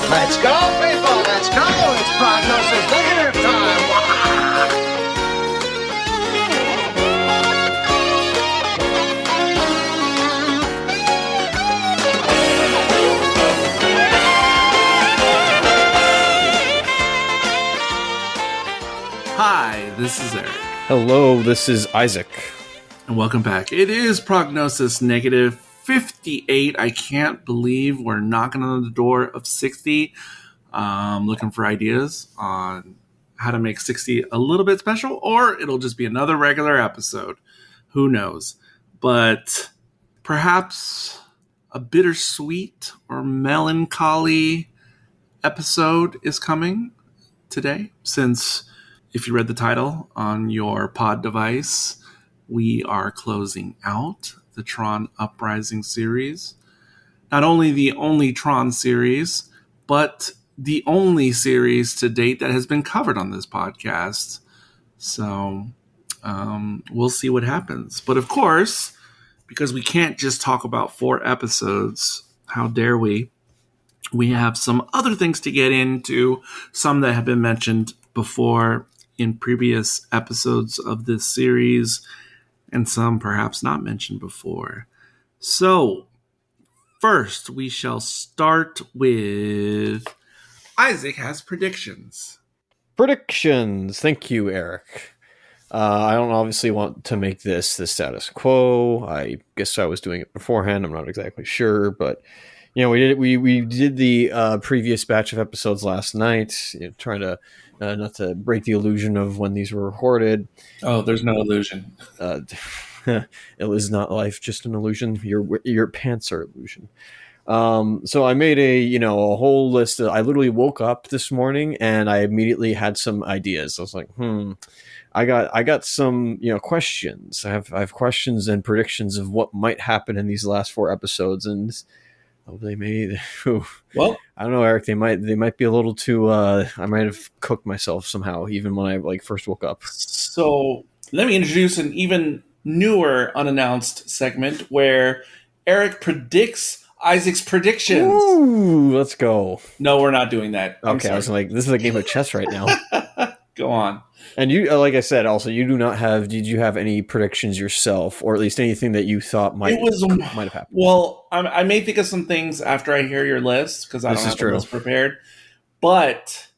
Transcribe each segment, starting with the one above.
Let's go, people! Let's go! It's Prognosis negative time! Hi, this is Eric. Hello, this is Isaac. And welcome back. It is Prognosis negative 58. I can't believe we're knocking on the door of 60. Looking for ideas on how to make 60 a little bit special, or it'll just be another regular episode. Who knows? But perhaps a bittersweet or melancholy episode is coming today, since if you read the title on your pod device, we are closing out the Tron Uprising series. Not only the only Tron series, but the only series to date that has been covered on this podcast. So we'll see what happens. But of course, because we can't just talk about 4 episodes, how dare we? We have some other things to get into, some that have been mentioned before in previous episodes of this series, and some perhaps not mentioned before. So, first, we shall start with Isaac has predictions. Predictions. Thank you, Eric. I don't obviously want to make this the status quo. I guess I was doing it beforehand. I'm not exactly sure, but you know, we did the previous batch of episodes last night, you know, trying to not to break the illusion of when these were recorded. Oh, there's no illusion. It was not life, just an illusion. Your pants are illusion. So I made a whole list. I literally woke up this morning and I immediately had some ideas. I was like, I got some questions. I have questions and predictions of what might happen in these last 4 episodes, and they may. Well, I don't know, Eric. They might be a little too. I might have cooked myself somehow, even when I first woke up. So let me introduce an even newer unannounced segment where Eric predicts Isaac's predictions. Ooh, let's go. No, we're not doing that. Okay, I was like, this is a game of chess right now. Go on. And you, like I said, also, you do not have. Did you have any predictions yourself, or at least anything that you thought might have happened? Well, I may think of some things after I hear your list because I don't have the list prepared. But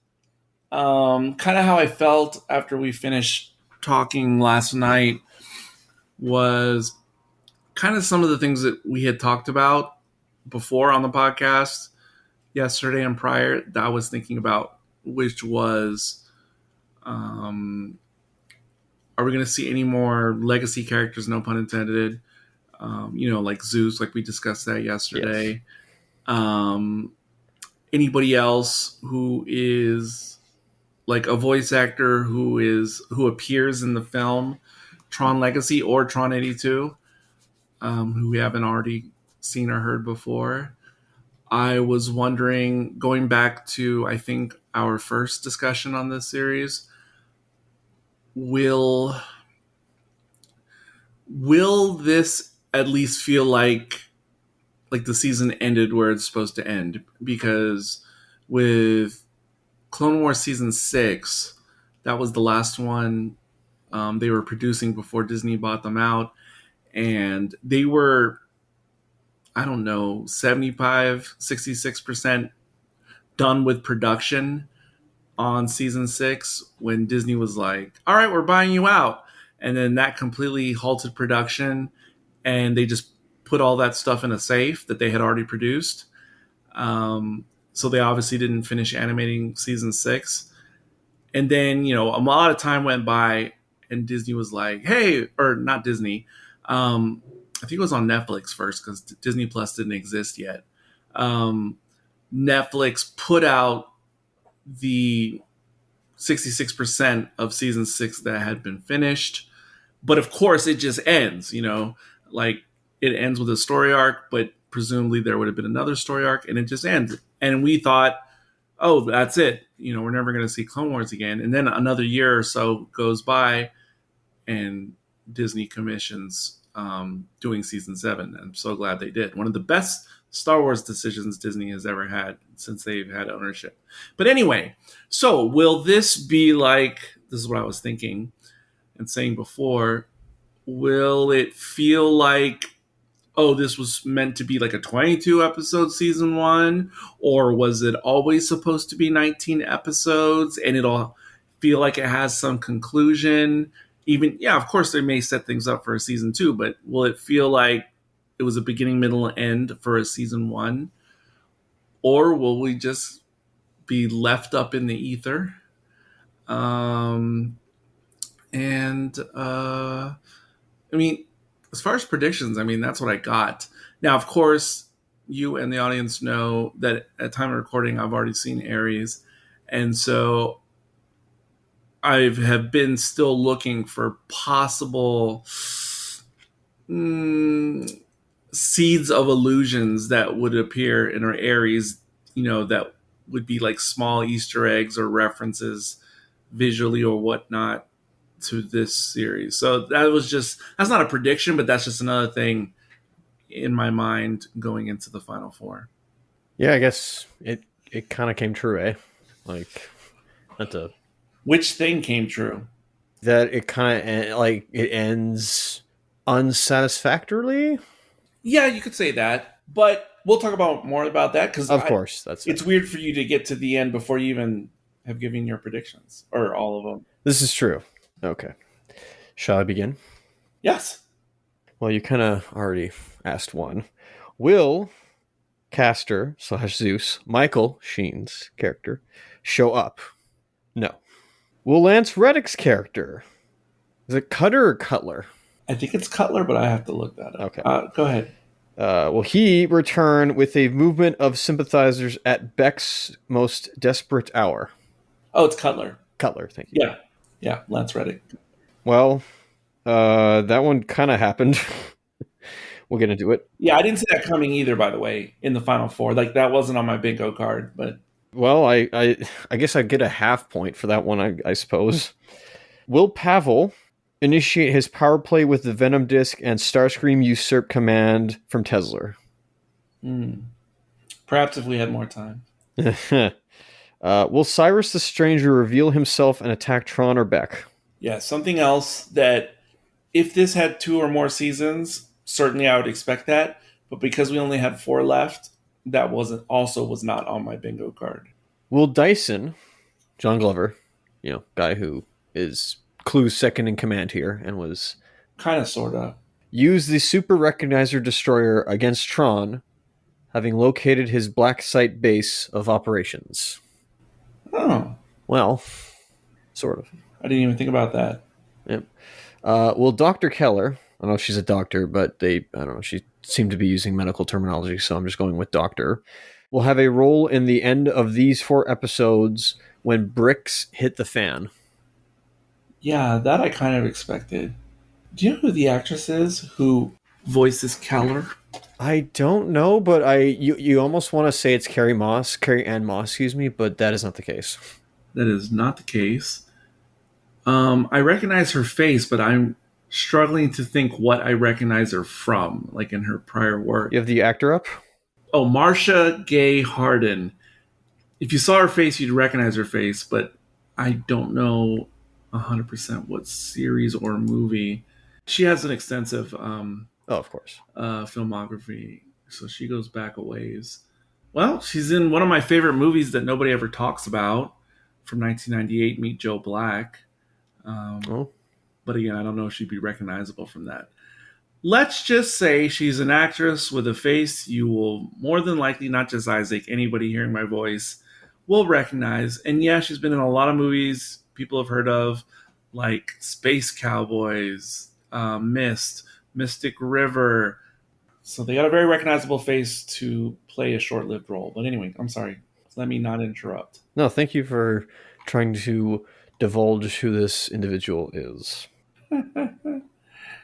kind of how I felt after we finished talking last night was kind of some of the things that we had talked about before on the podcast yesterday and prior that I was thinking about, which was, are we going to see any more legacy characters, no pun intended, like Zeus, like we discussed that yesterday. Yes. Anybody else who is like a voice actor who appears in the film Tron Legacy or Tron 82, who we haven't already seen or heard before. I was wondering, going back to, I think, our first discussion on this series, will this at least feel like the season ended where it's supposed to end? Because with Clone Wars Season 6, that was the last one they were producing before Disney bought them out. And they were, I don't know, 75, 66% done with production on Season 6 when Disney was like, all right, we're buying you out. And then that completely halted production, and they just put all that stuff in a safe that they had already produced. So they obviously didn't finish animating Season 6. And then, a lot of time went by, and Disney was like, hey, or not Disney, I think it was on Netflix first because Disney Plus didn't exist yet. Netflix put out the 66% of Season 6 that had been finished. But of course, it just ends, like it ends with a story arc, but presumably there would have been another story arc, and it just ends. And we thought, oh, that's it. We're never going to see Clone Wars again. And then another year or so goes by, and Disney commissions doing Season 7. I'm so glad they did. One of the best Star Wars decisions Disney has ever had since they've had ownership. But anyway, so will this be like, this is what I was thinking and saying before, will it feel like, oh, this was meant to be like a 22 episode season one, or was it always supposed to be 19 episodes and it'll feel like it has some conclusion? Even, yeah, of course they may set things up for a season two, but will it feel like it was a beginning, middle, and end for a season one? Or will we just be left up in the ether? I mean, as far as predictions, I mean, that's what I got. Now, of course, you and the audience know that at time of recording, I've already seen Aries. And so I have been still looking for possible seeds of illusions that would appear in our Aries, that would be like small Easter eggs or references visually or whatnot to this series. So that's not a prediction, but that's just another thing in my mind going into the Final Four. Yeah, I guess it kind of came true, eh? Like, which thing came true? That it kind of it ends unsatisfactorily. Yeah, you could say that, but we'll talk about more about that because, of course, it's weird for you to get to the end before you even have given your predictions or all of them. This is true. Okay, shall I begin? Yes. Well, you kind of already asked one. Will Castor / Zeus, Michael Sheen's character, show up? No. Will Lance Reddick's character, is it Cutter or Cutler? I think it's Cutler, but I have to look that up. Okay. Go ahead. Will he return with a movement of sympathizers at Beck's most desperate hour? Oh, it's Cutler. Cutler, thank you. Yeah, Lance Reddick. Well, that one kind of happened. We'll get into it. Yeah, I didn't see that coming either, by the way, in the Final Four. Like, that wasn't on my bingo card, but... Well, I guess I'd get a half point for that one, I suppose. Will Pavel initiate his power play with the Venom Disc and Starscream usurp command from Tesla? Perhaps if we had more time. Will Cyrus the Stranger reveal himself and attack Tron or Beck? Yeah, something else that if this had 2 or more seasons, certainly I would expect that. But because we only had 4 left, that was not on my bingo card. Will Dyson, John Glover, guy who is Clue's second in command here and was kind of sort of use the Super Recognizer Destroyer against Tron, having located his black site base of operations? Oh, well, sort of. I didn't even think about that. Yep. Will Dr. Keller, I don't know if she's a doctor, but I don't know, she seemed to be using medical terminology, so I'm just going with doctor, will have a role in the end of these 4 episodes when bricks hit the fan? Yeah, that I kind of expected. Do you know who the actress is who voices Keller? I don't know, but you almost want to say it's Carrie Ann Moss, excuse me, but that is not the case. That is not the case. I recognize her face, but I'm struggling to think what I recognize her from, like in her prior work. You have the actor up? Oh, Marcia Gay Harden. If you saw her face, you'd recognize her face, but I don't know 100% what series or movie. She has an extensive of course, filmography, so she goes back a ways. Well, she's in one of my favorite movies that nobody ever talks about from 1998, Meet Joe Black. But again, I don't know if she'd be recognizable from that. Let's just say she's an actress with a face you will more than likely, not just Isaac, anybody hearing my voice will recognize. And yeah, she's been in a lot of movies people have heard of, like Space Cowboys, Mist, Mystic River. So they got a very recognizable face to play a short-lived role. But anyway, I'm sorry. Let me not interrupt. No, thank you for trying to divulge who this individual is.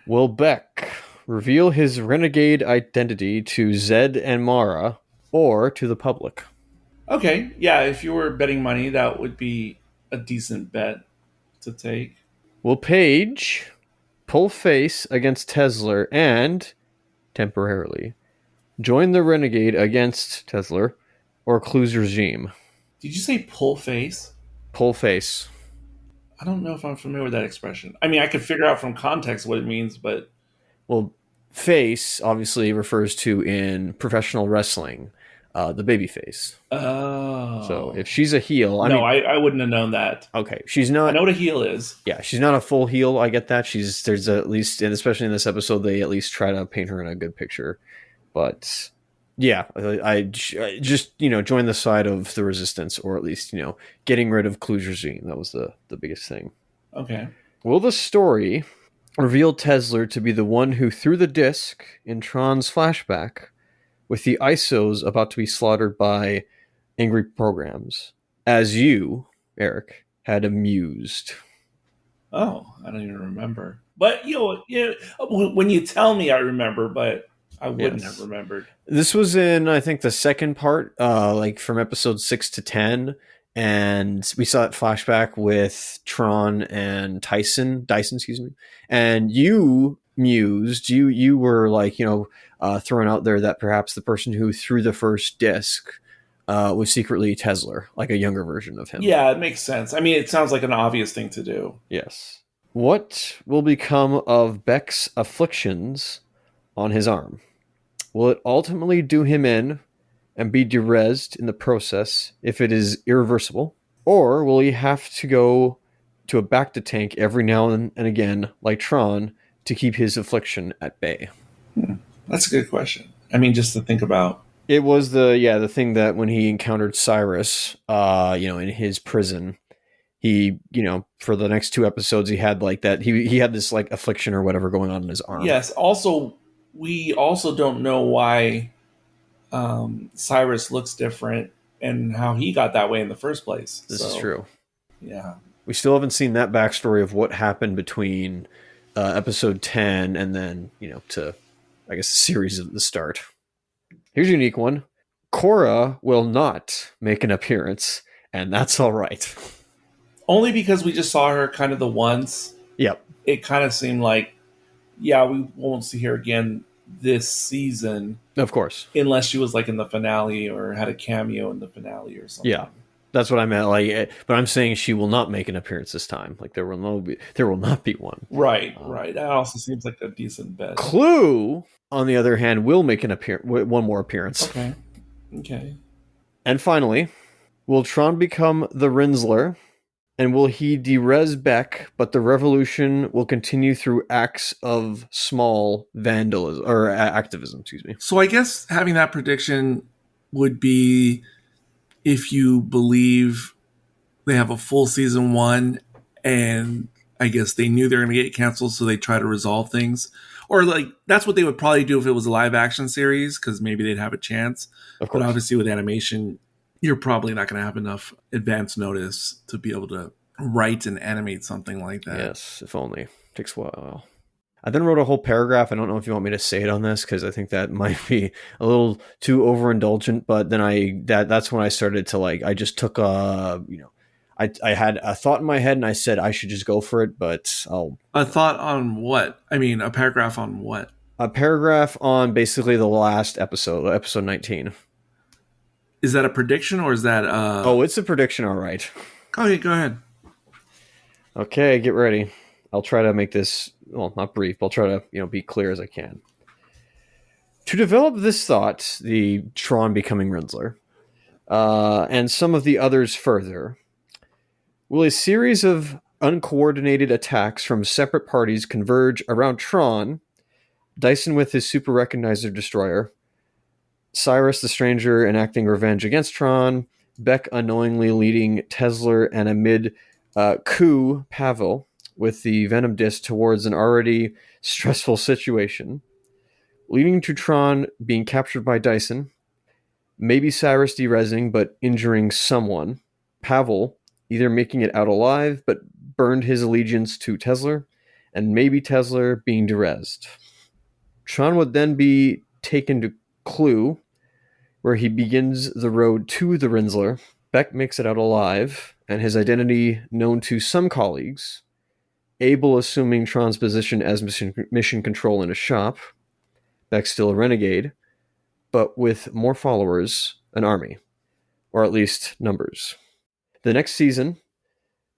Will Beck reveal his renegade identity to Zed and Mara or to the public? Okay, yeah, if you were betting money, that would be a decent bet to take. Will Paige pull face against Tesla and, temporarily, Join the renegade against Tesla or Clue's regime. Did you say pull face? Pull face. I don't know if I'm familiar with that expression. I mean, I could figure out from context what it means, but... Well, face obviously refers to in professional wrestling, the baby face. Oh. So if she's a heel... I wouldn't have known that. Okay, she's not... I know what a heel is. Yeah, she's not a full heel, I get that. There's at least, and especially in this episode, they at least try to paint her in a good picture. But... yeah, I just, join the side of the resistance, or at least, getting rid of Clue's regime. That was the biggest thing. Okay. Will the story reveal Tesla to be the one who threw the disc in Tron's flashback with the ISOs about to be slaughtered by angry programs, as you, Eric, had amused? Oh, I don't even remember. But, when you tell me, I remember, but... I wouldn't have remembered. This was in, I think, the second part, from episode 6 to 10. And we saw that flashback with Tron and Dyson, excuse me. And you mused, you were throwing out there that perhaps the person who threw the first disc was secretly Tesla, like a younger version of him. Yeah, it makes sense. I mean, it sounds like an obvious thing to do. Yes. What will become of Beck's afflictions on his arm? Will it ultimately do him in and be derezzed in the process if it is irreversible? Or will he have to go to a back to tank every now and again, like Tron, to keep his affliction at bay? That's a good question. I mean, just to think about. It was the thing that when he encountered Cyrus, in his prison, he, for the next 2 episodes, he had like that. He had this like affliction or whatever going on in his arm. Yes. Also, we also don't know why Cyrus looks different and how he got that way in the first place. This is true. Yeah. We still haven't seen that backstory of what happened between episode 10 and then, to, I guess, the series at the start. Here's a unique one. Cora will not make an appearance, and that's all right. Only because we just saw her kind of the once. Yep. It kind of seemed like, yeah, we won't see her again this season. Of course. Unless she was like in the finale or had a cameo in the finale or something. Yeah. That's what I meant. But I'm saying she will not make an appearance this time. Like there will not be one. Right, right. That also seems like a decent bet. Clue, on the other hand, will make one more appearance. Okay. And finally, will Tron become the Rinsler? And will he derez Beck, but the revolution will continue through acts of small vandalism, or activism, excuse me. So I guess having that prediction would be if you believe they have a full season 1 and I guess they knew they were going to get canceled, so they try to resolve things. Or like that's what they would probably do if it was a live action series, because maybe they'd have a chance. Of course. But obviously with animation, you're probably not going to have enough advance notice to be able to write and animate something like that. Yes, if only. It takes a while. I then wrote a whole paragraph. I don't know if you want me to say it on this, because I think that might be a little too overindulgent, but then that's when I started to I just took I had a thought in my head and I said I should just go for it, but A thought on what? I mean, a paragraph on what? A paragraph on basically the last episode 19. Is that a prediction or is that it's a prediction, all right. Okay, go ahead. Okay, get ready. I'll try to make this, not brief, but I'll try to, be clear as I can. To develop this thought, the Tron becoming Rinsler, and some of the others further, will a series of uncoordinated attacks from separate parties converge around Tron, Dyson with his super recognizer destroyer, Cyrus the Stranger enacting revenge against Tron, Beck unknowingly leading Tesla, and amid coup Pavel with the Venom disc towards an already stressful situation, leading to Tron being captured by Dyson, maybe Cyrus derezzing but injuring someone, Pavel either making it out alive but burned his allegiance to Tesla, and maybe Tesla being derezzed. Tron would then be taken to Clue, where he begins the road to the Rinsler. Beck makes it out alive, and his identity known to some colleagues. Abel assuming Tron's position as mission control in a shop. Beck still a renegade. but with more followers, an army, or at least numbers. The next season,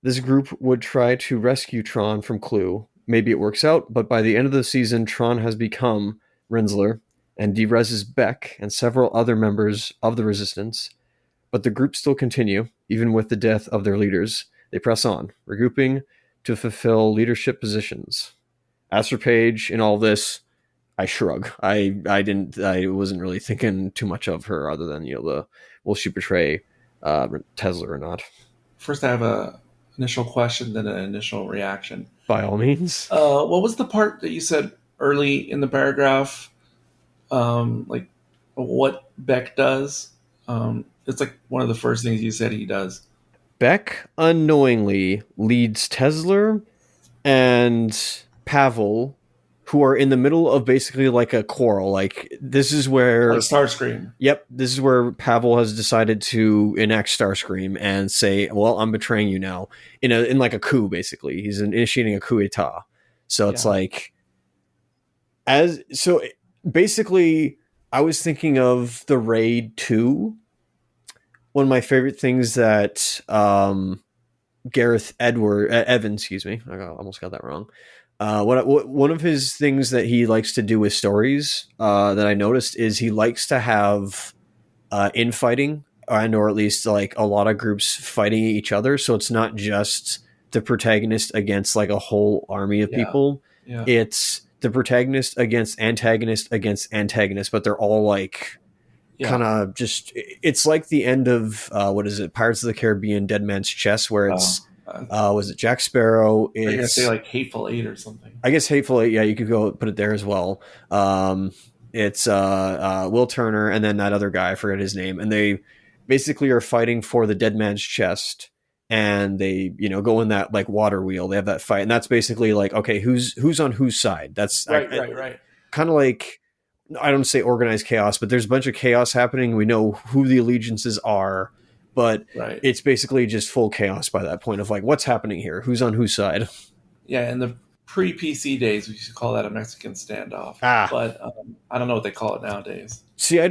this group would try to rescue Tron from Clue. Maybe it works out, but by the end of the season, Tron has become Rinsler and dereses Beck and several other members of the Resistance. But the group still continue, even with the death of their leaders. They press on, regrouping to fulfill leadership positions. As for Paige in all this, I shrug. I wasn't really thinking too much of her other than, will she betray Tesla or not? First, I have a initial question, then an initial reaction. By all means. What was the part that you said early in the paragraph? Like what Beck does? It's like one of the first things you said he does. Beck unknowingly leads Tesla and Pavel, who are in the middle of basically like a quarrel. Like this is where like Starscream. Yep, this is where Pavel has decided to enact Starscream and say, "Well, I'm betraying you now." In like a coup, basically, he's initiating a coup d'état. So it's like, basically, I was thinking of the Raid 2. One of my favorite things that Gareth Evans, excuse me, I almost got that wrong. One of his things that he likes to do with stories that I noticed is he likes to have infighting, or at least like a lot of groups fighting each other. So it's not just the protagonist against like a whole army of people. Yeah. It's the protagonist against antagonist, but they're all like kind of just. It's like the end of Pirates of the Caribbean: Dead Man's Chest, where it's. Was it Jack Sparrow? I guess say like Hateful Eight or something. I guess Hateful Eight, yeah, you could go put it there as well. It's Will Turner and then that other guy, I forget his name, and they basically are fighting for the Dead Man's Chest, and they go in that like water wheel. They have that fight, and that's basically like, okay, who's on whose side? That's right. Kind of like, I don't say organized chaos, but there's a bunch of chaos happening. We know who the allegiances are. But it's basically just full chaos by that point of like, what's happening here? Who's on whose side? Yeah, in the pre-PC days, we used to call that a Mexican standoff. But I don't know what they call it nowadays. See, I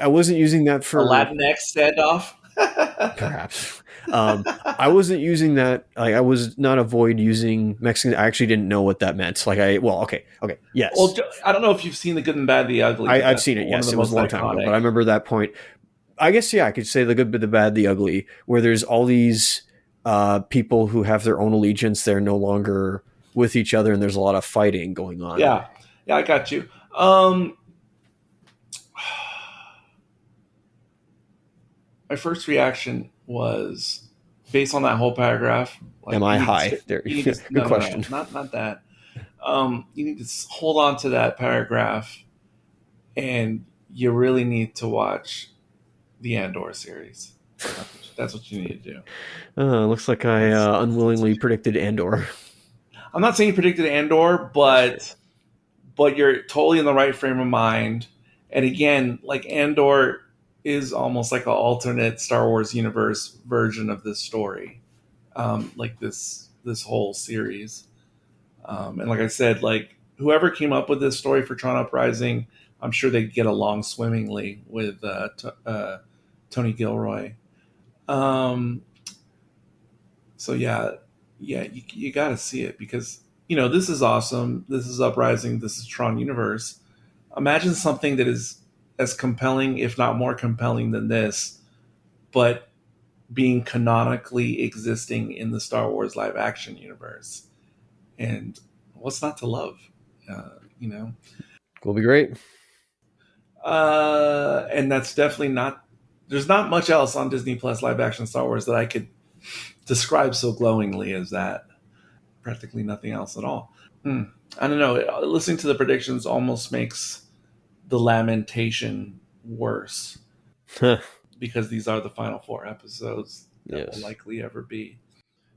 wasn't using that for... A Latinx standoff? Perhaps. I wasn't using that. Like, I was not avoid using Mexican. I actually didn't know what that meant. Like, okay, yes. Well, I don't know if you've seen The Good and Bad, the Ugly. I've seen it, yes. It was a long time ago, but I remember that point. I guess, yeah, I could say The Good, the Bad, the Ugly, where there's all these people who have their own allegiance. They're no longer with each other, and there's a lot of fighting going on. Yeah, I got you. My first reaction was, based on that whole paragraph... Like, am I high? Good question. No, not that. You need to hold on to that paragraph, and you really need to watch the Andor series. That's what you need to do. Looks like I unwillingly predicted Andor. I'm not saying you predicted Andor, but you're totally in the right frame of mind. And again, like Andor is almost like an alternate Star Wars universe version of this story, like this whole series. And like I said, like whoever came up with this story for Tron Uprising, I'm sure they'd get along swimmingly with Tony Gilroy. So yeah, you got to see it because, this is awesome. This is Uprising. This is Tron Universe. Imagine something that is as compelling, if not more compelling than this, but being canonically existing in the Star Wars live action universe. And what's not to love, Will be great. And that's definitely not, there's not much else on Disney Plus live action Star Wars that I could describe so glowingly as that. Practically nothing else at all. I don't know. Listening to the predictions almost makes the lamentation worse because these are the final 4 episodes that will likely ever be.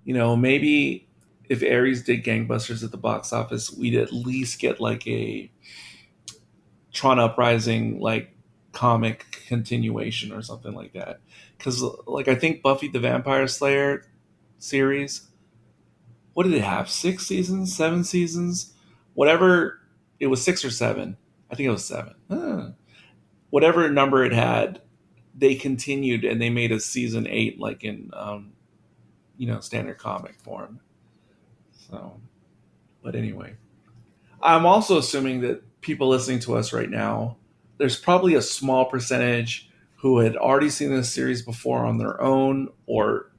Maybe if Ares did gangbusters at the box office, we'd at least get like a Tron Uprising like comic continuation or something like that. Because like I think Buffy the Vampire Slayer series, what did it have? 6 seasons, 7 seasons, whatever. It was 6 or 7. I think it was 7. whatever number it had, they continued and they made a season 8 like in standard comic form. So, but anyway, I'm also assuming that people listening to us right now, there's probably a small percentage who had already seen this series before on their own, or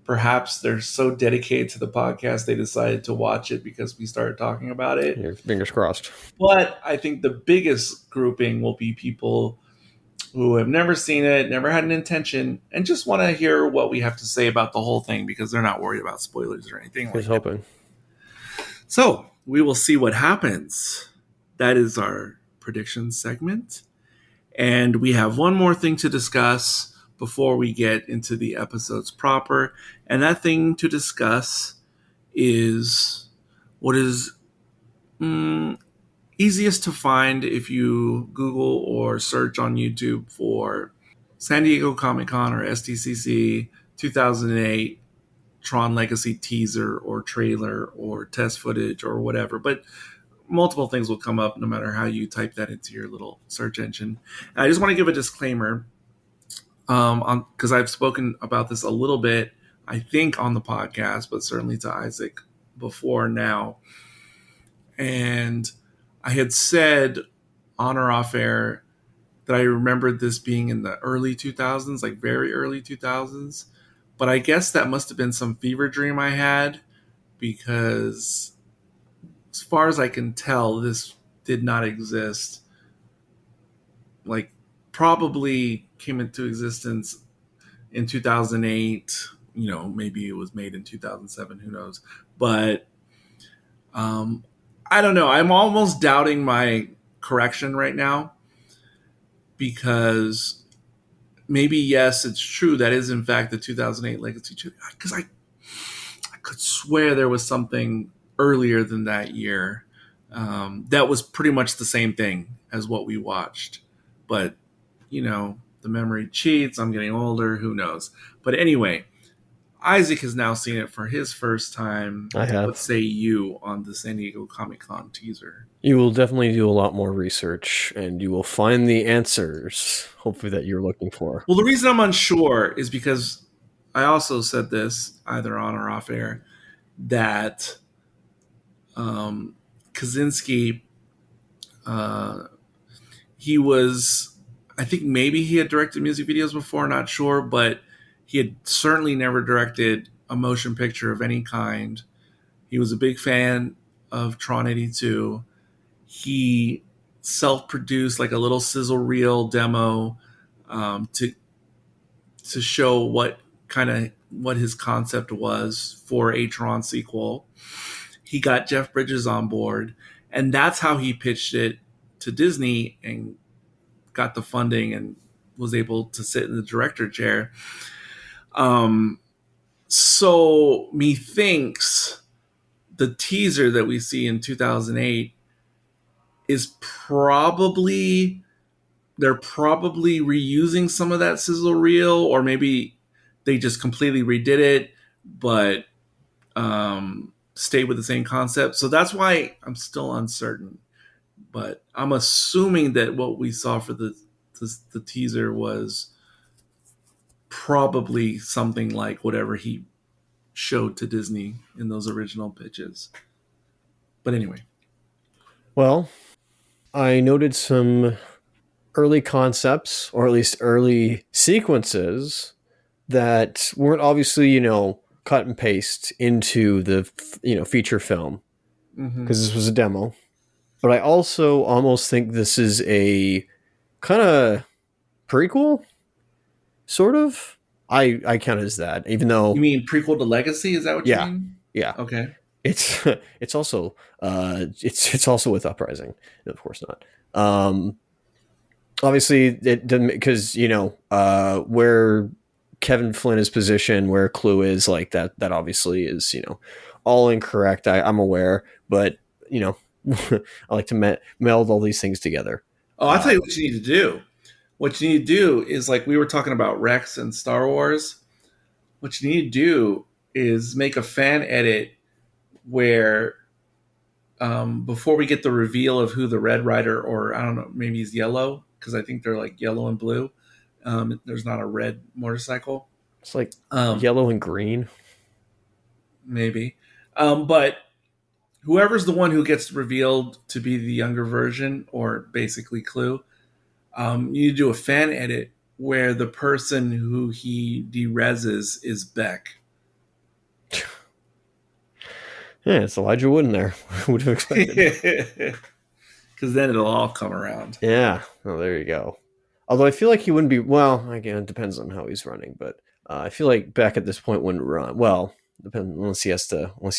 perhaps they're so dedicated to the podcast they decided to watch it because we started talking about it. Your fingers crossed. But I think the biggest grouping will be people who have never seen it, never had an intention, and just want to hear what we have to say about the whole thing because they're not worried about spoilers or anything Here's like that. hoping. So we will see what happens. That is our prediction segment. And we have one more thing to discuss before we get into the episodes proper. And that thing to discuss is what is easiest to find if you Google or search on YouTube for San Diego Comic-Con or SDCC 2008 Tron Legacy teaser or trailer or test footage or whatever. But multiple things will come up no matter how you type that into your little search engine. And I just want to give a disclaimer because I've spoken about this a little bit, I think, on the podcast, but certainly to Isaac before now. And I had said on or off air that I remembered this being in the early 2000s, like very early 2000s. But I guess that must have been some fever dream I had because as far as I can tell, this did not exist. Like, probably came into existence in 2008. Maybe it was made in 2007. Who knows? But I don't know. I'm almost doubting my correction right now because maybe, yes, it's true. That is, in fact, the 2008 Legacy 2. Because I could swear there was something earlier than that year that was pretty much the same thing as what we watched. But, the memory cheats. I'm getting older. Who knows? But anyway, Isaac has now seen it for his first time. I have. What say you on the San Diego Comic-Con teaser? You will definitely do a lot more research, and you will find the answers, hopefully, that you're looking for. Well, the reason I'm unsure is because I also said this, either on or off air, that Kaczynski, he was, I think maybe he had directed music videos before, not sure, but he had certainly never directed a motion picture of any kind. He was a big fan of Tron 82. He self-produced like a little sizzle reel demo to show what his concept was for a Tron sequel. He got Jeff Bridges on board, and that's how he pitched it to Disney and got the funding and was able to sit in the director chair. So methinks the teaser that we see in 2008 is probably reusing some of that sizzle reel, or maybe they just completely redid it, but stayed with the same concept. So that's why I'm still uncertain. But I'm assuming that what we saw for the teaser was probably something like whatever he showed to Disney in those original pitches. But anyway. Well, I noted some early concepts, or at least early sequences, that weren't obviously, cut and paste into the, feature film, because this was a demo. But I also almost think this is a kind of prequel, sort of. I count it as that, even though... You mean prequel to Legacy? Is that what you mean? Yeah. Okay. It's also it's also with Uprising, of course not. Obviously, it didn't, because where Kevin Flynn is positioned, where Clue is, like that obviously is all incorrect. I'm aware, but I like to meld all these things together. Oh, I'll tell you what you need to do. What you need to do is, like we were talking about Rex and Star Wars, what you need to do is make a fan edit where before we get the reveal of who the Red Rider, or I don't know, maybe he's yellow, because I think they're like yellow and blue. There's not a red motorcycle. It's like yellow and green. Maybe. But whoever's the one who gets revealed to be the younger version, or basically Clue, you do a fan edit where the person who he dereses is Beck. Yeah, it's Elijah Wood in there. Who would have expected? Because then it'll all come around. Yeah. Oh, there you go. Although I feel like he wouldn't be. Well, again, it depends on how he's running. But I feel like Beck at this point wouldn't run. Well, depends unless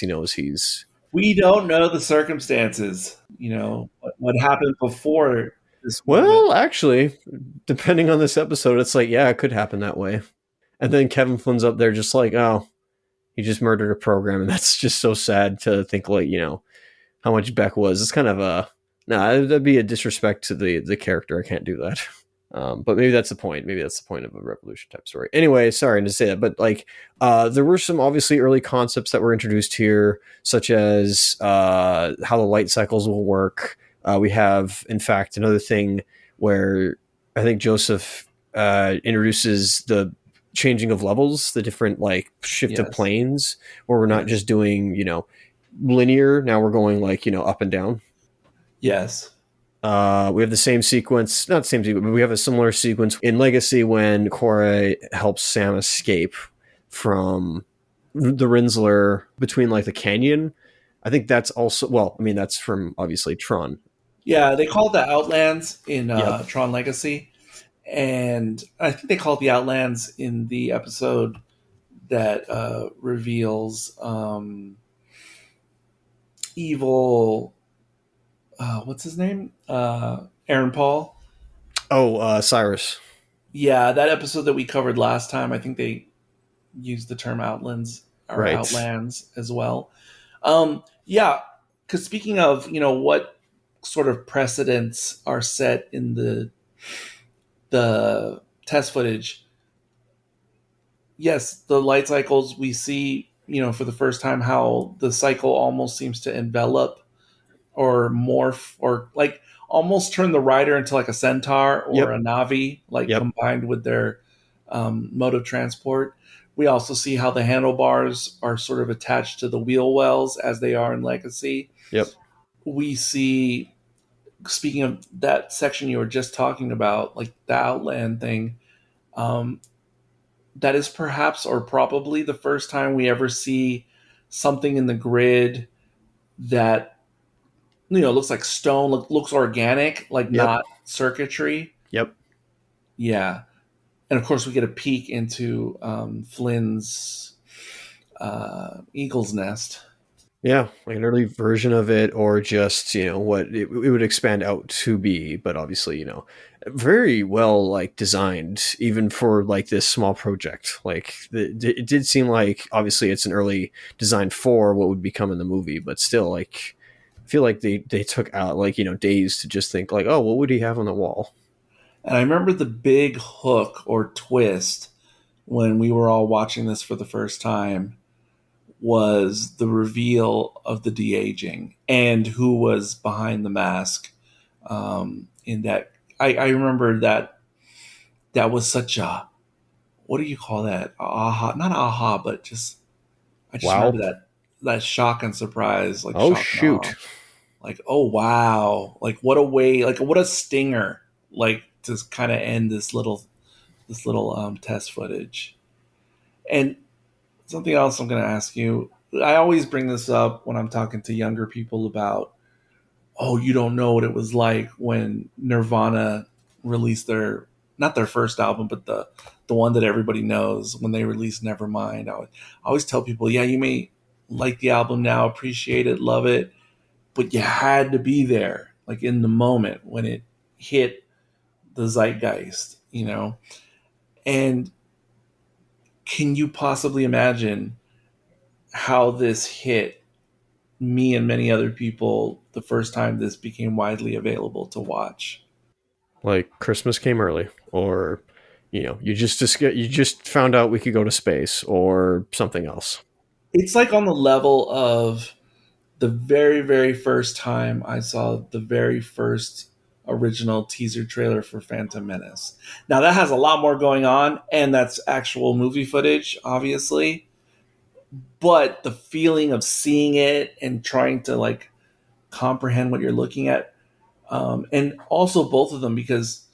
he knows he's. We don't know the circumstances. You know what happened before this. Well, actually, depending on this episode, it's like, yeah, it could happen that way. And then Kevin Flynn's up there just like, oh, he just murdered a program. And that's just so sad to think, like, you know, how much Beck was. It's kind of that'd be a disrespect to the character. I can't do that. But maybe that's the point. Maybe that's the point of a Revolution type story. Anyway, sorry to say that, but like, there were some obviously early concepts that were introduced here, such as how the light cycles will work. We have, in fact, another thing where I think Joseph introduces the changing of levels, the different like shift of planes, where we're not just doing, you know, linear. Now we're going like, you know, up and down. Yes. We have the same sequence, not the same sequence, but we have a similar sequence in Legacy when Cora helps Sam escape from the Rinsler between like the canyon. I think that's also, well, I mean, that's from obviously Tron. Yeah, they call it the Outlands in Tron Legacy. And I think they call it the Outlands in the episode that reveals evil... what's his name? Aaron Paul. Oh, Cyrus. Yeah, that episode that we covered last time, I think they used the term Outlands or Outlands as well. Yeah, because speaking of, you know, what sort of precedents are set in the test footage, yes, the light cycles, we see, you know, for the first time how the cycle almost seems to envelop or morph or like almost turn the rider into like a centaur or a Navi, like combined with their mode of transport. We also see how the handlebars are sort of attached to the wheel wells as they are in Legacy. Yep. We see, speaking of that section you were just talking about, like the Outland thing, that is perhaps or probably the first time we ever see something in the grid that, you know, looks like stone, looks organic, like not circuitry. Yep. Yeah. And of course we get a peek into Flynn's eagle's nest. Yeah, like an early version of it, or just, you know, what it would expand out to be, but obviously, you know, very well like designed, even for like this small project. Like it did seem like obviously it's an early design for what would become in the movie, but still, like, I feel like they took out like, you know, days to just think like, oh, what would he have on the wall? And I remember the big hook or twist when we were all watching this for the first time was the reveal of the de-aging and who was behind the mask. In that, I remember that was such a, what do you call that? Aha, not aha, but just, I just remember that shock and surprise. Like, oh, shoot. Like, oh, wow. Like, what a way, like, what a stinger, like, to kind of end this little test footage. And something else I'm going to ask you. I always bring this up when I'm talking to younger people about, oh, you don't know what it was like when Nirvana released their, not their first album, but the one that everybody knows, when they released Nevermind. I always tell people, yeah, you may like the album now, appreciate it, love it, but you had to be there, like in the moment when it hit the zeitgeist, you know? And can you possibly imagine how this hit me and many other people the first time this became widely available to watch? Like Christmas came early, or, you know, you just found out we could go to space, or something else. It's like on the level of the very, very first time I saw the very first original teaser trailer for Phantom Menace. Now that has a lot more going on, and that's actual movie footage, obviously. But the feeling of seeing it and trying to like comprehend what you're looking at, and also both of them, because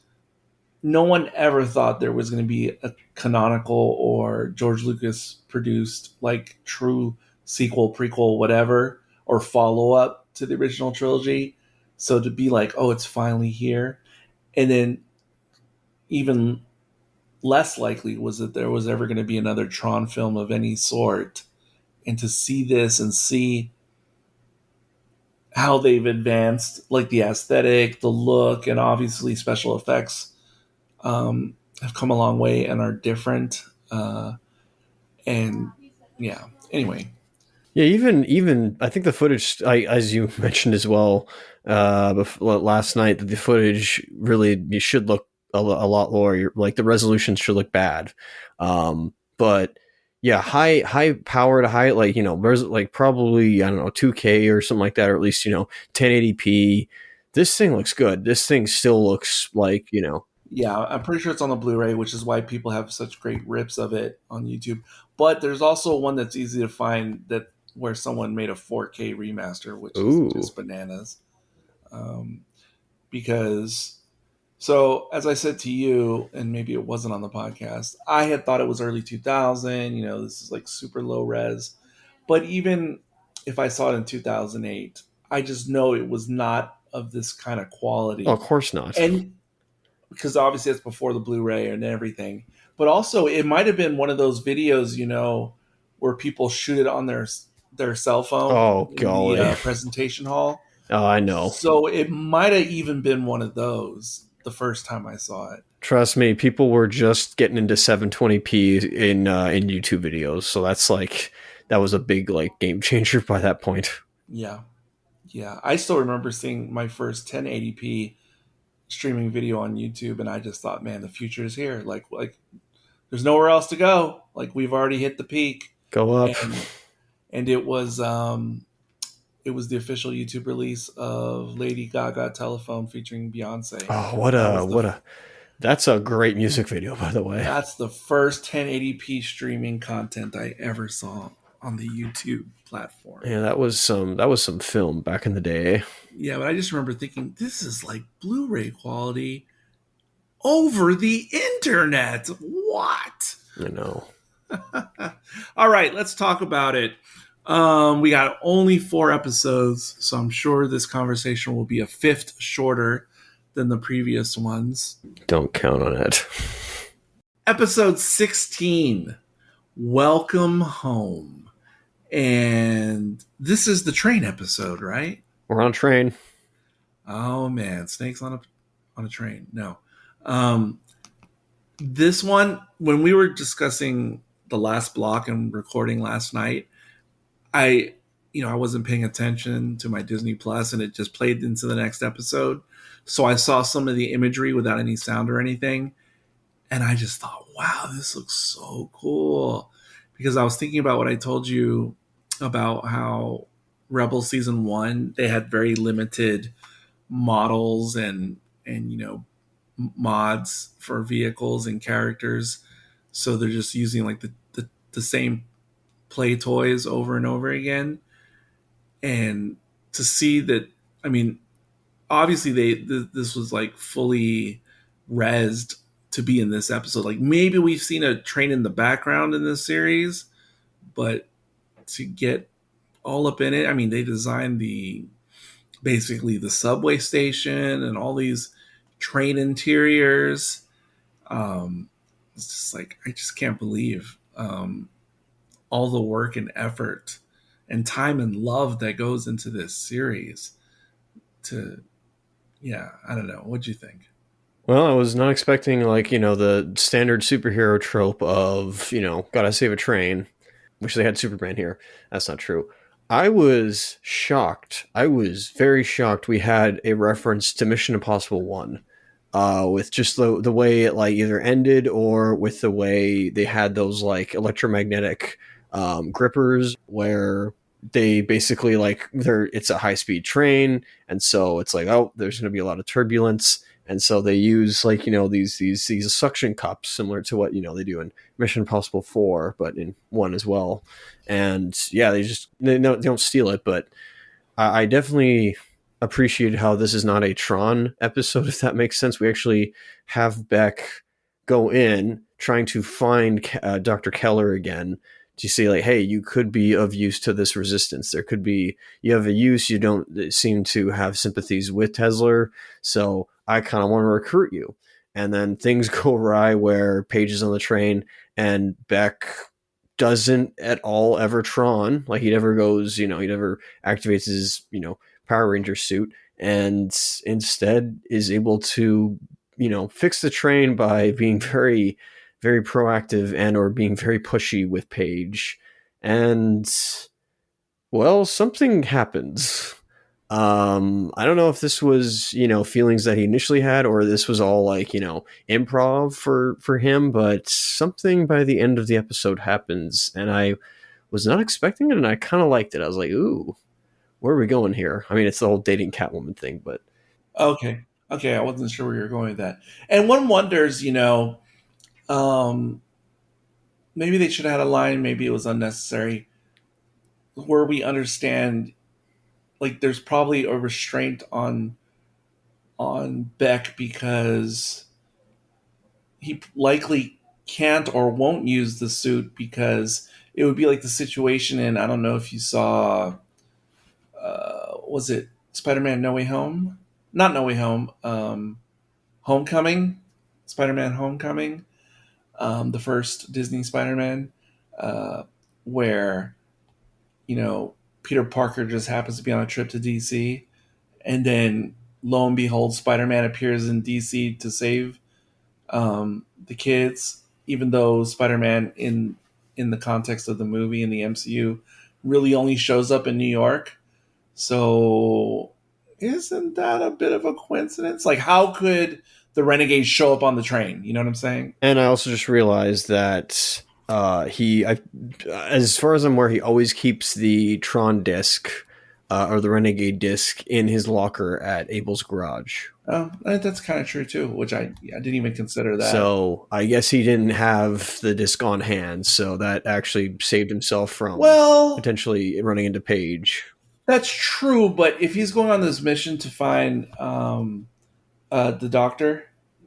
no one ever thought there was going to be a canonical or George Lucas produced like true sequel, prequel, whatever, or follow up to the original trilogy. So to be like, oh, it's finally here. And then even less likely was that there was ever going to be another Tron film of any sort. And to see this and see how they've advanced, like the aesthetic, the look, and obviously special effects have come a long way and are different. And yeah, anyway. Yeah, even I think the footage, as you mentioned as well, last night, that the footage really you should look a lot lower. Like the resolution should look bad, but yeah, high powered, high like like probably I don't know 2K or something like that, or at least 1080p. This thing looks good. This thing still looks like Yeah, I'm pretty sure it's on the Blu-ray, which is why people have such great rips of it on YouTube. But there's also one that's easy to find where someone made a 4K remaster, which is just bananas. Because, so as I said to you, and maybe it wasn't on the podcast, I had thought it was early 2000. This is like super low res. But even if I saw it in 2008, I just know it was not of this kind of quality. Oh, of course not. And because obviously it's before the Blu-ray and everything. But also it might have been one of those videos, where people shoot it on their cell phone in the presentation hall. Oh, I know. So it might have even been one of those the first time I saw it. Trust me, people were just getting into 720p in YouTube videos. So that was a big game changer by that point. Yeah. Yeah. I still remember seeing my first 1080p streaming video on YouTube, and I just thought, man, the future is here. Like there's nowhere else to go. Like we've already hit the peak. Go up. And it was the official YouTube release of Lady Gaga Telephone featuring Beyonce. Oh, that's a great music video, by the way. That's the first 1080p streaming content I ever saw on the YouTube platform. Yeah, that was some film back in the day. Yeah, but I just remember thinking, this is like Blu-ray quality over the internet. What? I know. All right, let's talk about it. We got only 4 episodes, so I'm sure this conversation will be a fifth shorter than the previous ones. Don't count on it. Episode 16, Welcome Home. And this is the train episode, right? We're on a train. Oh man, snakes on a train. No. This one, when we were discussing the last block and recording last night, I wasn't paying attention to my Disney Plus, and it just played into the next episode. So I saw some of the imagery without any sound or anything, and I just thought, wow, this looks so cool. Because I was thinking about what I told you about how Rebel Season 1, they had very limited models and mods for vehicles and characters. So they're just using like the same play toys over and over again. And to see that, I mean, obviously this was like fully rezzed to be in this episode. Like maybe we've seen a train in the background in this series, but to get all up in it, I mean, they designed basically the subway station and all these train interiors. It's just like, I just can't believe all the work and effort and time and love that goes into this series. I don't know. What'd you think? Well, I was not expecting the standard superhero trope of, gotta save a train, which they had Superman here. That's not true. I was shocked. I was very shocked we had a reference to Mission Impossible 1. With just the way it either ended, or with the way they had those electromagnetic grippers where they basically like it's a high speed train, and so it's like, oh, there's going to be a lot of turbulence, and so they use like these suction cups similar to what they do in Mission Impossible 4, but in 1 as well. And yeah, they don't steal it, but I definitely appreciate how this is not a Tron episode, if that makes sense. We actually have Beck go in trying to find Dr. Keller again to say like, hey, you could be of use to this resistance. There could be, you have a use, you don't seem to have sympathies with Tesla, so I kind of want to recruit you. And then things go awry where Paige is on the train and Beck doesn't at all ever Tron. Like he never goes, he never activates his, Power Ranger suit, and instead is able to, fix the train by being very, very proactive and or being very pushy with Paige. And well, something happens. I don't know if this was, feelings that he initially had, or this was all like, improv for him, but something by the end of the episode happens, and I was not expecting it, and I kind of liked it. I was like, ooh, where are we going here? I mean, it's the whole dating Catwoman thing, but Okay, I wasn't sure where you were going with that. And one wonders, maybe they should have had a line, maybe it was unnecessary, where we understand like there's probably a restraint on Beck because he likely can't or won't use the suit, because it would be like the situation in, I don't know if you saw, was it Spider-Man No Way Home? Not No Way Home, Homecoming? Spider-Man Homecoming, the first Disney Spider-Man, where, Peter Parker just happens to be on a trip to DC, and then lo and behold, Spider-Man appears in DC to save the kids, even though Spider-Man in the context of the movie in the MCU really only shows up in New York. So isn't that a bit of a coincidence? Like, how could the Renegade show up on the train? You know what I'm saying? And I also just realized that as far as I'm aware, he always keeps the Tron disc or the Renegade disc in his locker at Abel's garage. That's kind of true too, which I didn't even consider that. So I guess he didn't have the disc on hand, so that actually saved himself from potentially running into Paige. That's true, but if he's going on this mission to find the doctor,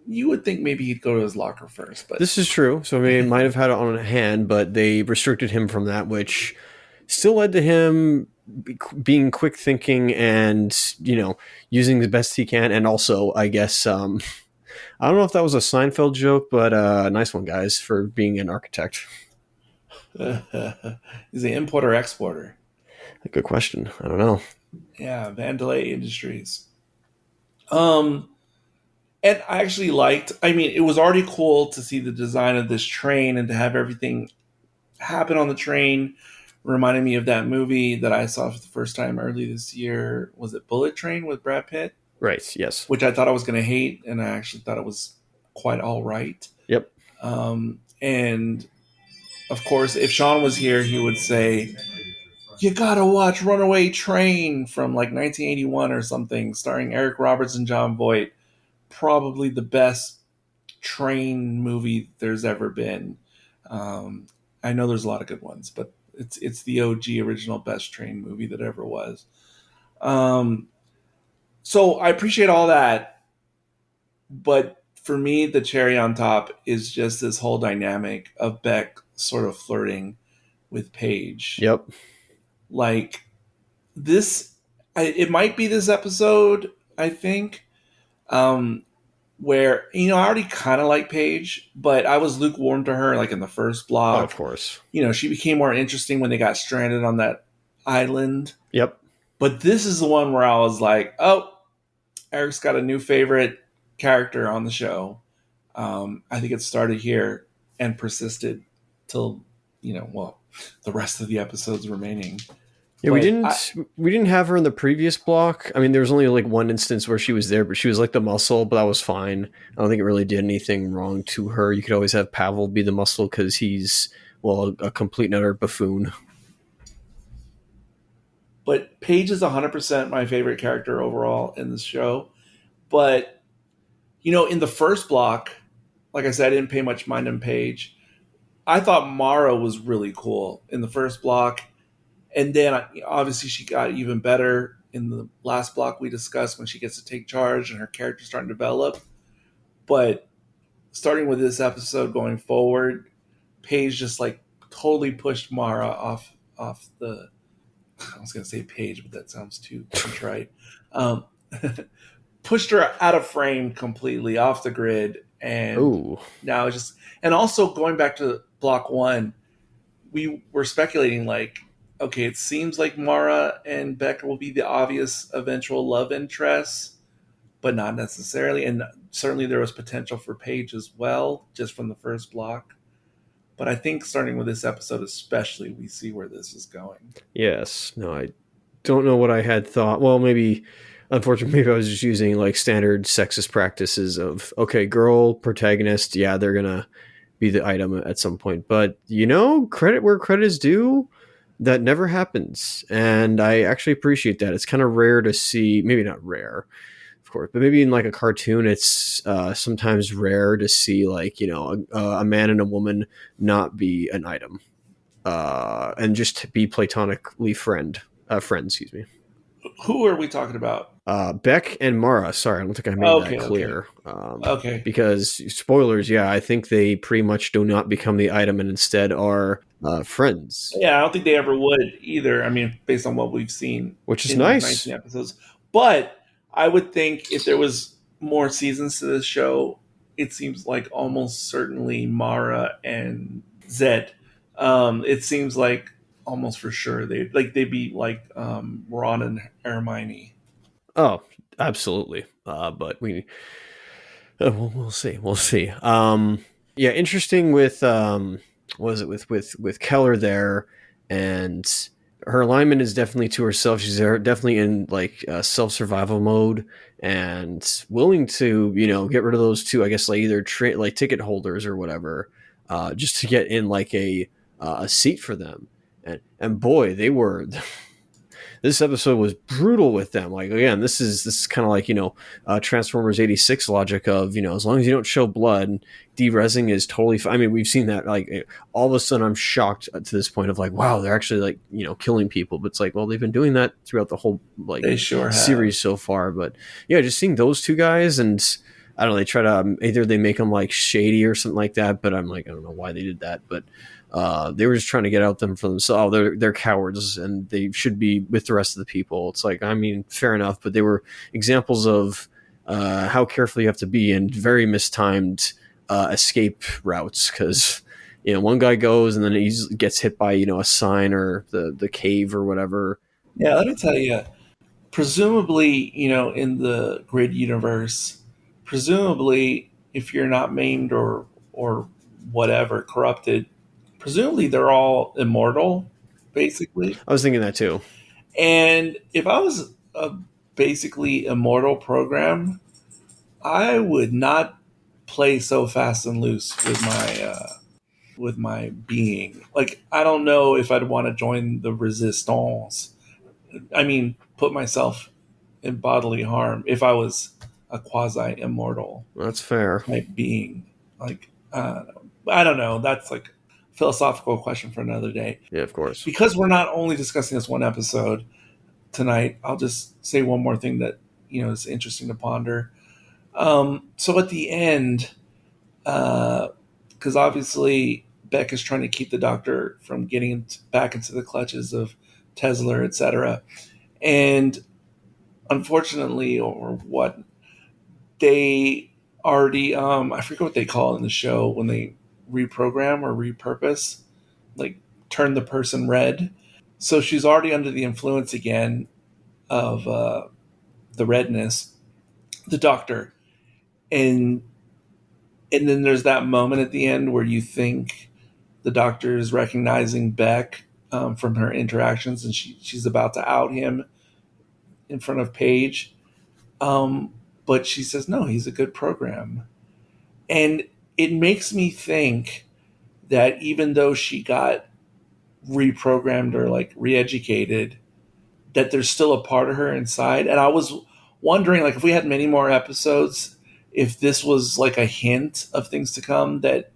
you would think maybe he'd go to his locker first. But this is true. So he might have had it on hand, but they restricted him from that, which still led to him being quick thinking and, using the best he can. And also, I guess, I don't know if that was a Seinfeld joke, but nice one, guys, for being an architect. He's an importer exporter. Good question. I don't know. Yeah, Vandalay Industries. And I actually it was already cool to see the design of this train and to have everything happen on the train. Reminded me of that movie that I saw for the first time early this year. Was it Bullet Train with Brad Pitt? Right, yes. Which I thought I was going to hate, and I actually thought it was quite all right. Yep. And, of course, if Sean was here, he would say, you gotta watch Runaway Train from like 1981 or something, starring Eric Roberts and John Voight. Probably the best train movie there's ever been. I know there's a lot of good ones, but it's the OG original best train movie that ever was. So I appreciate all that, but for me, the cherry on top is just this whole dynamic of Beck sort of flirting with Paige. Yep. Like this, it might be this episode, I think, where, I already kind of like Paige, but I was lukewarm to her like in the first block. Oh, of course. She became more interesting when they got stranded on that island. Yep. But this is the one where I was like, oh, Eric's got a new favorite character on the show. I think it started here and persisted till, the rest of the episodes remaining. Yeah, but we didn't have her in the previous block. I mean, there was only like one instance where she was there, but she was like the muscle, but that was fine. I don't think it really did anything wrong to her. You could always have Pavel be the muscle because he's, a complete and utter buffoon. But Paige is 100% my favorite character overall in this show. But, in the first block, like I said, I didn't pay much mind on Paige. I thought Mara was really cool in the first block. And then, obviously, she got even better in the last block we discussed when she gets to take charge and her character's starting to develop. But starting with this episode going forward, Paige just totally pushed Mara off the. I was going to say Paige, but that sounds too trite. Pushed her out of frame completely, off the grid, and now it's just. And also going back to block one, we were speculating okay, it seems like Mara and Beck will be the obvious eventual love interests, but not necessarily. And certainly there was potential for Paige as well, just from the first block. But I think starting with this episode especially, we see where this is going. Yes. No, I don't know what I had thought. Well, maybe, unfortunately, maybe I was just using standard sexist practices of, okay, girl protagonist, yeah, they're going to be the item at some point. But, credit where credit is due, that never happens. And I actually appreciate that. It's kind of rare to see, maybe not rare, of course, but maybe in a cartoon, it's sometimes rare to see a man and a woman not be an item, and just be platonically friends. Excuse me. Who are we talking about? Beck and Mara. Sorry, I don't think I made that clear. Okay. Because spoilers, yeah, I think they pretty much do not become the item and instead are friends. Yeah, I don't think they ever would either. I mean, based on what we've seen, which is nice. 19 episodes, but I would think if there was more seasons to this show, it seems like almost certainly Mara and Zed. It seems like almost for sure they'd be like Ron and Hermione. Oh, absolutely. But we'll see. We'll see. Yeah, interesting with with Keller there, and her alignment is definitely to herself. She's definitely in self-survival mode and willing to, get rid of those two, I guess, either ticket holders or whatever, just to get in a seat for them. And boy, they were. This episode was brutal with them. Again, this is kind of Transformers 86 logic of, as long as you don't show blood, de-resing is totally fine. I mean, we've seen that. All of a sudden I'm shocked to this point of wow, they're actually killing people. But it's well, they've been doing that throughout the whole they sure series so far. But yeah, just seeing those two guys, and I don't know, they try to either they make them shady or something like that. But I'm I don't know why they did that. But they were just trying to get out them for themselves. They're cowards and they should be with the rest of the people. It's I mean, fair enough, but they were examples of how careful you have to be and very mistimed escape routes, because one guy goes and then he gets hit by a sign or the cave or whatever. Yeah, let me tell you, presumably in the grid universe, presumably if you're not maimed or whatever corrupted, presumably they're all immortal, basically. I was thinking that too. And if I was a basically immortal program, I would not play so fast and loose with my being. I don't know if I'd want to join the resistance. I mean, put myself in bodily harm if I was a quasi-immortal. That's fair. Type being. I don't know. That's philosophical question for another day. Yeah, of course. Because we're not only discussing this one episode tonight, I'll just say one more thing that is interesting to ponder. So at the end, because obviously Beck is trying to keep the Doctor from getting back into the clutches of Tesla, etc., and unfortunately, or what, they already I forget what they call it in the show when they reprogram or repurpose, turn the person red. So she's already under the influence again of the redness, the Doctor, and then there's that moment at the end where you think the Doctor is recognizing Beck from her interactions, and she's about to out him in front of Paige, but she says no, he's a good program, and it makes me think that even though she got reprogrammed or re-educated, that there's still a part of her inside. And I was wondering, like, if we had many more episodes, if this was like a hint of things to come, that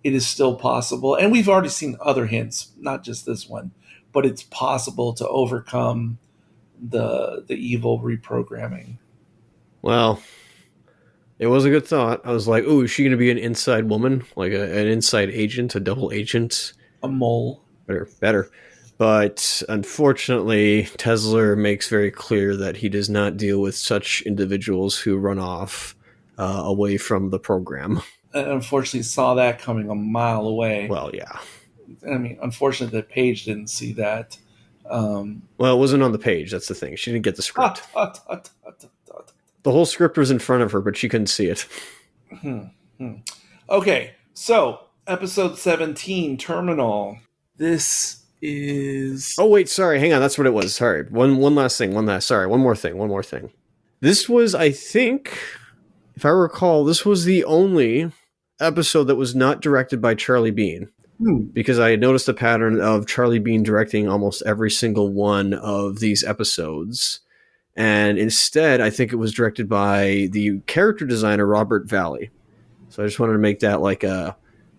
it is still possible. And we've already seen other hints, not just this one, but it's possible to overcome the evil reprogramming. Well, it was a good thought. I was like, "Oh, is she going to be an inside woman, like an inside agent, a double agent, A mole?" Better." But unfortunately, Tesla makes very clear that he does not deal with such individuals who run off away from the program. And unfortunately, saw that coming a mile away. Well, yeah. I mean, unfortunately, that Paige didn't see that. Well, it wasn't on the page. That's the thing. She didn't get the script. The whole script was in front of her, but she couldn't see it. Okay, so episode 17, Terminal. This is... Oh, wait, sorry. Hang on. That's what it was. Sorry. One last thing. One more thing. This was, I think, if I recall, this was the only episode that was not directed by Charlie Bean. Because I had noticed a pattern of Charlie Bean directing almost every single one of these episodes. And instead, I think it was directed by the character designer, Robert Valley. So I just wanted to make that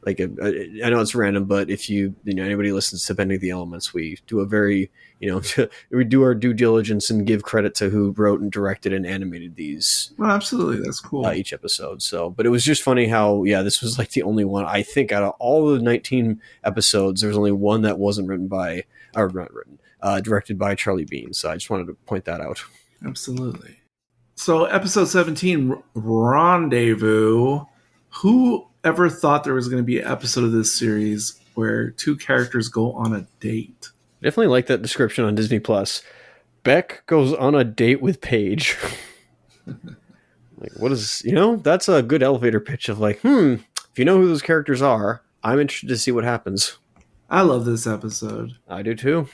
I know it's random, but if anybody listens to Bending the Elements, we do a very, we do our due diligence and give credit to who wrote and directed and animated these. Well, absolutely. That's cool. Each episode. So, but it was just funny how, this was like the only one, I think out of all the 19 episodes, there was only one that wasn't directed by Charlie Bean. So I just wanted to point that out. Absolutely. So episode 17, Rendezvous. Who ever thought there was going to be an episode of this series where two characters go on a date? Definitely like that description on Disney Plus. Beck goes on a date with Paige. Like, what is, that's a good elevator pitch of like, if you know who those characters are, I'm interested to see what happens. I love this episode. I do too.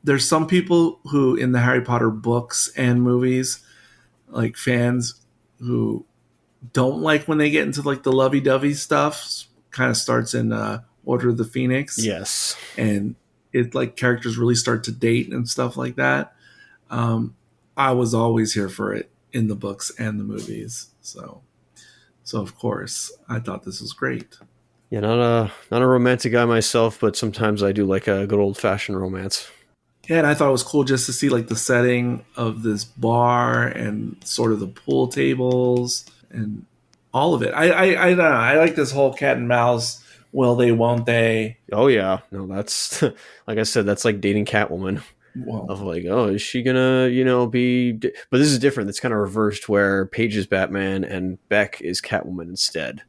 There's some people who in the Harry Potter books and movies, like fans who don't like when they get into like the lovey-dovey stuff. Kind of starts in Order of the Phoenix. Yes. And it like characters really start to date and stuff like that. I was always here for it in the books and the movies. So of course I thought this was great. Yeah, not a romantic guy myself, but sometimes I do like a good old-fashioned romance. Yeah, and I thought it was cool just to see like the setting of this bar and sort of the pool tables and all of it. I don't know. I like this whole cat and mouse. Will they? Won't they? Oh yeah, no, that's like I said. That's like dating Catwoman. Well, of like, oh, is she gonna, be? But this is different. It's kind of reversed, where Paige is Batman and Beck is Catwoman instead.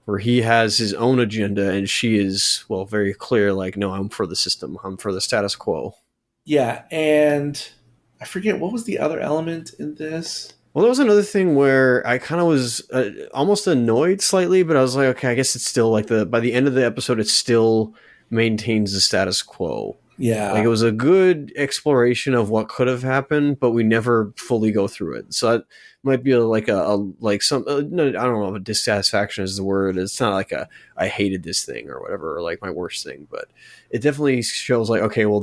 Where he has his own agenda and she is, well, very clear, like, no, I'm for the system. I'm for the status quo. Yeah, and I forget, what was the other element in this? Well, there was another thing where I kind of was almost annoyed slightly, but I was like, okay, I guess it's still like by the end of the episode, it still maintains the status quo. Yeah. Like, it was a good exploration of what could have happened, but we never fully go through it. So it might be like no, I don't know if dissatisfaction is the word. It's not like I hated this thing or whatever, or like my worst thing, but it definitely shows like, okay, well,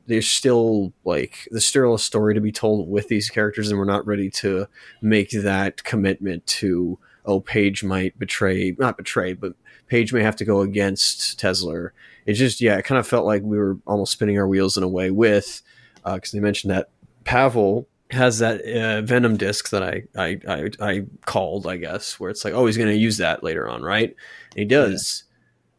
there's still like there's still a story to be told with these characters, and we're not ready to make that commitment to, Paige might not betray, but Paige may have to go against Tesla. It just, it kind of felt like we were almost spinning our wheels in a way with, because they mentioned that Pavel has that Venom disc that I called, I guess, where it's like, he's going to use that later on, right? And he does.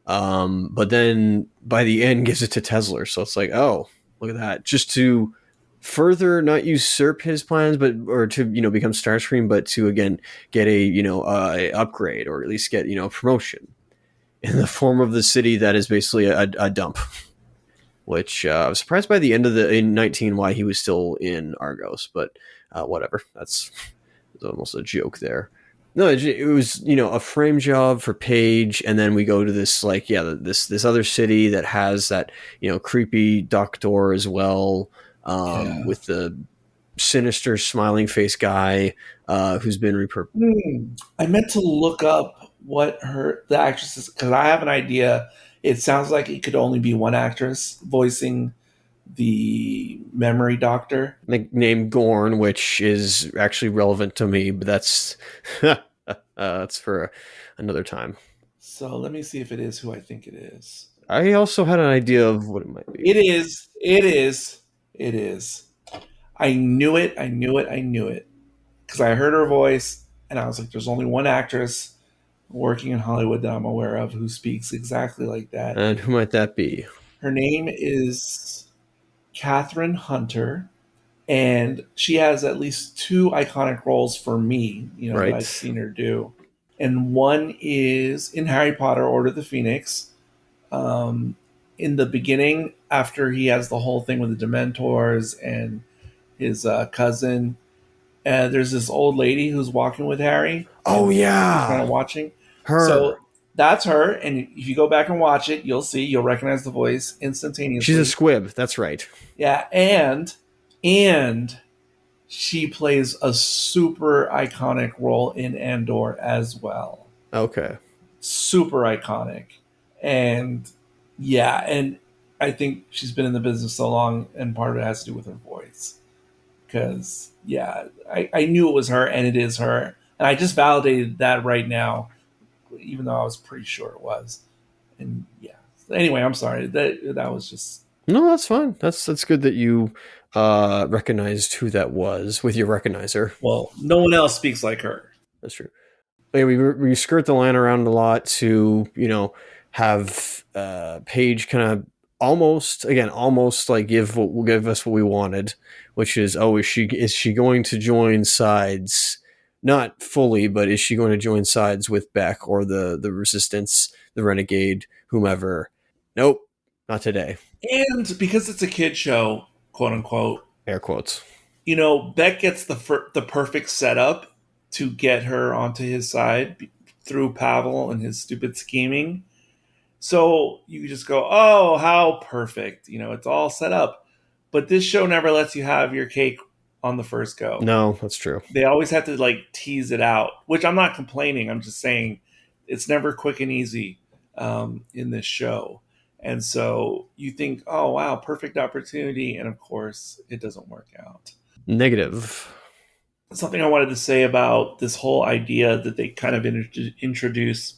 Yeah. But then by the end gives it to Tesla. So it's like, oh, look at that. Just to further not usurp his plans, or to, become Starscream, but to, again, get a upgrade, or at least get, promotion in the form of the city that is basically a dump. Which I was surprised by the end of in 19 why he was still in Argos, but whatever. That's almost a joke there. No, it was, a frame job for Paige, and then we go to this this other city that has that, creepy doctor as well, with the sinister smiling face guy who's been repurposed. I meant to look up what the actress is, because I have an idea. It sounds like it could only be one actress voicing the memory doctor. Named Gorn, which is actually relevant to me, but that's that's for another time. So let me see if it is who I think it is. I also had an idea of what it might be. It is. It is. It is. I knew it. I knew it. I knew it. Because I heard her voice, and I was like, there's only one actress working in Hollywood that I'm aware of who speaks exactly like that. And who might that be? Her name is Catherine Hunter, and she has at least two iconic roles for me, Right. that I've seen her do. And one is in Harry Potter, Order of the Phoenix. In the beginning, after he has the whole thing with the Dementors and his cousin, there's this old lady who's walking with Harry. Oh, yeah. He's kind of watching. Her. So that's her. And if you go back and watch it, you'll recognize the voice instantaneously. She's a squib. That's right. Yeah. And she plays a super iconic role in Andor as well. Okay. Super iconic. And yeah, and I think she's been in the business so long, and part of it has to do with her voice. Because, yeah, I knew it was her, and it is her. And I just validated that right now, even though I was pretty sure it was. And, yeah. Anyway, I'm sorry. That was just... No, that's fine. That's good that you recognized who that was with your recognizer. Well, no one else speaks like her. That's true. Yeah, we skirt the line around a lot to, have Paige kind of almost like give us what we wanted, which is, is she going to join sides? Not fully, but is she going to join sides with Beck or the Resistance, the Renegade, whomever? Nope, not today. And because it's a kid show, quote unquote, air quotes, Beck gets the perfect setup to get her onto his side through Pavel and his stupid scheming. So you just go, oh, how perfect. It's all set up. But this show never lets you have your cake on the first go. No, that's true. They always have to tease it out, which I'm not complaining. I'm just saying it's never quick and easy in this show. And so you think, oh, wow, perfect opportunity. And of course, it doesn't work out. Negative. Something I wanted to say about this whole idea that they kind of introduce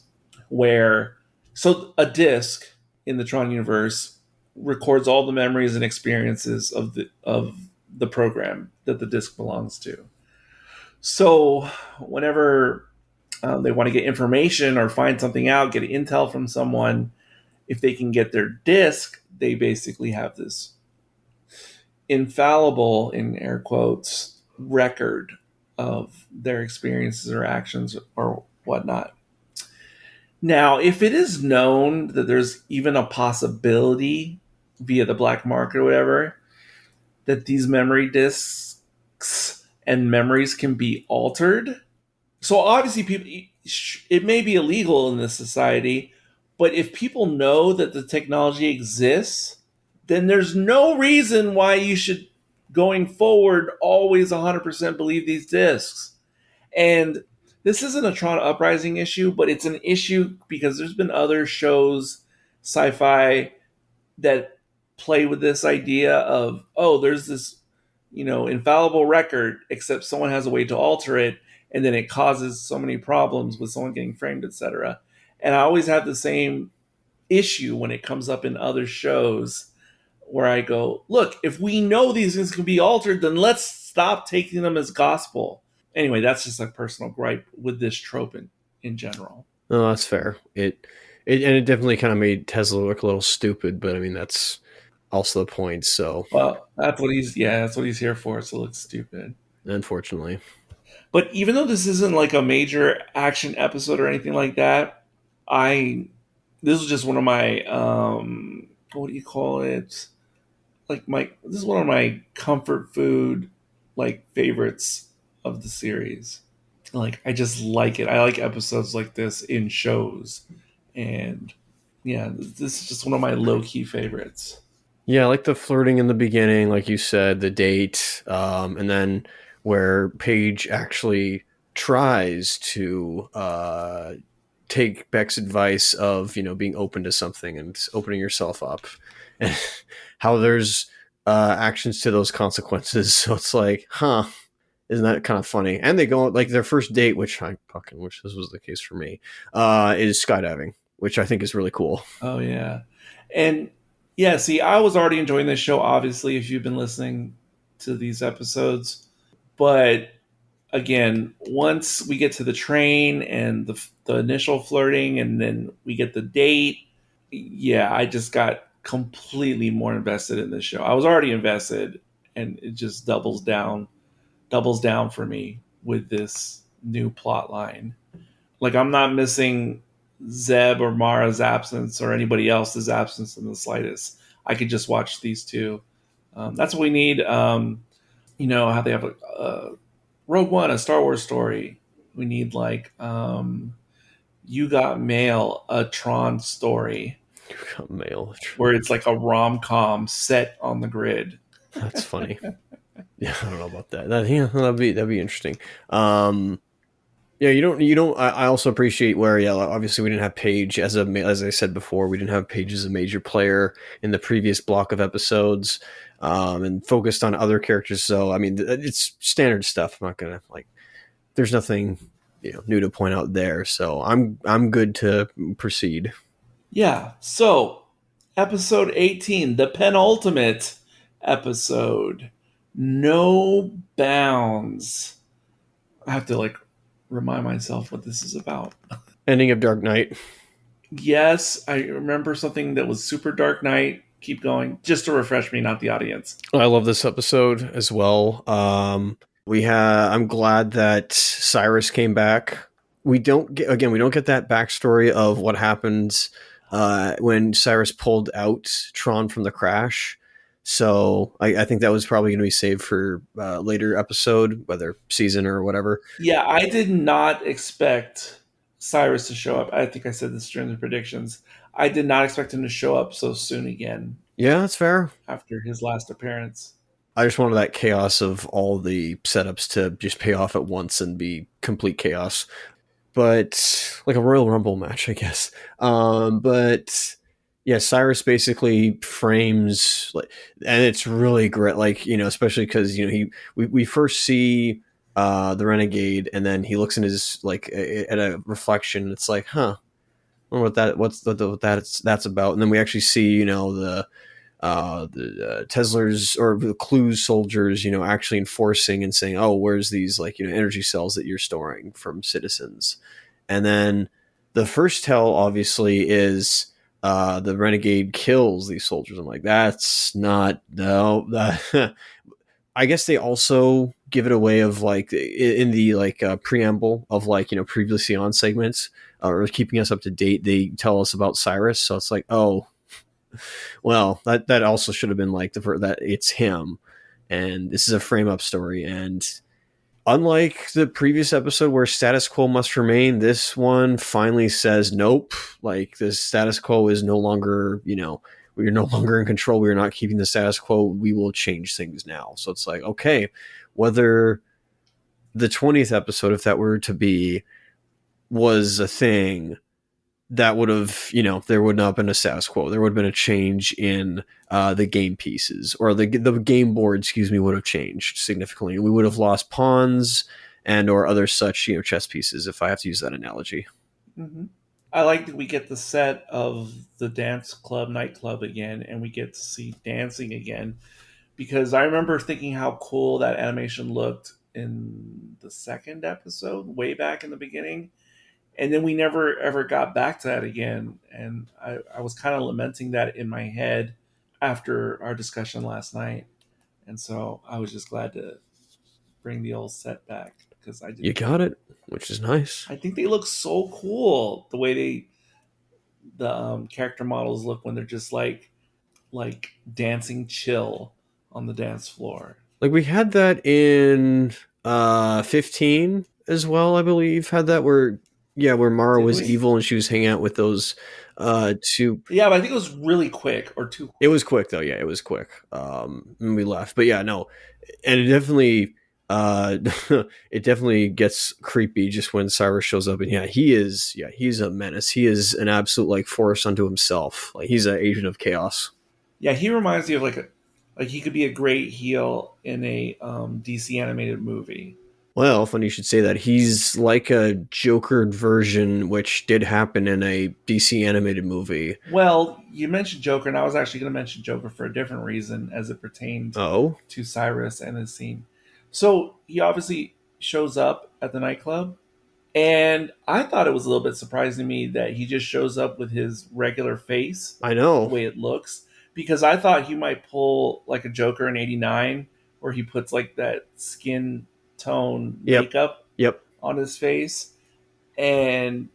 where... So a disk in the Tron universe records all the memories and experiences of the program that the disk belongs to. So whenever they want to get information or find something out, get intel from someone, if they can get their disk, they basically have this infallible, in air quotes, record of their experiences or actions or whatnot. Now, if it is known that there's even a possibility via the black market or whatever, that these memory disks and memories can be altered. So obviously it may be illegal in this society, but if people know that the technology exists, then there's no reason why you should, going forward, always 100% believe these disks. And this isn't a Tron Uprising issue, but it's an issue because there's been other shows, sci-fi, that play with this idea of, oh, there's this, infallible record, except someone has a way to alter it, and then it causes so many problems with someone getting framed, etc. And I always have the same issue when it comes up in other shows where I go, look, if we know these things can be altered, then let's stop taking them as gospel. Anyway, that's just a personal gripe with this trope in general. No, that's fair. It definitely kind of made Tesla look a little stupid, but I mean that's also the point. So, well, that's what he's here for. So it looks stupid, unfortunately. But even though this isn't like a major action episode or anything like that, this is just one of my what do you call it? This is one of my comfort food favorites of the series. I just like it. I like episodes like this in shows. And yeah, this is just one of my low-key favorites. Yeah, I like the flirting in the beginning, like you said, the date, and then where Paige actually tries to take Beck's advice of, being open to something and opening yourself up. And how there's actions to those consequences. So it's like, huh, isn't that kind of funny? And they go like their first date, which I fucking wish this was the case for me, is skydiving, which I think is really cool. Oh yeah, and yeah. See, I was already enjoying this show. Obviously, if you've been listening to these episodes, but again, once we get to the train and the initial flirting, and then we get the date, yeah, I just got completely more invested in this show. I was already invested, and it just doubles down for me with this new plot line. Like, I'm not missing Zeb or Mara's absence or anybody else's absence in the slightest. I could just watch these two. That's what we need. You know how they have a Rogue One, a Star Wars story. We need like You Got Mail, a Tron story. You got mail. Where it's like a rom-com set on the grid. That's funny. Yeah, I don't know about that. That'd be interesting. Yeah, you don't. I also appreciate where, yeah, obviously we didn't have Paige as I said before, we didn't have Paige as a major player in the previous block of episodes, and focused on other characters. So I mean, it's standard stuff. I'm not gonna there's nothing new to point out there. So I'm good to proceed. Yeah. So episode 18, the penultimate episode, No Bounds. I have to remind myself what this is about. Ending of Dark Knight. Yes, I remember something that was super Dark Knight. Keep going, just to refresh me, not the audience. I love this episode as well. I'm glad that Cyrus came back. We don't get that backstory of what happens when Cyrus pulled out Tron from the crash. So I think that was probably going to be saved for later episode, whether season or whatever. Yeah, I did not expect Cyrus to show up. I think I said this during the predictions. I did not expect him to show up so soon again. Yeah, that's fair. After his last appearance. I just wanted that chaos of all the setups to just pay off at once and be complete chaos. But like a Royal Rumble match, I guess. But yeah, Cyrus basically frames, and it's really great, especially because we first see the Renegade, and then he looks in his at a reflection. It's like, huh, I wonder what that's about. And then we actually see the Tesla's or the Clues soldiers, actually enforcing and saying, oh, where's these energy cells that you're storing from citizens? And then the first tell obviously is the Renegade kills these soldiers. I'm like, that's not, no, that I guess they also give it away of in the preamble of previously on segments or keeping us up to date. They tell us about Cyrus. So it's like, oh, well, that also should have been that it's him, and this is a frame up story. And unlike the previous episode where status quo must remain, this one finally says nope. The status quo is no longer, we are no longer in control. We are not keeping the status quo. We will change things now. So it's like, okay, whether the 20th episode, if that were to be, was a thing, that would have, there would not have been a status quo. There would have been a change in the game pieces, or the game board, would have changed significantly. We would have lost pawns and or other such, chess pieces, if I have to use that analogy. Mm-hmm. I like that we get the set of the dance club, nightclub again, and we get to see dancing again, because I remember thinking how cool that animation looked in the second episode, way back in the beginning. And then we never ever got back to that again. And I was kind of lamenting that in my head after our discussion last night. And so I was just glad to bring the old set back, because you got it, which is nice. I think they look so cool, the way the character models look when they're just like dancing chill on the dance floor. We had that in 15 as well, I believe. Had that where Mara was evil and she was hanging out with those two. Yeah, but I think it was really quick, or too quick. It was quick though. Yeah, it was quick. And we left, but yeah, no, and it definitely gets creepy just when Cyrus shows up, and he's a menace. He is an absolute force unto himself. He's an agent of chaos. Yeah, he reminds me of Like he could be a great heel in a DC animated movie. Well, funny you should say that. He's like a Joker version, which did happen in a DC animated movie. Well, you mentioned Joker, and I was actually going to mention Joker for a different reason as it pertained Oh, to Cyrus and his scene. So he obviously shows up at the nightclub, and I thought it was a little bit surprising to me that he just shows up with his regular face, I the know. way it looks, because I thought he might pull like a Joker in '89, where he puts like that skin tone Yep. makeup Yep. on his face, and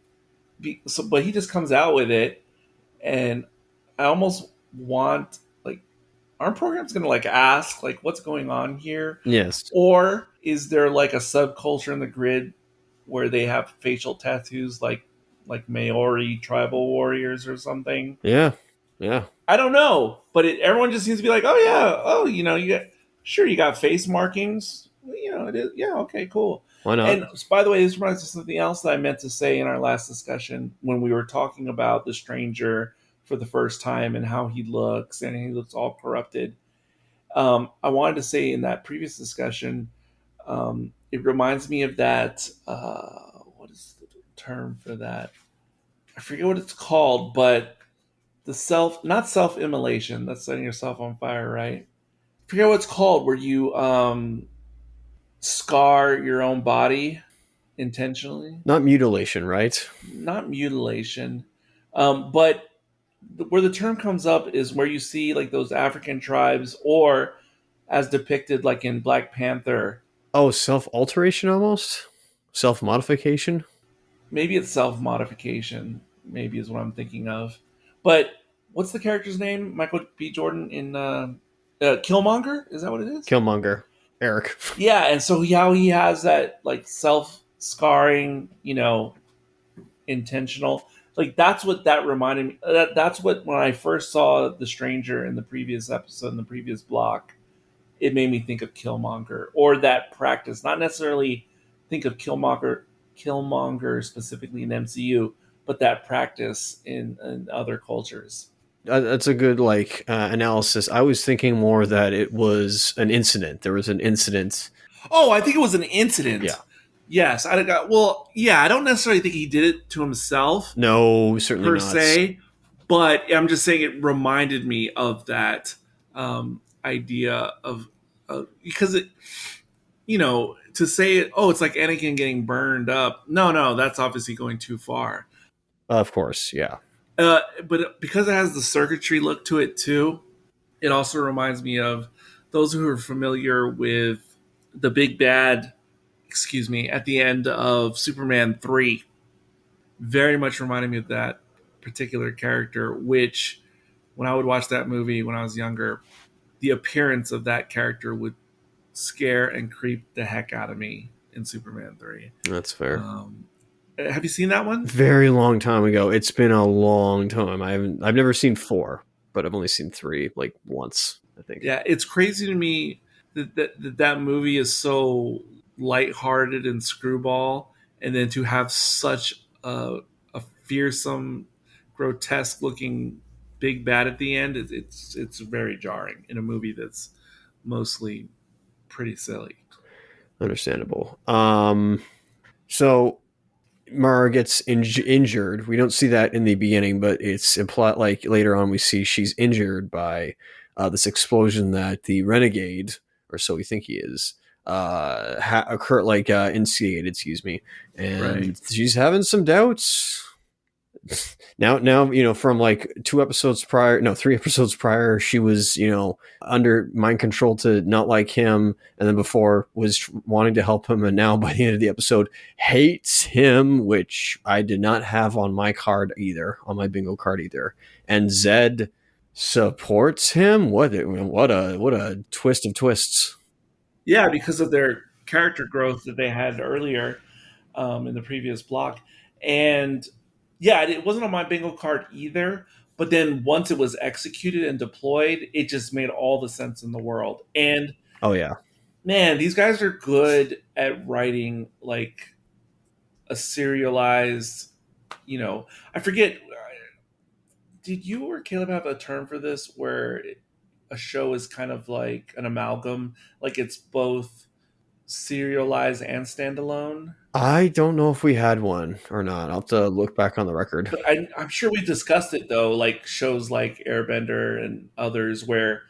but he just comes out with it, and I almost want like, aren't programs going to like ask like what's going on here, Yes. or is there like a subculture in the grid where they have facial tattoos like Maori tribal warriors or something? Yeah. Yeah. I don't know, but everyone just seems to be like, oh yeah, oh you got face markings, it is, yeah, okay, cool. Why not? And by the way, this reminds me of something else that I meant to say in our last discussion when we were talking about the stranger for the first time and how he looks, and he looks all corrupted. I wanted to say in that previous discussion, it reminds me of that. What is the term for that? I forget what it's called, but not self-immolation. That's setting yourself on fire, right? I forget what it's called, where you scar your own body intentionally. Not mutilation, right? Not mutilation, but where the term comes up is where you see like those African tribes, or as depicted like in Black Panther. Oh, self alteration almost? Self modification? Maybe it's self modification. Maybe is what I'm thinking of. But what's the character's name? Michael B. Jordan in Killmonger. Is that what it is? Killmonger. Eric. Yeah, and so how he has that like self scarring, intentional. Like that's what that reminded me. That's what when I first saw the stranger in the previous episode in the previous block, it made me think of Killmonger or that practice. Not necessarily think of Killmonger specifically in MCU, but that practice in other cultures. That's a good analysis. I was thinking more that it was an incident. There was an incident. Oh, I think it was an incident. Yeah. Yes, I got. Well, yeah, I don't necessarily think he did it to himself No, certainly per not. se, but I'm just saying it reminded me of that idea of because it, to say it. Oh, it's like Anakin getting burned up. No, that's obviously going too far. Of course, yeah. But because it has the circuitry look to it too, it also reminds me of those who are familiar with the big bad. Excuse me, at the end of Superman 3, very much reminded me of that particular character, which when I would watch that movie when I was younger, the appearance of that character would scare and creep the heck out of me in Superman 3. That's fair. Have you seen that one? Very long time ago. It's been a long time. I've never seen 4, but I've only seen 3 like once, I think. Yeah, it's crazy to me that movie is so lighthearted and screwball, and then to have such a fearsome, grotesque looking big bad at the end, it's very jarring in a movie that's mostly pretty silly. Understandable. So Mara gets injured. We don't see that in the beginning, but it's implied like later on we see she's injured by this explosion that the renegade, or so we think he is, instigated, excuse me. And Right. she's having some doubts. Now, from like 3 episodes prior, she was, under mind control to not like him. And then before was wanting to help him. And now by the end of the episode, hates him, which I did not have on my card either, on my bingo card either. And Zed supports him. What a twist of twists. Yeah, because of their character growth that they had earlier in the previous block. And yeah, it wasn't on my bingo card either. But then once it was executed and deployed, it just made all the sense in the world. And oh yeah, man, these guys are good at writing like a serialized, I forget. Did you or Caleb have a term for this where a show is kind of like an amalgam, like it's both serialized and standalone. I don't know if we had one or not. I'll have to look back on the record. But I'm sure we discussed it though, like shows like Airbender and others, where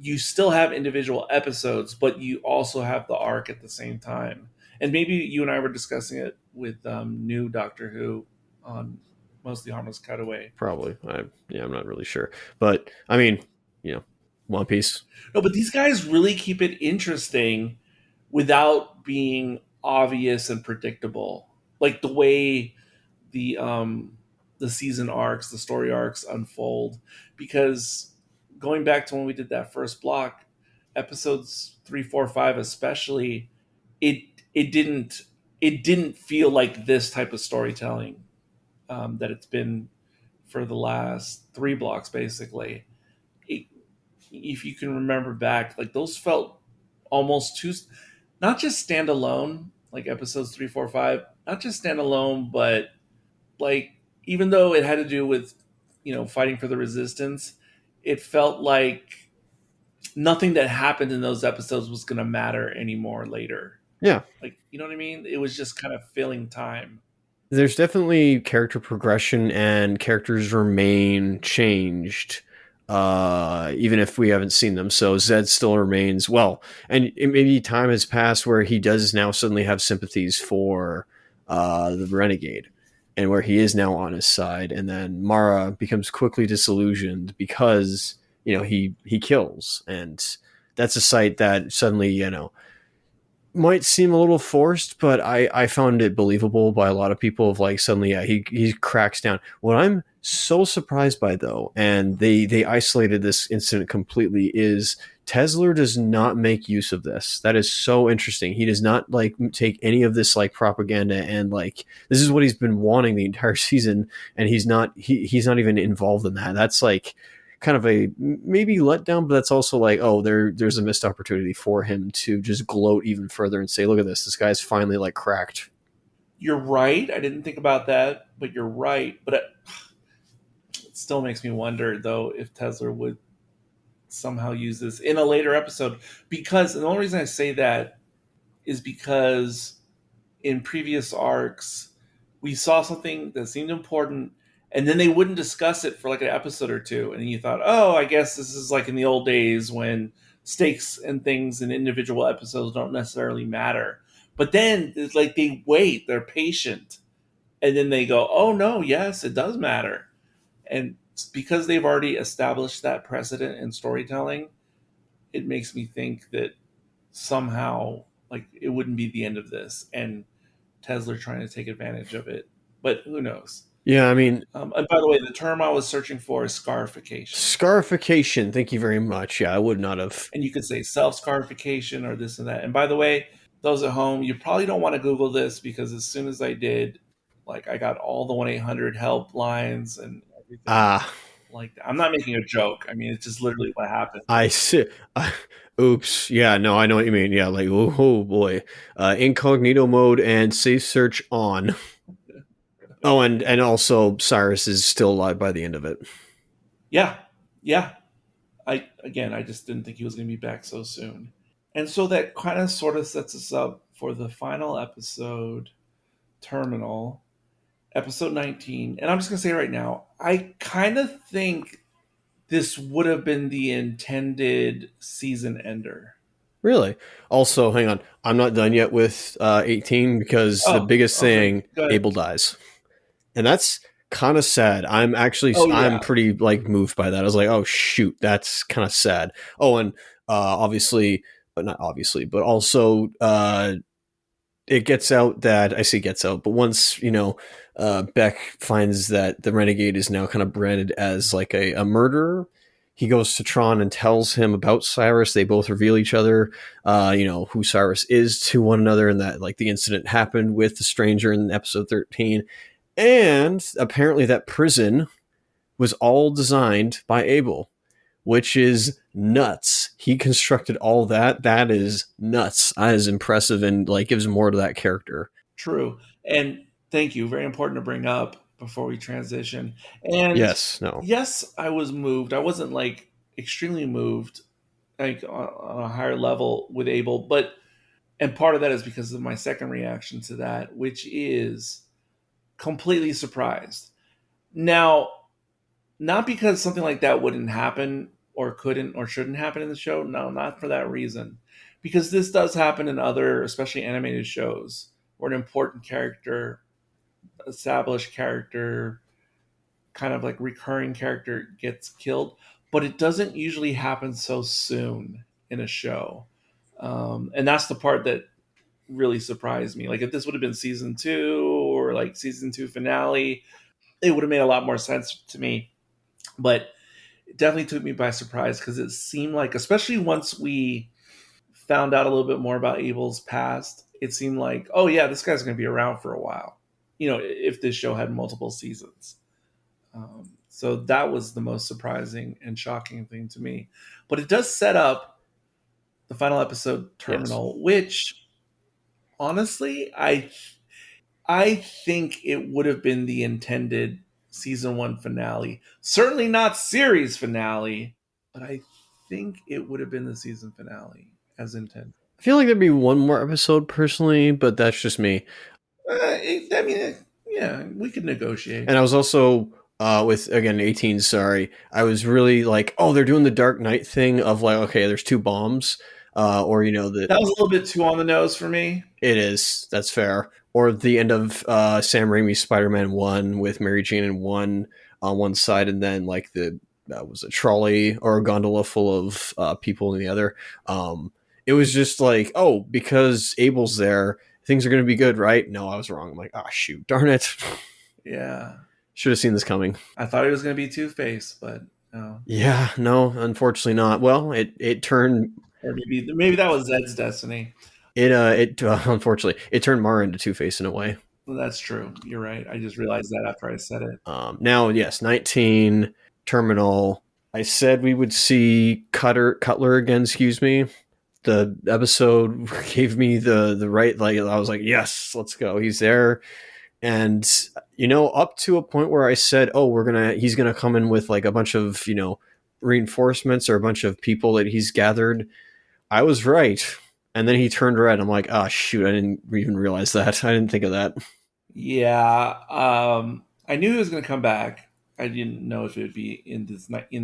you still have individual episodes, but you also have the arc at the same time. And maybe you and I were discussing it with new Doctor Who on Mostly Harmless Cutaway. Probably. I'm not really sure. But, I mean, One Piece. No, but these guys really keep it interesting without being obvious and predictable. Like the way the season arcs, the story arcs unfold. Because going back to when we did that first block, episodes 3, 4, 5 especially, it it didn't it didn't feel like this type of storytelling that it's been for the last 3 blocks basically. It, if you can remember back, like those felt almost too, not just standalone, like episodes 3, 4, 5, not just standalone, but like even though it had to do with fighting for the resistance, it felt like nothing that happened in those episodes was going to matter anymore later. Yeah. Like, you know what I mean? It was just kind of filling time. There's definitely character progression and characters remain changed, even if we haven't seen them. So Zed still remains, well, and maybe time has passed where he does now suddenly have sympathies for the Renegade, and where he is now on his side. And then Mara becomes quickly disillusioned because, he kills. And that's a sight that suddenly, might seem a little forced, but I found it believable by a lot of people of like suddenly, he cracks down. What I'm so surprised by though, and they isolated this incident completely, is Tesler does not make use of this. That is so interesting. He does not like take any of this like propaganda and like this is what he's been wanting the entire season, and he's not even involved in that. That's like kind of a maybe letdown, but that's also like, oh, there's a missed opportunity for him to just gloat even further and say, look at this guy's finally like cracked. You're right. I didn't think about that, but you're right. But it still makes me wonder though if Tesler would somehow use this in a later episode, because the only reason I say that is because in previous arcs we saw something that seemed important, and then they wouldn't discuss it for like an episode or two, and you thought, oh, I guess this is like in the old days when stakes and things in individual episodes don't necessarily matter. But then it's like they wait, they're patient, and then they go, oh no, yes, it does matter. And because they've already established that precedent in storytelling, it makes me think that somehow like it wouldn't be the end of this, and Tesla trying to take advantage of it. But who knows? Yeah, I mean... and by the way, the term I was searching for is scarification. Scarification, thank you very much. Yeah, I would not have... And you could say self-scarification or this and that. And by the way, those at home, you probably don't want to Google this, because as soon as I did, like I got all the 1-800 help lines and everything. Like, I'm not making a joke. I mean, it's just literally what happened. I see. Oops. Yeah, no, I know what you mean. Yeah, like, oh boy. Incognito mode and safe search on. Oh, and also Cyrus is still alive by the end of it. Yeah. I just didn't think he was going to be back so soon. And so that kind of sort of sets us up for the final episode, Terminal, episode 19. And I'm just going to say right now, I kind of think this would have been the intended season ender. Really? Also, hang on. I'm not done yet with 18 because the biggest thing, Abel dies. And that's kind of sad. I'm actually, I'm pretty like moved by that. I was like, oh shoot, that's kind of sad. Oh, and obviously, but not obviously, but also it gets out that, I say gets out, but once, Beck finds that the Renegade is now kind of branded as like a murderer, he goes to Tron and tells him about Cyrus. They both reveal each other, who Cyrus is to one another, and that like the incident happened with the stranger in episode 13. And apparently that prison was all designed by Abel, which is nuts. He constructed all that. That is nuts. That is impressive and like gives more to that character. True. And thank you. Very important to bring up before we transition. And yes, I was moved. I wasn't like extremely moved, like on a higher level with Abel. But and part of that is because of my second reaction to that, which is completely surprised. Now, not because something like that wouldn't happen or couldn't or shouldn't happen in the show. No, not for that reason. Because this does happen in other, especially animated shows, where an important character, established character, kind of like recurring character gets killed, but it doesn't usually happen so soon in a show. And that's the part that really surprised me. Like if this would have been season 2 or like season 2 finale, it would have made a lot more sense to me. But it definitely took me by surprise because it seemed like, especially once we found out a little bit more about Abel's past, it seemed like, oh yeah, this guy's going to be around for a while. You know, if this show had multiple seasons. So that was the most surprising and shocking thing to me. But it does set up the final episode, Terminal, which honestly, I think it would have been the intended season 1 finale. Certainly not series finale, but I think it would have been the season finale as intended. I feel like there'd be one more episode personally, but that's just me. Yeah, we could negotiate. And I was also with again 18. Sorry, I was really like, oh, they're doing the Dark Knight thing of like, okay, there's 2 bombs, or you know that was a little bit too on the nose for me. It is. That's fair. Or the end of Sam Raimi's Spider-Man 1 with Mary Jane and 1 on one side, and then like the was a trolley or a gondola full of people in the other. It was just like, oh, because Abel's there, things are going to be good, right? No, I was wrong. I'm like, oh, shoot, darn it. Yeah. Should have seen this coming. I thought it was going to be Two-Face, but no. Yeah, no, unfortunately not. Well, it turned... Or maybe that was Zed's destiny. It unfortunately, it turned Mara into Two-Face in a way. Well, that's true. You're right. I just realized that after I said it. Now, yes, 19, Terminal. I said we would see Cutler again, excuse me. The episode gave me the right, like, I was like, yes, let's go. He's there. And, you know, up to a point where I said, oh, he's going to come in with like a bunch of, you know, reinforcements or a bunch of people that he's gathered. I was right. And then he turned red. I'm like, oh, shoot, I didn't even realize that. I didn't think of that. Yeah. I knew he was going to come back. I didn't know if it would be in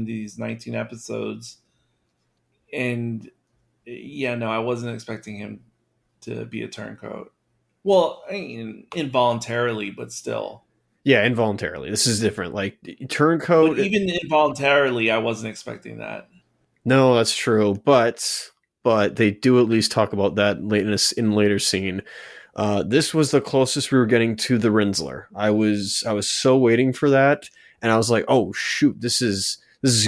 these 19 episodes. And yeah, no, I wasn't expecting him to be a turncoat. Well, I mean, involuntarily, but still. Yeah, involuntarily. This is different. Like turncoat. But even involuntarily, I wasn't expecting that. No, that's true. But they do at least talk about that in later scene. This was the closest we were getting to the Rinsler. I was so waiting for that, and I was like, oh shoot, this is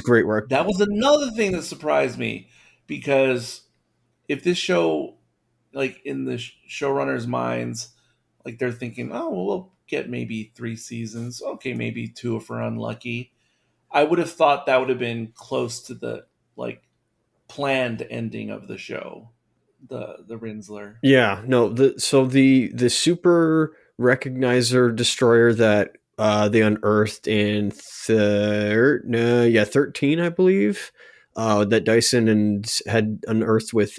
great work. That was another thing that surprised me, because if this show, like in the showrunners' minds, like they're thinking, oh, well, we'll get maybe 3 seasons. Okay, maybe 2 if we're unlucky. I would have thought that would have been close to the like planned ending of the show, the Rinsler. Yeah, no. The super recognizer destroyer that they unearthed in 13, I believe. That Dyson had unearthed with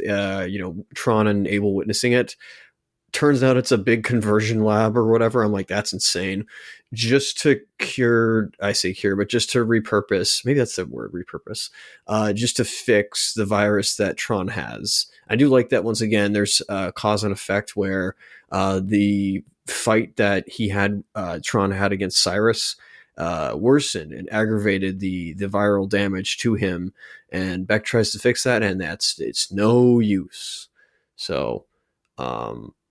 Tron and Abel witnessing it. Turns out it's a big conversion lab or whatever. I'm like, that's insane. Just to just to repurpose, maybe that's the word, repurpose, just to fix the virus that Tron has. I do like that once again, there's cause and effect where the fight that Tron had against Cyrus worsened and aggravated the viral damage to him, and Beck tries to fix that, and it's no use. So,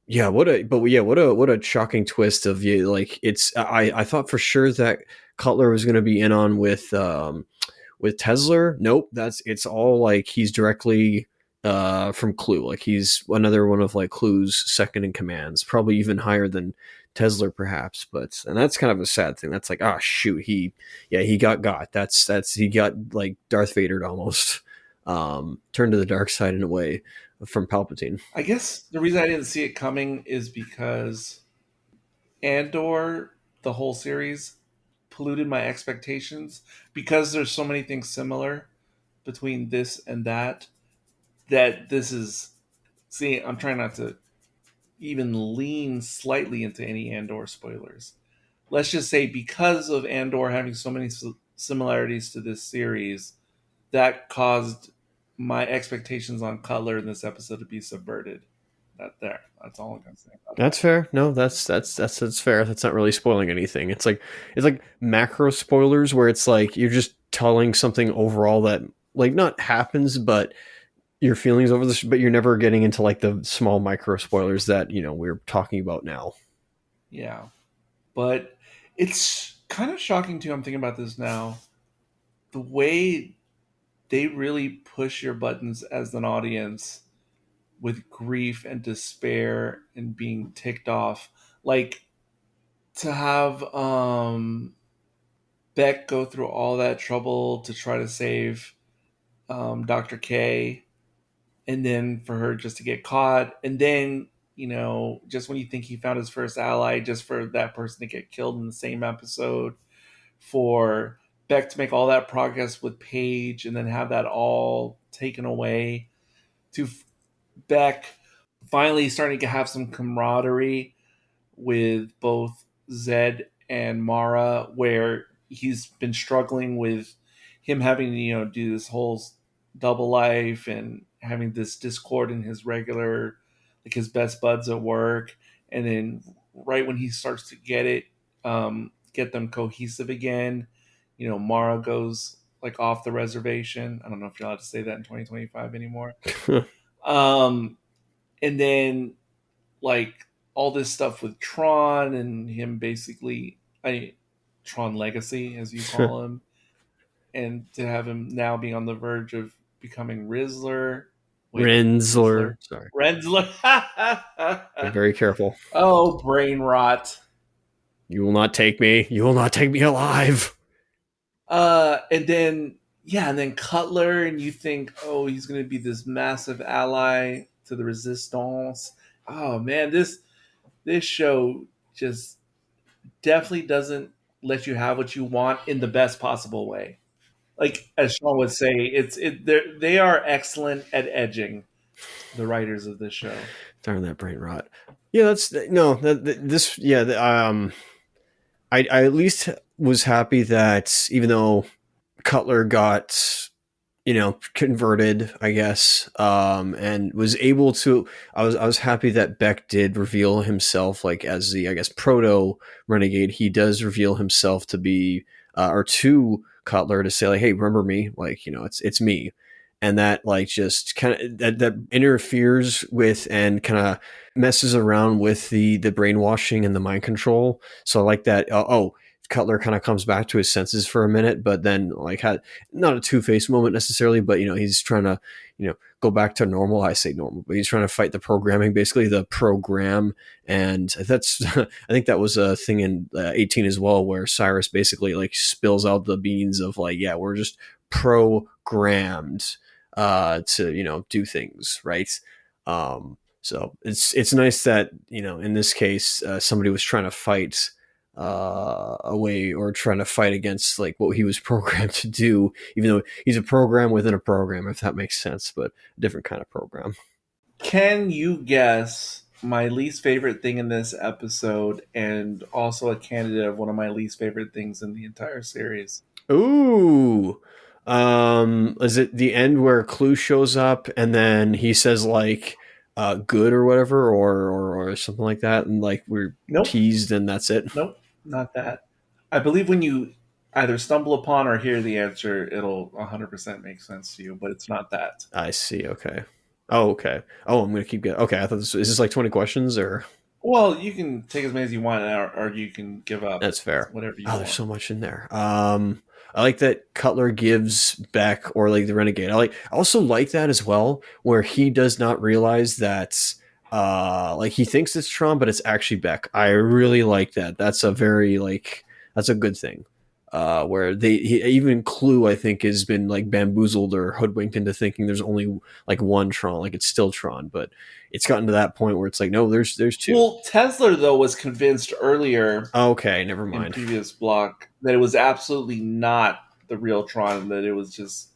yeah, what a shocking twist of like it's. I thought for sure that Cutler was going to be in on with Tesler. Nope, it's all like he's directly from Clue. Like he's another one of like Clue's second in commands, probably even higher than Tesler perhaps. And that's kind of a sad thing. That's like, oh shoot, he got. That's he got like Darth Vader almost. Turned to the dark side in a way from Palpatine. I guess the reason I didn't see it coming is because Andor, the whole series, polluted my expectations because there's so many things similar. between this and that, that this is. See, I'm trying not to even lean slightly into any Andor spoilers. Let's just say because of Andor having so many similarities to this series, that caused my expectations on Cutler in this episode to be subverted. That's all I'm gonna say about That's that. fair. No, that's fair. That's not really spoiling anything. It's like macro spoilers where it's like you're just telling something overall that like not happens, but your feelings over this, but you're never getting into like the small micro spoilers that we're talking about now. Yeah, but it's kind of shocking too. I'm thinking about this now. The way they really push your buttons as an audience with grief and despair and being ticked off, like to have Beck go through all that trouble to try to save Dr. K, and then for her just to get caught, and then just when you think he found his first ally, just for that person to get killed in the same episode, for Beck to make all that progress with Paige and then have that all taken away, to Beck finally starting to have some camaraderie with both Zed and Mara, where he's been struggling with him having to, do this whole double life and having this discord in his regular, like his best buds at work. And then right when he starts to get them cohesive again, Mara goes like off the reservation. I don't know if you're allowed to say that in 2025 anymore. And then like all this stuff with Tron and him basically, Tron Legacy, as you call him, and to have him now being on the verge of becoming Rizzler. Renzler. Sorry. Renzler. Be very careful. Oh, brain rot. You will not take me. You will not take me alive. And then Cutler, and you think, oh, he's going to be this massive ally to the Resistance. Oh man, this show just definitely doesn't let you have what you want in the best possible way. Like as Sean would say, they are excellent at edging, the writers of this show. Darn that brain rot. Yeah, I at least was happy that even though Cutler got converted, I guess, and was able to. I was happy that Beck did reveal himself, like as the, I guess, proto renegade. He does reveal himself to be, or to Cutler to say like, "Hey, remember me? Like, it's me," and that like just kind of that interferes with and kind of messes around with the brainwashing and the mind control. So I like that. Cutler kind of comes back to his senses for a minute, but then like had not a Two-Face moment necessarily, but he's trying to go back to normal. I say normal, but he's trying to fight the programming, basically the program, and that's I think that was a thing in 18 as well, where Cyrus basically like spills out the beans of like, yeah, we're just programmed to do things right. So it's nice that in this case somebody was trying to fight away or trying to fight against like what he was programmed to do, even though he's a program within a program, if that makes sense, but a different kind of program. Can you guess my least favorite thing in this episode, and also a candidate of one of my least favorite things in the entire series? Ooh. Is it the end where Clue shows up and then he says like good or whatever, or something like that, and like we're teased and that's it? Nope, not that. I believe when you either stumble upon or hear the answer, it'll 100% make sense to you, but it's not that. I see. Okay. Oh, okay. Oh, I'm gonna keep getting. Okay, I thought is this like 20 questions or? Well, you can take as many as you want, or you can give up. That's fair. Whatever you want. There's so much in there. I like that Cutler gives Beck, or like the Renegade. I also like that as well, where he does not realize that, like he thinks it's Tron, but it's actually Beck. I really like that. That's a very that's a good thing. Where even Clue, I think, has been like bamboozled or hoodwinked into thinking there's only like one Tron, like it's still Tron, but it's gotten to that point where it's like, no, there's two. Well, Tesla though was convinced earlier. Okay, never mind. In previous block that it was absolutely not the real Tron, that it was just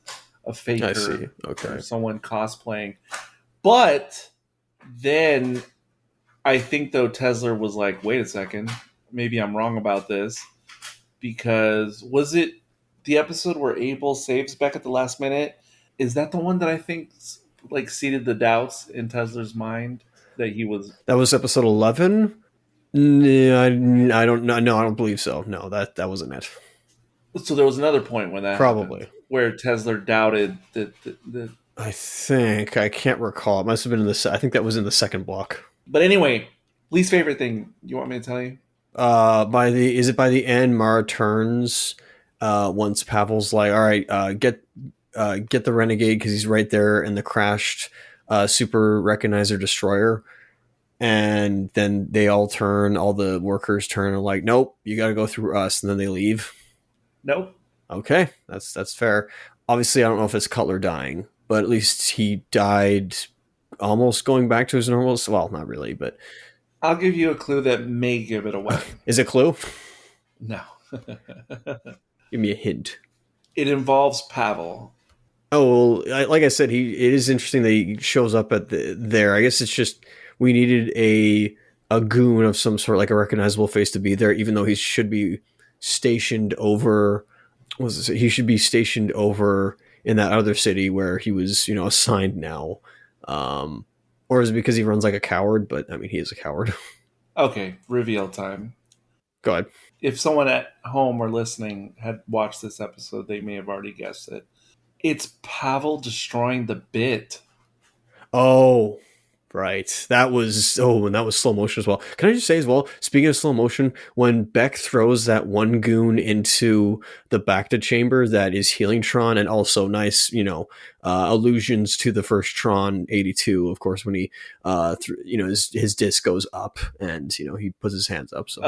a I faker see. Okay. or someone cosplaying. But then I think though Tesla was like, wait a second, maybe I'm wrong about this, because was it the episode where Abel saves Beck at the last minute? Is that the one that I think like seeded the doubts in Tesla's mind that he was? That was episode 11. No, I don't know. No, I don't believe so. No, that wasn't it. So there was another point when that Probably. happened where Tesla doubted that. I think I can't recall. It must have been in the. I think that was in the second block. But anyway, least favorite thing. You want me to tell you? By the end, Mara turns. Once Pavel's like, all right, get the renegade because he's right there in the crashed super recognizer destroyer. And then they all turn, all the workers turn and like, nope, you got to go through us. And then they leave. Nope. Okay, that's fair. Obviously, I don't know if it's Cutler dying, but at least he died almost going back to his normal. Well, not really, but I'll give you a clue that may give it away. Is it Clue? No. Give me a hint. It involves Pavel. Oh, well, like I said, it is interesting that he shows up at there. I guess it's just we needed a goon of some sort, like a recognizable face, to be there, even though he should be stationed over. He should be stationed over in that other city where he was, assigned now. Or is it because he runs like a coward? But I mean, he is a coward. Okay, reveal time. Go ahead. If someone at home or listening had watched this episode, they may have already guessed it. It's Pavel destroying the bit. Oh, right. That was slow motion as well. Can I just say as well, speaking of slow motion, when Beck throws that one goon into the Bacta chamber that is healing Tron, and also nice, allusions to the first Tron 82, of course, when he, his disc goes up and, he puts his hands up. So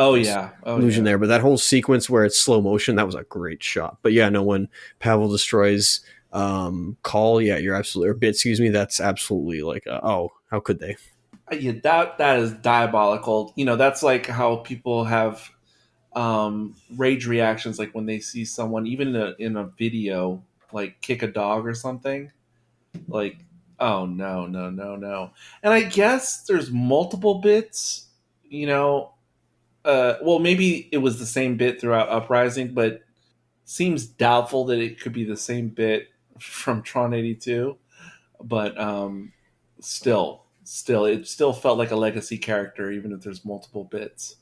illusion there. But that whole sequence where it's slow motion, that was a great shot. But yeah, no, when Pavel destroys Call, yeah, you're absolutely, or Bit, excuse me, that's absolutely like, how could they? Yeah, that is diabolical. That's like how people have rage reactions, like when they see someone, even in a video, like kick a dog or something. Like, oh no. And I guess there's multiple bits. Well, maybe it was the same bit throughout Uprising, but seems doubtful that it could be the same bit from Tron 82. But still, it still felt like a legacy character, even if there's multiple bits.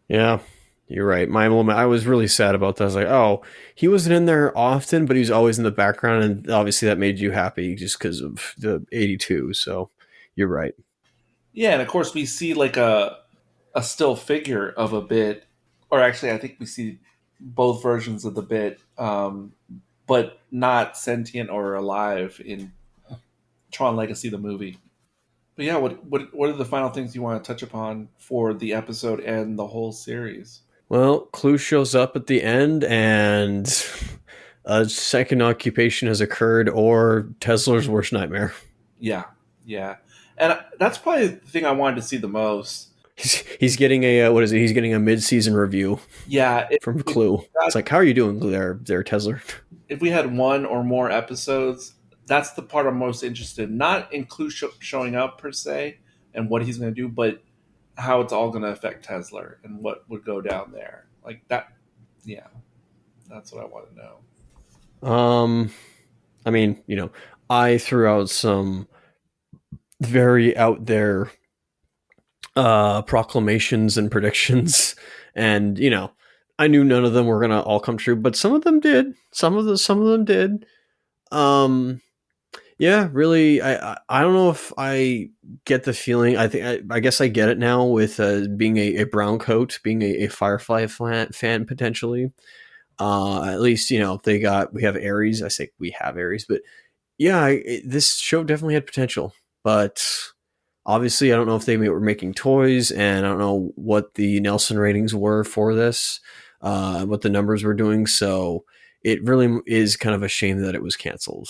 Yeah, you're right. My moment, I was really sad about that. I was like, oh, he wasn't in there often, but he was always in the background, and obviously that made you happy just because of the 82. So you're right. Yeah, and of course we see like a still figure of a bit, or actually I think we see both versions of the bit, but not sentient or alive in Tron Legacy, the movie. But yeah, what are the final things you want to touch upon for the episode and the whole series? Well, Clue shows up at the end, and a second occupation has occurred, or Tesla's worst nightmare. Yeah, and that's probably the thing I wanted to see the most. He's getting he's getting a mid-season review. Yeah, from Clue. It's like, how are you doing there, Tesla? If we had one or more episodes, that's the part I'm most interested in. Not in Clue showing up per se and what he's going to do, but how it's all going to affect Tesla and what would go down there. Like that. Yeah, that's what I want to know. I mean, I threw out some very out there proclamations and predictions, and I knew none of them were gonna all come true, but some of them did. Some of them did. Yeah, really, I don't know if I get the feeling. I guess I get it now with being a brown coat, being a Firefly fan potentially. At least we have Ares. I say we have Ares, but yeah, this show definitely had potential. But obviously, I don't know if they were making toys, and I don't know what the Nelson ratings were for this, what the numbers were doing. So it really is kind of a shame that it was canceled,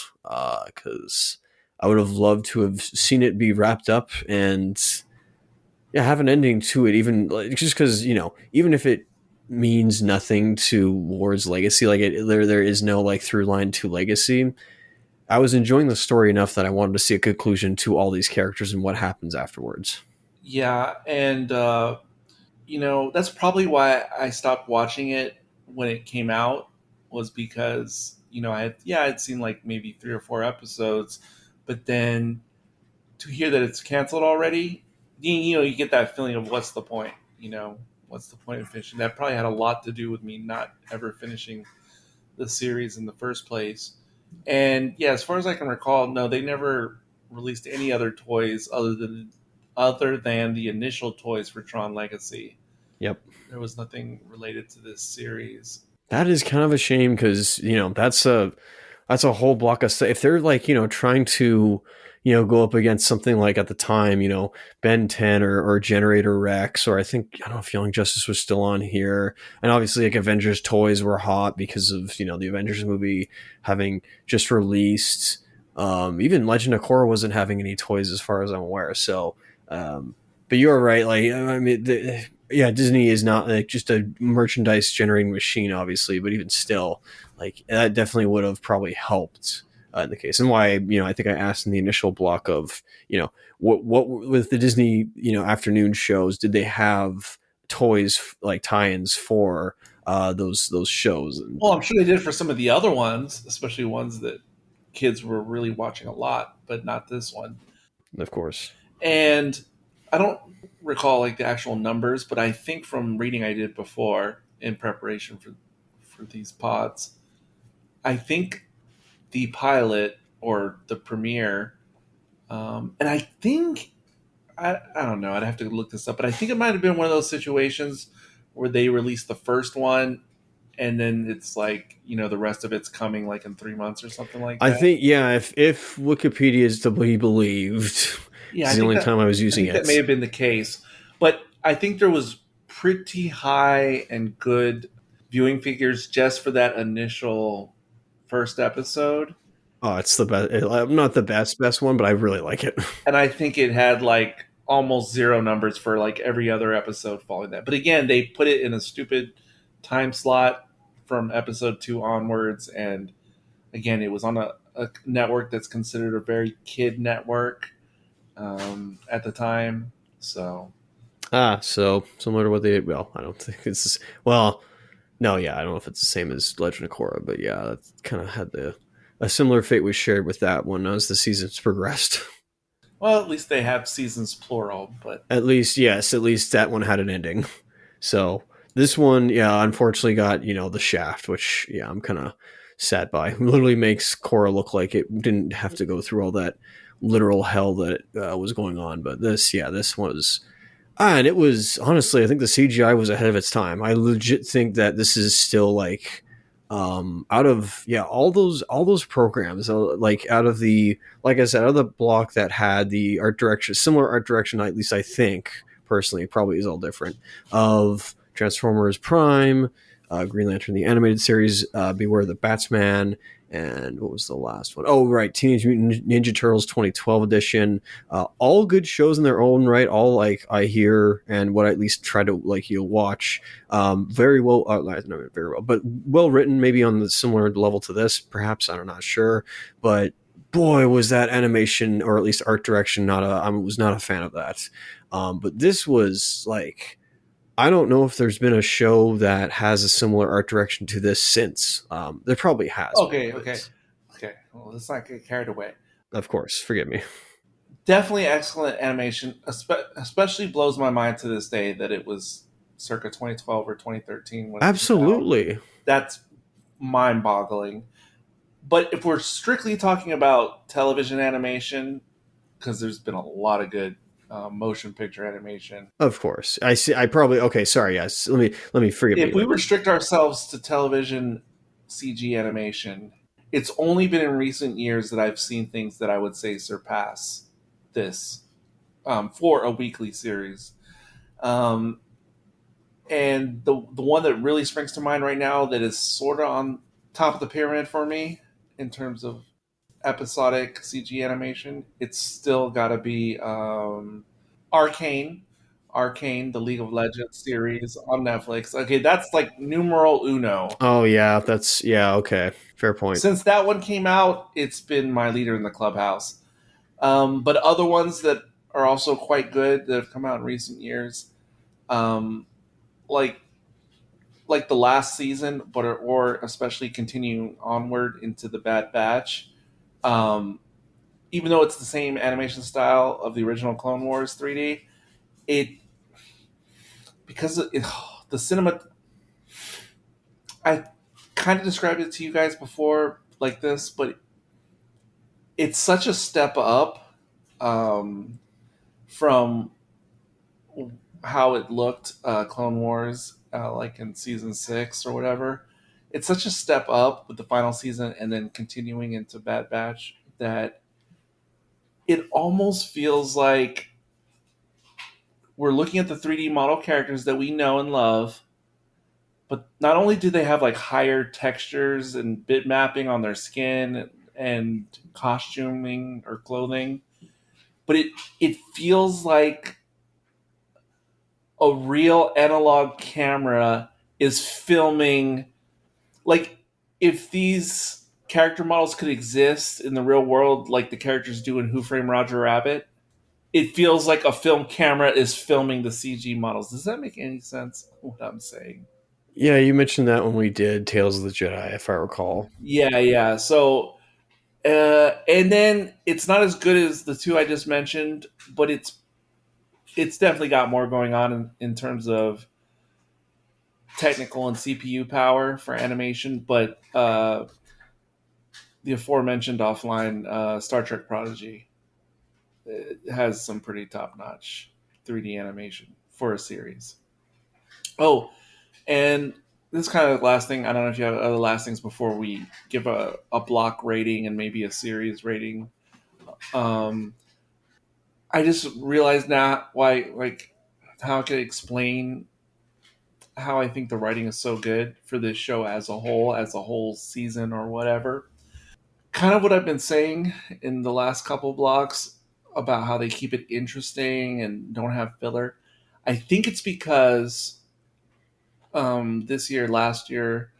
because I would have loved to have seen it be wrapped up and have an ending to it, even just because, even if it means nothing to Ward's legacy, like there is no like through line to legacy. I was enjoying the story enough that I wanted to see a conclusion to all these characters and what happens afterwards. Yeah, and that's probably why I stopped watching it when it came out, was because I'd seen like maybe 3 or 4 episodes, but then to hear that it's canceled already, you get that feeling of what's the point? What's the point of finishing? That probably had a lot to do with me not ever finishing the series in the first place. And yeah, as far as I can recall, no, they never released any other toys other than the initial toys for Tron Legacy. Yep. There was nothing related to this series. That is kind of a shame because that's a whole block of stuff. If they're like trying to go up against something like at the time Ben 10 or Generator Rex, or I don't know if Young Justice was still on here, and obviously like Avengers toys were hot because of the Avengers movie having just released. Even Legend of Korra wasn't having any toys as far as I'm aware. So, but you're right. Like I mean. Yeah, Disney is not like just a merchandise generating machine, obviously, but even still, like that definitely would have probably helped in the case. And why, I think I asked in the initial block of, what with the Disney, afternoon shows, did they have toys like tie-ins for those shows? And, Well, I'm sure they did for some of the other ones, especially ones that kids were really watching a lot, but not this one. of course. And I don't recall like the actual numbers, but I think from reading I did before in preparation for these pods, I think the pilot or the premiere, and I think I don't know. I'd have to look this up, but I think it might have been one of those situations where they released the first one, and then it's like the rest of it's coming like in 3 months or something like that. I think if Wikipedia is to be believed, Yeah, it's the only time I was using it. That may have been the case, but I think there was pretty high and good viewing figures just for that initial first episode. Oh, it's the best. Not the best one, but I really like it. And I think it had like almost zero numbers for like every other episode following that. But again, they put it in a stupid time slot from episode 2 onwards, and again, it was on a network that's considered a very kid network at the time. So so similar to what they did. Well, I don't think it's well. No, yeah, I don't know if it's the same as Legend of Korra, but yeah, that kind of had a similar fate was shared with that one as the seasons progressed. Well, at least they have seasons plural, but at least that one had an ending. So this one, yeah, unfortunately got the shaft, which I'm kind of sad by. It literally makes Korra look like it didn't have to go through all that literal hell that was going on. But this was. And it was honestly, I think the CGI was ahead of its time. I legit think that this is still like out of all those programs, like out of the, like I said, out of the block that had the art direction, similar art direction, at least I think personally, probably is all different, of Transformers Prime, Green Lantern the animated series, Beware the Batsman, and what was the last one? Oh, right, Teenage Mutant Ninja Turtles 2012 edition. All good shows in their own right. All like I hear and what I at least try to watch. Very well, not very well, but well written. Maybe on the similar level to this, perhaps. I'm not sure, but boy, was that animation or at least art direction I was not a fan of that. But this was like. I don't know if there's been a show that has a similar art direction to this since. There probably has. Okay. Well, let's not get carried away. Of course, forgive me. Definitely excellent animation. Especially blows my mind to this day that it was circa 2012 or 2013. Absolutely. That's mind-boggling. But if we're strictly talking about television animation, because there's been a lot of good motion picture animation. Of course, I see. I probably okay. Sorry, yes. Let me forgive me. If we restrict ourselves to television CG animation, it's only been in recent years that I've seen things that I would say surpass this for a weekly series. And the one that really springs to mind right now that is sort of on top of the pyramid for me in terms of episodic CG animation, it's still got to be Arcane Arcane, the League of Legends series on Netflix. Okay, that's like numeral uno. Oh yeah, that's yeah. Okay, fair point. Since that one came out, it's been my leader in the clubhouse. But other ones that are also quite good that have come out in recent years, um, like the last season, but or especially continuing onward into the Bad Batch. Um, Even though it's the same animation style of the original Clone Wars 3D, it because the cinema. I kind of described it to you guys before like this, but it's such a step up from how it looked Clone Wars like in season 6 or whatever. It's such a step up with the final season and then continuing into Bad Batch that it almost feels like we're looking at the 3D model characters that we know and love, but not only do they have like higher textures and bit mapping on their skin and costuming or clothing, but it feels like a real analog camera is filming. Like, if these character models could exist in the real world like the characters do in Who Framed Roger Rabbit, it feels like a film camera is filming the CG models. Does that make any sense, what I'm saying? Yeah, you mentioned that when we did Tales of the Jedi, if I recall. Yeah. So, and then it's not as good as the two I just mentioned, but it's definitely got more going on in terms of technical and CPU power for animation. But the aforementioned offline Star Trek Prodigy has some pretty top notch 3D animation for a series. Oh, and this is kind of the last thing. I don't know if you have other last things before we give a block rating and maybe a series rating. Um, I just realized now why, like, how I could explain how I think the writing is so good for this show as a whole season or whatever. Kind of what I've been saying in the last couple blocks about how they keep it interesting and don't have filler. I think it's because this year, last year,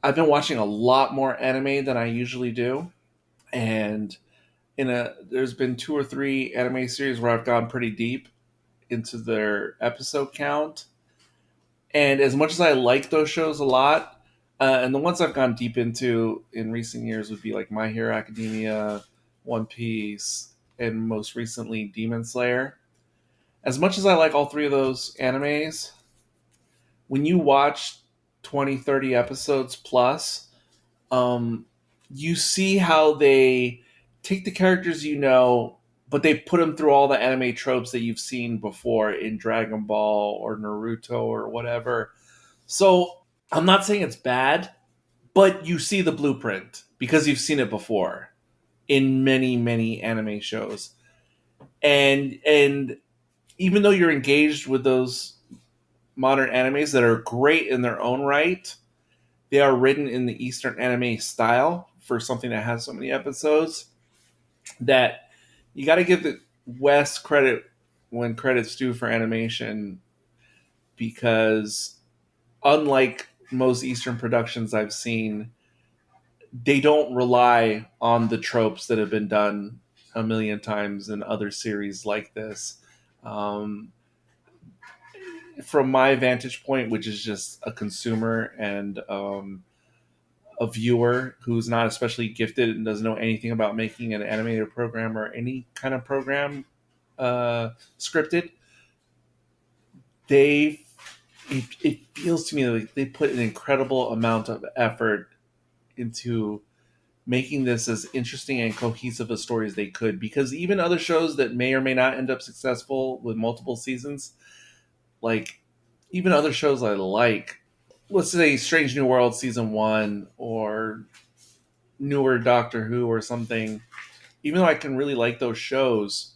I've been watching a lot more anime than I usually do, and there's been 2 or 3 anime series where I've gone pretty deep into their episode count. And as much as I like those shows a lot, and the ones I've gone deep into in recent years would be like My Hero Academia, One Piece, and most recently Demon Slayer. As much as I like all 3 of those animes, when you watch 20, 30 episodes plus, um, you see how they take the characters you know, but they put them through all the anime tropes that you've seen before in Dragon Ball or Naruto or whatever. So I'm not saying it's bad, but you see the blueprint because you've seen it before in many, many anime shows. And even though you're engaged with those modern animes that are great in their own right, they are written in the Eastern anime style for something that has so many episodes that you got to give the West credit when credit's due for animation, because unlike most Eastern productions I've seen, they don't rely on the tropes that have been done a million times in other series like this. Um, from my vantage point, which is just a consumer and a viewer who's not especially gifted and doesn't know anything about making an animated program or any kind of program scripted, they it feels to me like they put an incredible amount of effort into making this as interesting and cohesive a story as they could. Because even other shows that may or may not end up successful with multiple seasons, like even other shows I like, let's say Strange New World season 1 or newer Doctor Who or something, even though I can really like those shows,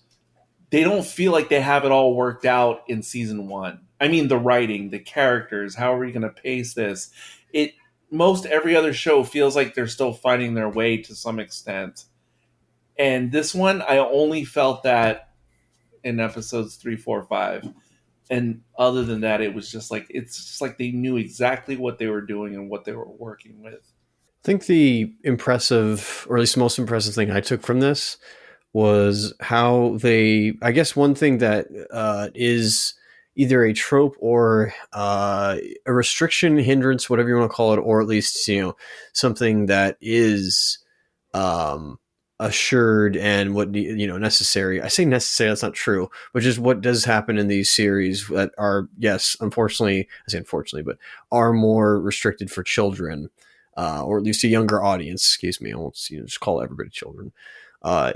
they don't feel like they have it all worked out in season 1. I mean, the writing, the characters, how are we going to pace this? It Most every other show feels like they're still finding their way to some extent. And this one, I only felt that in episodes 3, 4, 5. And other than that, it was just like it's just like they knew exactly what they were doing and what they were working with. I think the impressive, or at least most impressive thing I took from this was how they, I guess one thing that is either a trope or a restriction, hindrance, whatever you want to call it, or at least, something that is um, assured and what, necessary. I say necessary, that's not true, which is what does happen in these series that are, yes, unfortunately, I say unfortunately, but are more restricted for children. Or at least a younger audience, excuse me, I won't just call everybody children,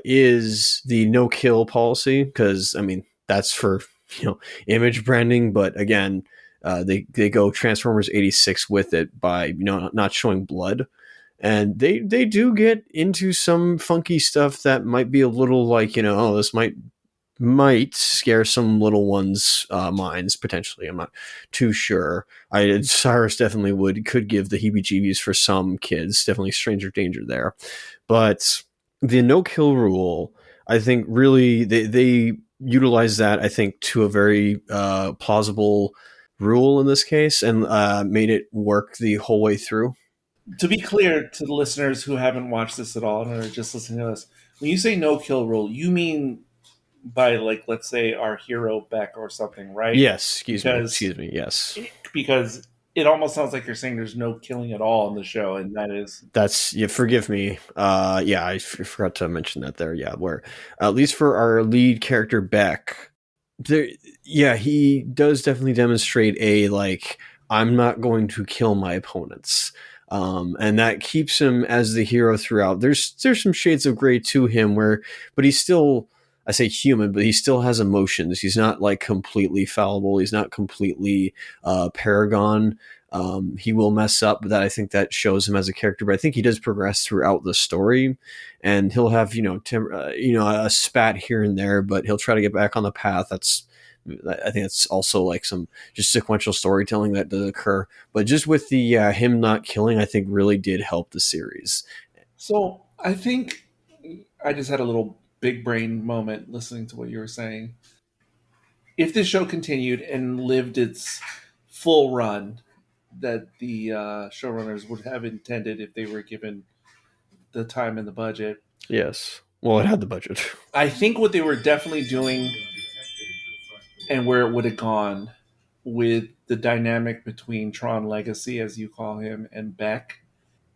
is the no kill policy. Because, I mean, that's for, image branding. But again, they go Transformers 86 with it by, not showing blood. And they do get into some funky stuff that might be a little like, oh, this might scare some little ones' minds potentially. I'm not too sure. Cyrus definitely could give the heebie-jeebies for some kids. Definitely stranger danger there, but the no kill rule, I think, really they utilize that, I think, to a very plausible rule in this case, and made it work the whole way through. To be clear to the listeners who haven't watched this at all and are just listening to us, when you say no kill rule, you mean by, like, let's say our hero Beck or something, right? Yes, excuse me. Yes, Because it almost sounds like you're saying there's no killing at all in the show, and that is that's, yeah. Forgive me. Yeah, I forgot to mention that there. Yeah, where at least for our lead character Beck, there, yeah, he does definitely demonstrate a, like, I'm not going to kill my opponents. And that keeps him as the hero throughout. There's some shades of gray to him but he's still, I say human, but he still has emotions. He's not like completely fallible. He's not completely paragon. He will mess up, but that, I think, that shows him as a character. But I think he does progress throughout the story, and he'll have a spat here and there, but he'll try to get back on the path. I think it's also like some just sequential storytelling that does occur. But just with the him not killing, I think really did help the series. so. I think I just had a little big brain moment listening to what you were saying. If this show continued and lived its full run that the showrunners would have intended if they were given the time and the budget, Yes. Well, it had the budget. I think what they were definitely doing and where it would have gone with the dynamic between Tron Legacy, as you call him, and Beck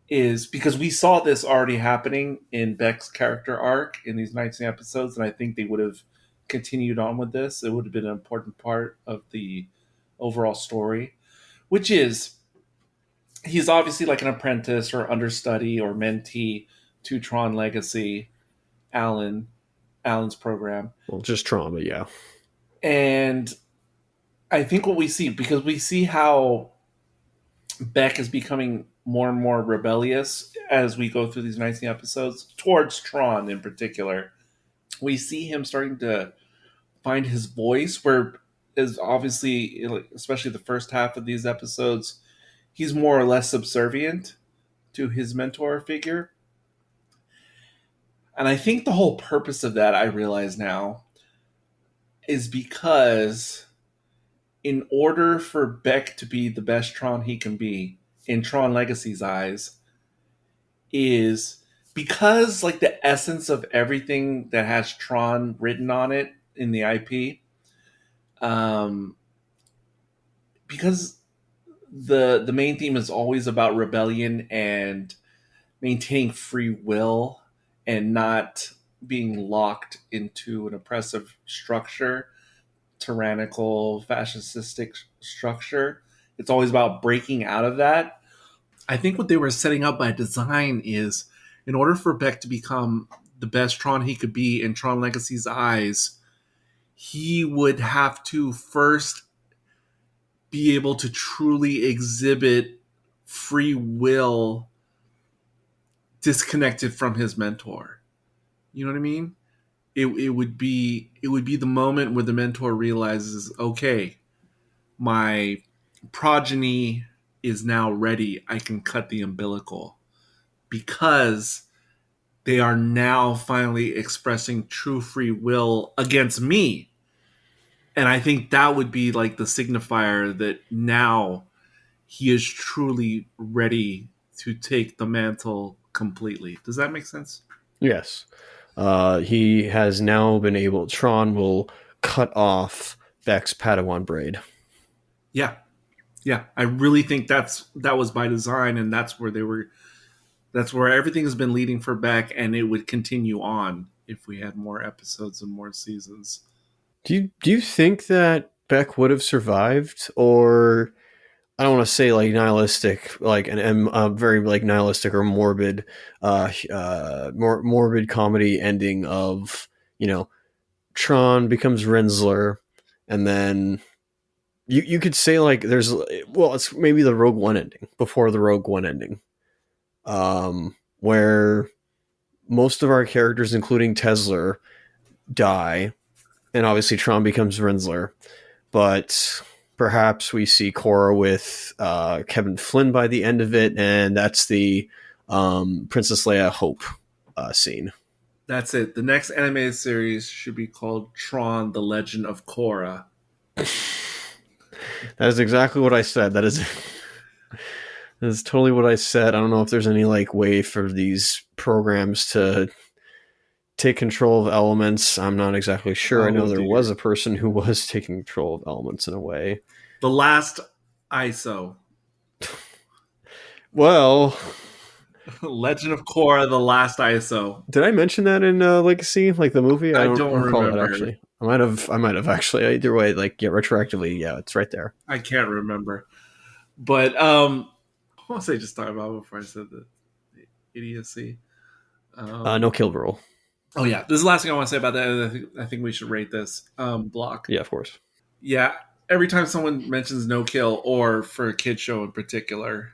is because we saw this already happening in Beck's character arc in these 19 episodes, and I think they would have continued on with this. It would have been an important part of the overall story, which is he's obviously like an apprentice or understudy or mentee to Tron Legacy, Alan's program. Well, just trauma, yeah. And I think what we see, because we see how Beck is becoming more and more rebellious as we go through these 19 episodes, towards Tron in particular. We see him starting to find his voice, where is obviously, especially the first half of these episodes, he's more or less subservient to his mentor figure. And I think the whole purpose of that, I realize now, is because in order for Beck to be the best Tron he can be, in Tron Legacy's eyes, is because, like, the essence of everything that has Tron written on it in the IP, because the main theme is always about rebellion and maintaining free will and not being locked into an oppressive structure, tyrannical, fascistic structure. It's always about breaking out of that. I think what they were setting up by design is, in order for Beck to become the best Tron he could be in Tron Legacy's eyes, he would have to first be able to truly exhibit free will disconnected from his mentor. You know what I mean? It would be the moment where the mentor realizes, okay, my progeny is now ready. I can cut the umbilical, because they are now finally expressing true free will against me. And I think that would be like the signifier that now he is truly ready to take the mantle completely. Does that make sense? Yes. He has now been able. Tron will cut off Beck's Padawan braid. Yeah. Yeah. I really think that was by design, and that's where everything has been leading for Beck, and it would continue on if we had more episodes and more seasons. Do you think that Beck would have survived, or I don't want to say like nihilistic, like an very like nihilistic or morbid, morbid comedy ending of, you know, Tron becomes Rinsler, and then you could say like it's maybe the Rogue One ending before the Rogue One ending, where most of our characters, including Tesla, die, and obviously Tron becomes Rinsler, but perhaps we see Korra with Kevin Flynn by the end of it, and that's the Princess Leia Hope scene. That's it. The next animated series should be called Tron: The Legend of Korra. That is exactly what I said. That is totally what I said. I don't know if there's any like way for these programs to take control of elements. I'm not exactly sure. I know there was a person who was taking control of elements in a way. The last ISO. Well, Legend of Korra: The Last ISO. Did I mention that in Legacy, like the movie? I don't recall that actually. I might have actually. Either way, like retroactively, yeah, it's right there. I can't remember, but what was I just talking about before I said the idiocy? No kill rule. Oh yeah, this is the last thing I want to say about that. I think we should rate this block. Yeah, of course. Yeah, every time someone mentions no kill, or for a kid show in particular,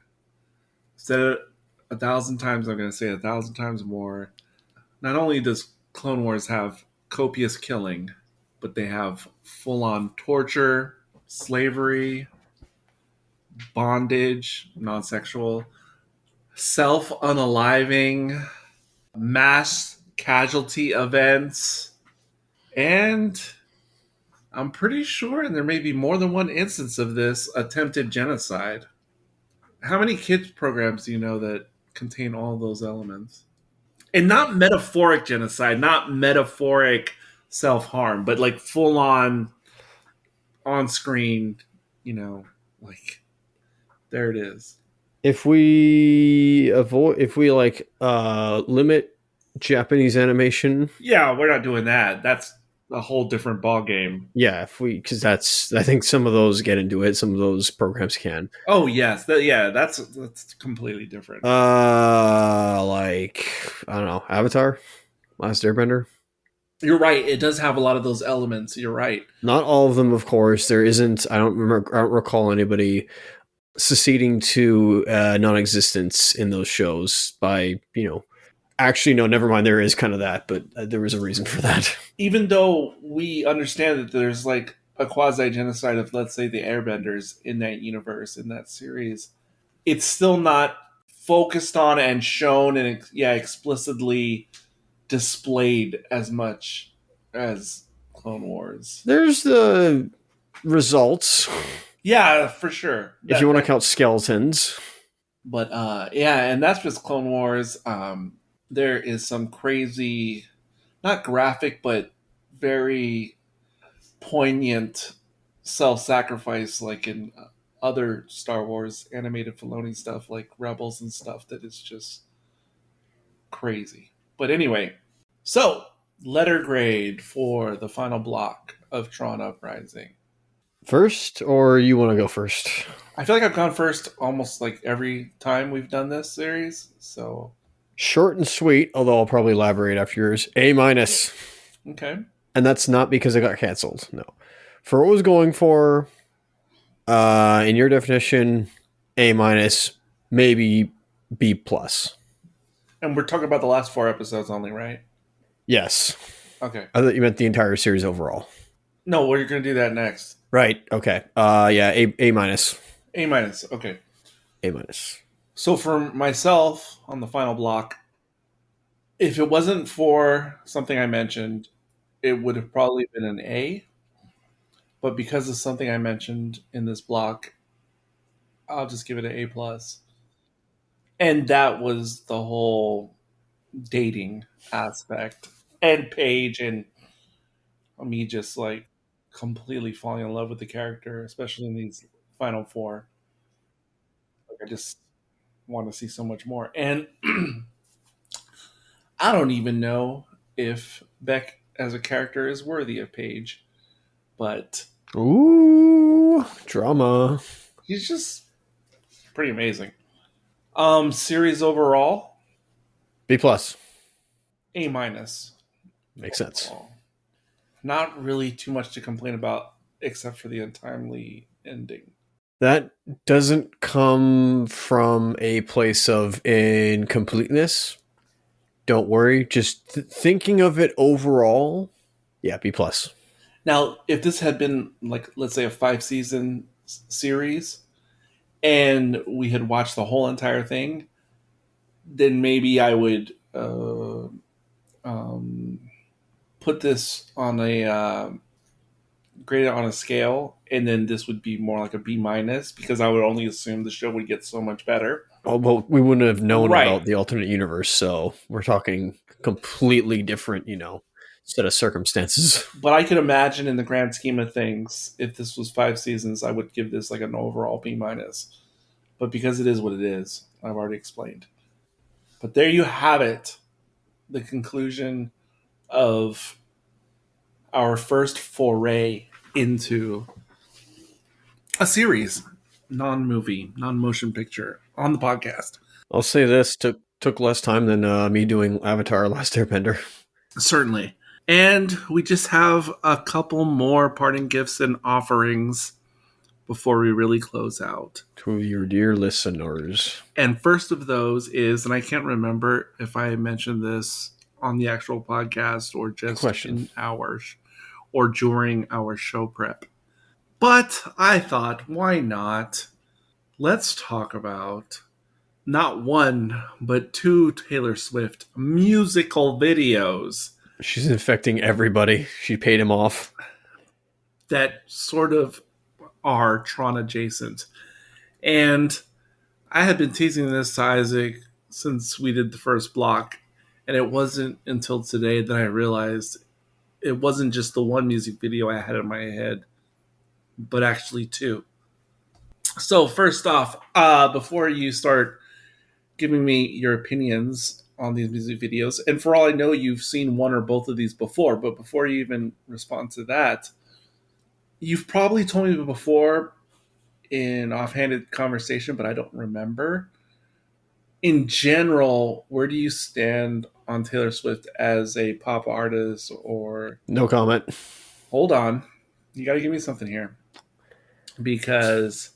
said it 1,000 times. I'm going to say 1,000 times more. Not only does Clone Wars have copious killing, but they have full-on torture, slavery, bondage, non-sexual, self-unaliving, mass casualty events, and I'm pretty sure, and there may be more than one instance of this, attempted genocide. How many kids programs do you know that contain all those elements? And not metaphoric genocide, not metaphoric self-harm, but like full-on on-screen, like there it is. If we limit Japanese animation, yeah, we're not doing that. That's a whole different ball game. Yeah, because I think some of those get into it. Some of those programs can. Oh yes, that's completely different. Like I don't know, Avatar, Last Airbender. You're right. It does have a lot of those elements. You're right. Not all of them, of course. There isn't. I don't recall anybody seceding to non-existence in those shows by Actually, no, never mind. There is kind of that, but there was a reason for that. Even though we understand that there's like a quasi-genocide of, let's say, the Airbenders in that universe, in that series, it's still not focused on and shown and explicitly displayed as much as Clone Wars. There's the results. Yeah, for sure. If you want to count skeletons. But and that's just Clone Wars. There is some crazy, not graphic, but very poignant self-sacrifice, like in other Star Wars animated Filoni stuff, like Rebels and stuff, that is just crazy. But anyway, so letter grade for the final block of Tron Uprising. First, or you want to go first? I feel like I've gone first almost like every time we've done this series, so... Short and sweet, although I'll probably elaborate after yours. A-. Okay. And that's not because it got canceled. No. For what it was going for, in your definition, A-, maybe B+. And we're talking about the last 4 episodes only, right? Yes. Okay. I thought you meant the entire series overall. No, we're going to do that next. Right. Okay. Yeah, A-. A-, okay. A-. So for myself, on the final block, if it wasn't for something I mentioned, it would have probably been an A. but because of something I mentioned in this block, I'll just give it an A plus. And that was the whole dating aspect and Paige and me just like completely falling in love with the character, especially in these final four. Like I just want to see so much more. And I don't even know if Beck as a character is worthy of Paige, but Ooh, drama. he's just pretty amazing. Series overall, B plus. A minus. Makes sense. Not really too much to complain about except for the untimely ending. That doesn't come from a place of incompleteness. Don't worry. Just thinking of it overall, yeah, B plus. Now, if this had been like, let's say, a 5-season series, and we had watched the whole entire thing, then maybe I would put this on a grade it on a scale, and then this would be more like a B minus because I would only assume the show would get so much better. Oh, well, we wouldn't have known Right. about the alternate universe, so we're talking completely different, set of circumstances. But I could imagine in the grand scheme of things, if this was 5 seasons, I would give this like an overall B minus. But because it is what it is, I've already explained. But there you have it. The conclusion of our first foray into a series, non-movie, non-motion picture on the podcast. I'll say this took less time than me doing Avatar: Last Airbender. Certainly. And we just have a couple more parting gifts and offerings before we really close out. To your dear listeners. And first of those is, and I can't remember if I mentioned this on the actual podcast or just in ours or during our show prep. But I thought, why not? Let's talk about not one, but 2 Taylor Swift musical videos. She's infecting everybody. She paid him off. That sort of are Tron adjacent. And I had been teasing this to Isaac since we did the first block. And it wasn't until today that I realized it wasn't just the one music video I had in my head, but actually 2. So first off, before you start giving me your opinions on these music videos, and for all I know, you've seen one or both of these before, but before you even respond to that, you've probably told me before in offhanded conversation, but I don't remember. In general, where do you stand on Taylor Swift as a pop artist or... No comment. Hold on. You got to give me something here. Because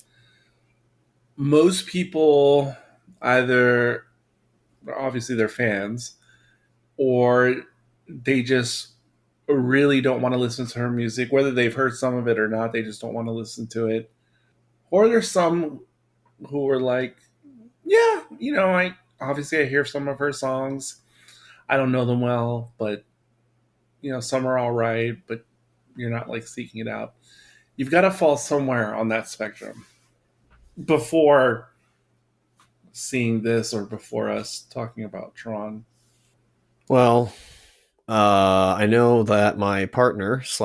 most people either, obviously they're fans, or they just really don't want to listen to her music. Whether they've heard some of it or not, they just don't want to listen to it. Or there's some who are like, yeah, I hear some of her songs. I don't know them well, but some are all right, but you're not like seeking it out. You've got to fall somewhere on that spectrum before seeing this or before us talking about Tron. Well, I know that my partner /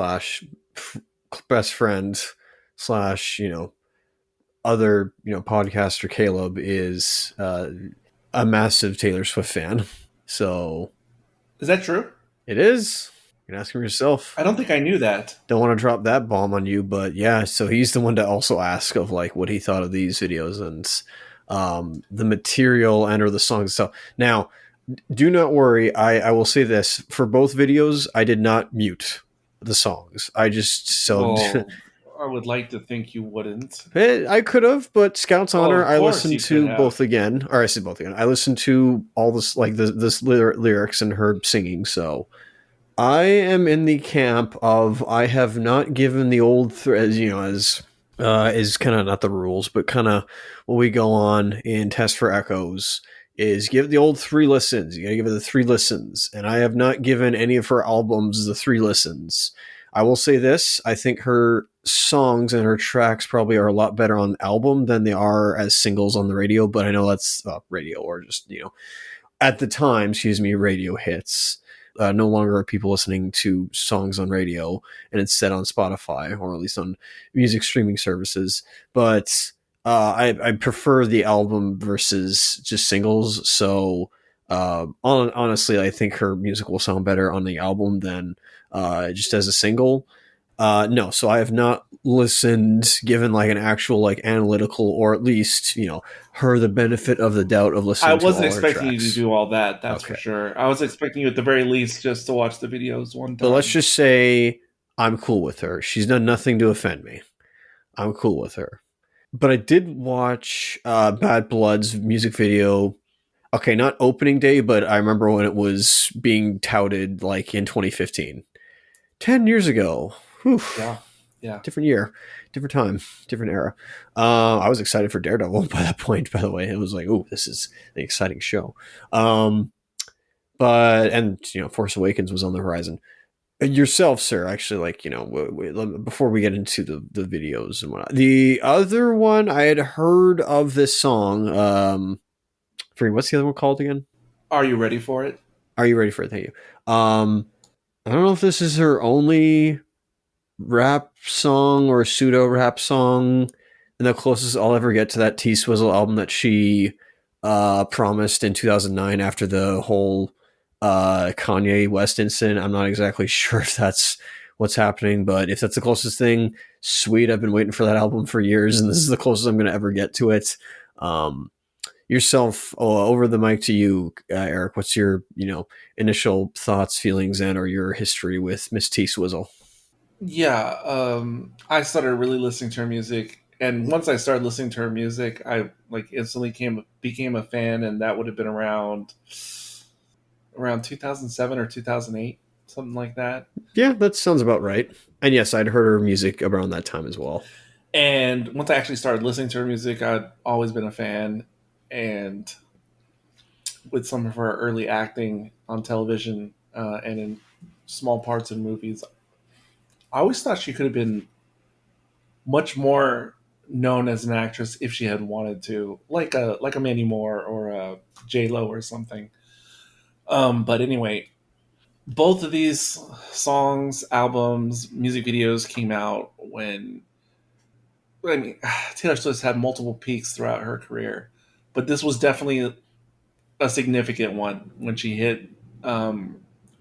best friend / other podcaster Caleb is a massive Taylor Swift fan. So is that true? It is. You can ask him yourself. I don't think I knew that. Don't want to drop that bomb on you, but yeah. So he's the one to also ask of like what he thought of these videos and the material and or the songs. So now, do not worry. I will say this for both videos. I did not mute the songs. I just I would like to think you wouldn't. I could have, but Scout's Honor, I listened to both again. Or I said both again. I listened to all this, like this lyrics and her singing. So I am in the camp of I have not given the old as is kind of not the rules, but kind of what we go on in Test for Echoes is give the old 3 listens. You gotta give it the 3 listens, and I have not given any of her albums the 3 listens. I will say this: I think her songs and her tracks probably are a lot better on the album than they are as singles on the radio. But I know that's radio, or just at the time, radio hits. No longer are people listening to songs on radio, and it's set on Spotify or at least on music streaming services. But I prefer the album versus just singles. So honestly, I think her music will sound better on the album than just as a single. No, so I have not listened, given like an actual like analytical, or at least her the benefit of the doubt of listening. I wasn't to all expecting her you tracks. to do all that. That's for sure. I was expecting you at the very least just to watch the videos one time. But let's just say I'm cool with her. She's done nothing to offend me. I'm cool with her. But I did watch Bad Blood's music video. Okay, not opening day, but I remember when it was being touted like in 2015. 10 years ago. Whew. Yeah. Different year, different time, different era. I was excited for Daredevil by that point, by the way. It was like, oh, this is an exciting show. But Force Awakens was on the horizon. Yourself, sir, actually, like, before we get into the videos and whatnot. The other one, I had heard of this song. What's the other one called again? Are You Ready for It? Are You Ready for It? Thank you. I don't know if this is her only rap song or pseudo rap song, and the closest I'll ever get to that T-Swizzle album that she promised in 2009 after the whole Kanye West incident. I'm not exactly sure if that's what's happening, but if that's the closest thing, sweet. I've been waiting for that album for years, and this is the closest I'm going to ever get to it. Yourself, over the mic to you, Eric. What's your initial thoughts, feelings, and or your history with Miss T-Swizzle? Yeah, I started really listening to her music, and once I started listening to her music, I instantly became a fan, and that would have been around 2007 or 2008, something like that. Yeah, that sounds about right. And yes, I'd heard her music around that time as well. And once I actually started listening to her music, I'd always been a fan. And with some of her early acting on television and in small parts in movies, I always thought she could have been much more known as an actress if she had wanted to, like a Mandy Moore or a J Lo or something. But anyway, both of these songs, albums, music videos came out when Taylor Swift had multiple peaks throughout her career, but this was definitely a significant one when she hit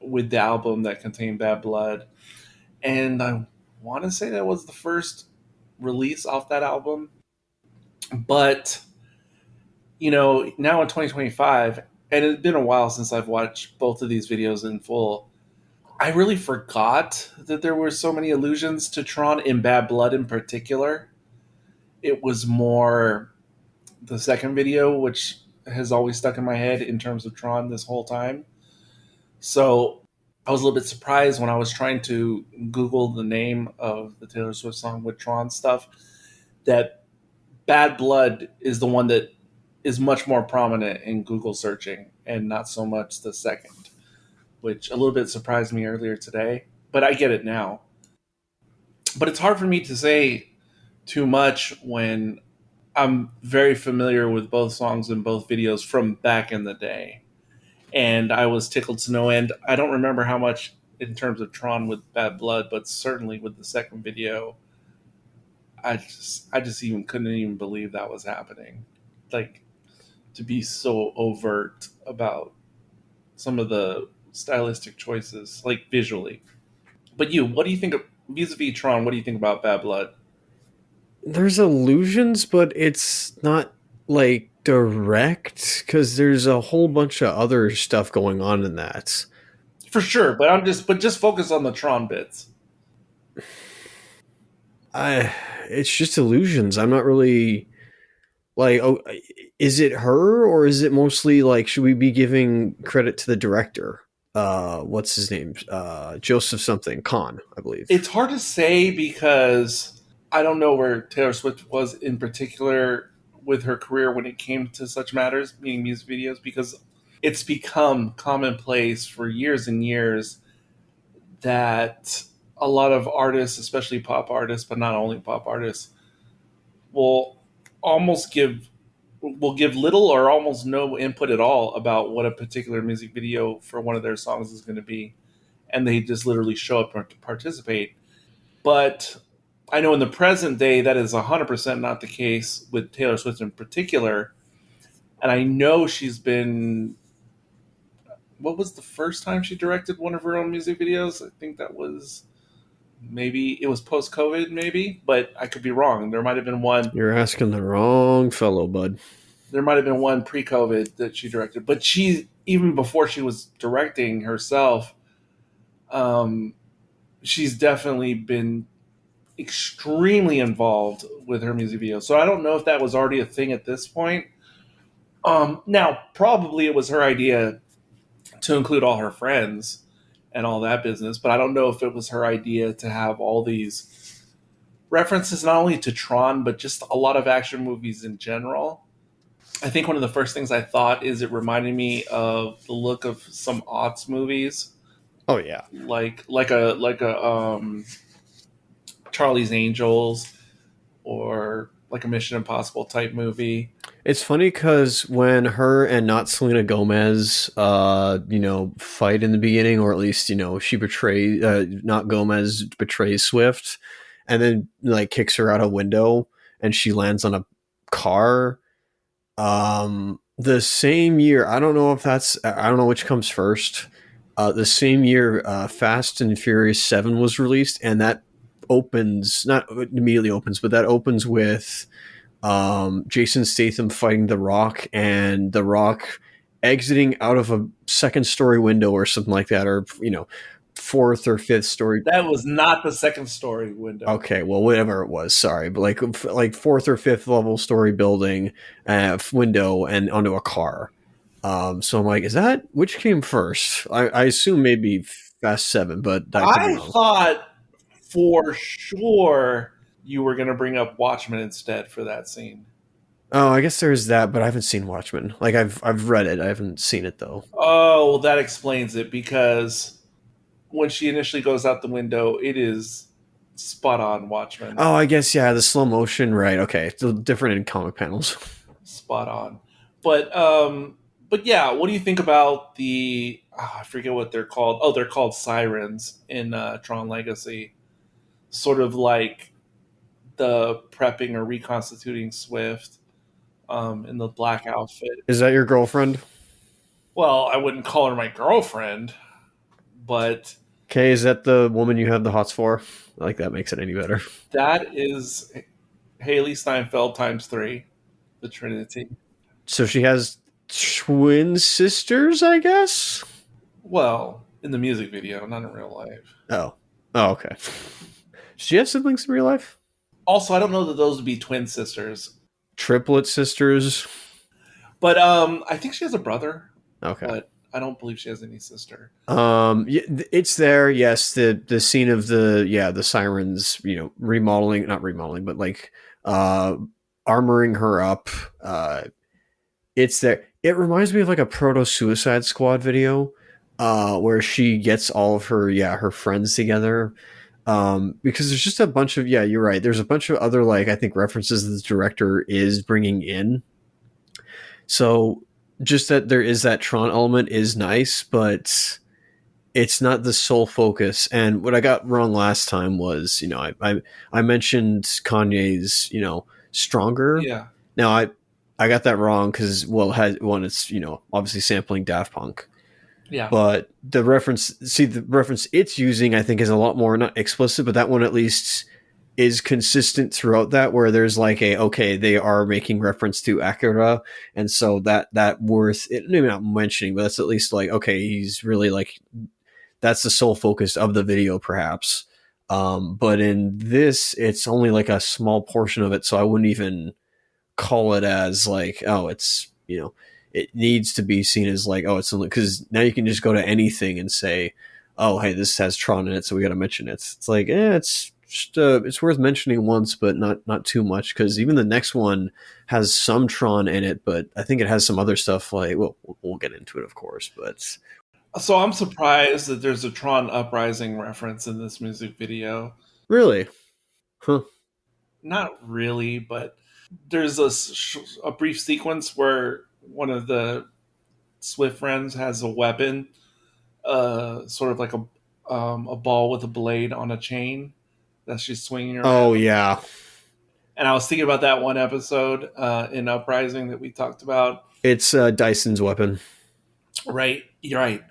with the album that contained Bad Blood. And I want to say that was the first release off that album. But, now in 2025, and it's been a while since I've watched both of these videos in full, I really forgot that there were so many allusions to Tron in Bad Blood in particular. It was more the second video, which has always stuck in my head in terms of Tron this whole time. So I was a little bit surprised when I was trying to Google the name of the Taylor Swift song with Tron stuff, that Bad Blood is the one that is much more prominent in Google searching and not so much the second, which a little bit surprised me earlier today, but I get it now. But it's hard for me to say too much when I'm very familiar with both songs and both videos from back in the day. And I was tickled to no end. I don't remember how much in terms of Tron with Bad Blood, but certainly with the second video, I just even couldn't even believe that was happening. Like, to be so overt about some of the stylistic choices, like visually. But what do you think of vis-a-vis Tron? What do you think about Bad Blood? There's illusions, but it's not like direct because there's a whole bunch of other stuff going on in that. For sure, but just focus on the Tron bits. It's just illusions. I'm not really like, oh, is it her or is it mostly like, should we be giving credit to the director? What's his name? Joseph something, Kahn, I believe. It's hard to say because I don't know where Taylor Swift was in particular with her career when it came to such matters, meaning music videos, because it's become commonplace for years and years that a lot of artists, especially pop artists, but not only pop artists, will almost will give little or almost no input at all about what a particular music video for one of their songs is going to be, and they just literally show up to participate. But I know in the present day that is 100% not the case with Taylor Swift in particular. And I know she's been. What was the first time she directed one of her own music videos? I think that was maybe it was post COVID, maybe, but I could be wrong. There might have been one. You're asking the wrong fellow, bud. There might have been one pre-COVID that she directed, but she even before she was directing herself, she's definitely been extremely involved with her music videos. So I don't know if that was already a thing at this point. Now, probably it was her idea to include all her friends and all that business, but I don't know if it was her idea to have all these references not only to Tron, but just a lot of action movies in general. I think one of the first things I thought is it reminded me of the look of some aughts movies. Oh yeah, like a Charlie's Angels or like a Mission Impossible type movie. It's funny because when her and not Selena Gomez, fight in the beginning, or at least she betrays not Gomez betrays Swift, and then like kicks her out a window, and she lands on a car. The same year, I don't know which comes first. The same year, Fast and Furious 7 was released, and that opens, not immediately opens, but that opens with Jason Statham fighting The Rock, and The Rock exiting out of a second story window or something like that, or fourth or fifth story. That was not the second story window. Okay, well, whatever it was, sorry, but like fourth or fifth level story building window and onto a car. So I'm like, is that which came first? I assume maybe Fast 7, but I thought for sure you were going to bring up Watchmen instead for that scene. Oh, I guess there's that, but I haven't seen Watchmen. Like I've read it, I haven't seen it though. Oh, well, that explains it, because when she initially goes out the window, it is spot on Watchmen. Oh, I guess yeah, the slow motion, right? Okay, it's different in comic panels. Spot on, but yeah, what do you think about the? I forget what they're called. Oh, they're called sirens in Tron Legacy. Sort of like the prepping or reconstituting Swift in the black outfit. Is that your girlfriend? Well, I wouldn't call her my girlfriend, but okay, is that the woman you have the hots for? I like that makes it any better. That is Haley Steinfeld times 3, the Trinity. So she has twin sisters, I guess? Well, in the music video, not in real life. Oh, okay. Does she have siblings in real life? Also, I don't know that those would be twin sisters. Triplet sisters? But I think she has a brother. Okay. But I don't believe she has any sister. It's there, yes. The scene of the sirens, remodeling, not remodeling, but like armoring her up. It's there. It reminds me of like a proto Suicide Squad video, where she gets all of her friends together. Because there's just a bunch of, you're right. There's a bunch of other, like, I think references that the director is bringing in. So just that there is that Tron element is nice, but it's not the sole focus. And what I got wrong last time was, I mentioned Kanye's, Stronger. Yeah. Now I got that wrong because, well, it's, obviously sampling Daft Punk. Yeah. But the reference it's using, I think, is a lot more not explicit, but that one at least is consistent throughout that, where there's like they are making reference to Akira, and so that worth it, maybe not mentioning, but that's at least like, okay, he's really like, that's the sole focus of the video, perhaps. But in this, it's only like a small portion of it, so I wouldn't even call it as like, oh, it's, it needs to be seen as like, oh, it's something, because now you can just go to anything and say, oh, hey, this has Tron in it, so we got to mention it. It's like, it's just, it's worth mentioning once, but not too much, because even the next one has some Tron in it, but I think it has some other stuff like, well, we'll get into it, of course, but So I'm surprised that there's a Tron Uprising reference in this music video. Really? Huh. Not really, but there's a brief sequence where one of the Swift friends has a weapon, sort of like a ball with a blade on a chain that she's swinging Oh around. yeah. And I was thinking about that one episode in Uprising that we talked about. It's Dyson's weapon. Right, you're right.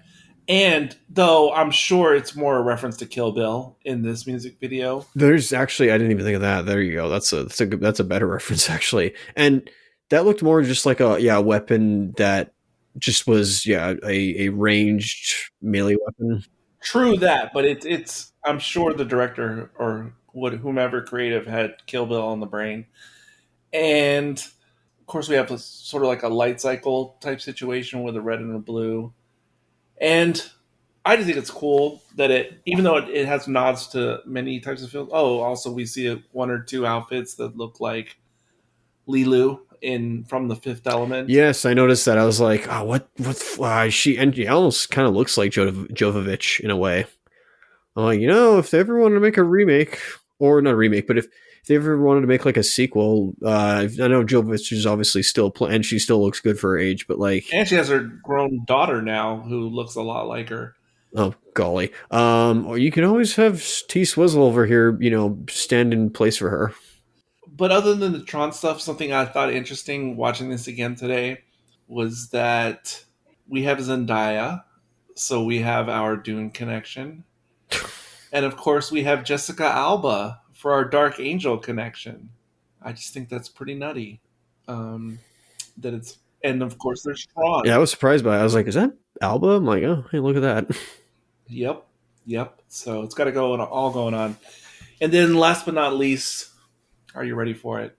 And though I'm sure it's more a reference to Kill Bill in this music video. There's actually I didn't even think of that. There you go. That's a better reference actually. And that looked more just like a weapon that just was a ranged melee weapon. True that, but it's I'm sure the director or whomever creative had Kill Bill on the brain. And of course we have a sort of like a light cycle type situation with a red and a blue. And I just think it's cool that even though it has nods to many types of films. Oh, also we see one or two outfits that look like Lilu in from the Fifth Element. Yes, I noticed that. I was like, oh, what she and she almost kind of looks like Jovovich in a way. I'm like, if they ever wanted to make a remake, or not a remake, but if they ever wanted to make like a sequel, I know Jovovich is obviously still playing, and she still looks good for her age, but like, And she has her grown daughter now who looks a lot like her. oh golly, or you can always have T Swizzle over here, stand in place for her. But other than the Tron stuff, something I thought interesting watching this again today was that we have Zendaya, so we have our Dune connection. And of course, we have Jessica Alba for our Dark Angel connection. I just think that's pretty nutty. Um, that it's and of course there's Yeah, I Tron. was surprised by it. I was like, is that Alba? I'm like, oh, hey, look at that. Yep, yep. So it's got to go all going on. And then last but not least, are you ready for it?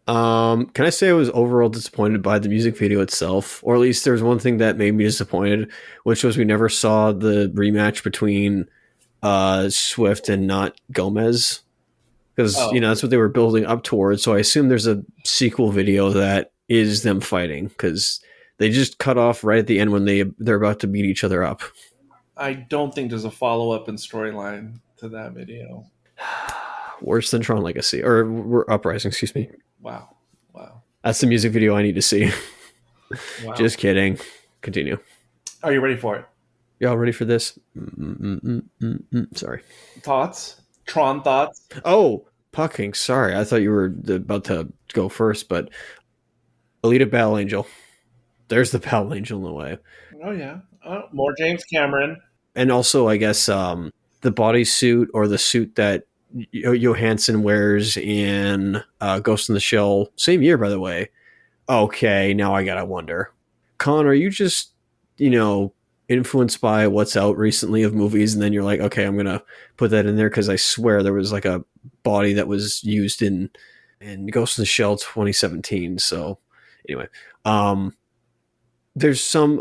Can I say I was overall disappointed by the music video itself, or at least there's one thing that made me disappointed, which was we never saw the rematch between Swift and not Gomez, because Oh, that's what they were building up towards. So I assume there's a sequel video that is them fighting, because they just cut off right at the end when they're about to beat each other up. I don't think there's a follow up and storyline to that video. Worse than Tron Legacy or Uprising, excuse me. Wow, wow, That's the music video I need to see. wow. Just kidding. Continue. Are you ready for it? Y'all ready for this? Sorry. Thoughts? Tron thoughts? Oh, pucking. Sorry, I thought you were about to go first, but Alita Battle Angel. There's the Battle Angel in the way. Oh yeah. More James Cameron. And also, I guess the bodysuit or the suit that Johansson wears in Ghost in the Shell, same year, by the way. Okay, now I gotta wonder. Con, are you just, influenced by what's out recently of movies, and then you're like, okay, I'm gonna put that in there because I swear there was like a body that was used in Ghost in the Shell 2017. So anyway, there's some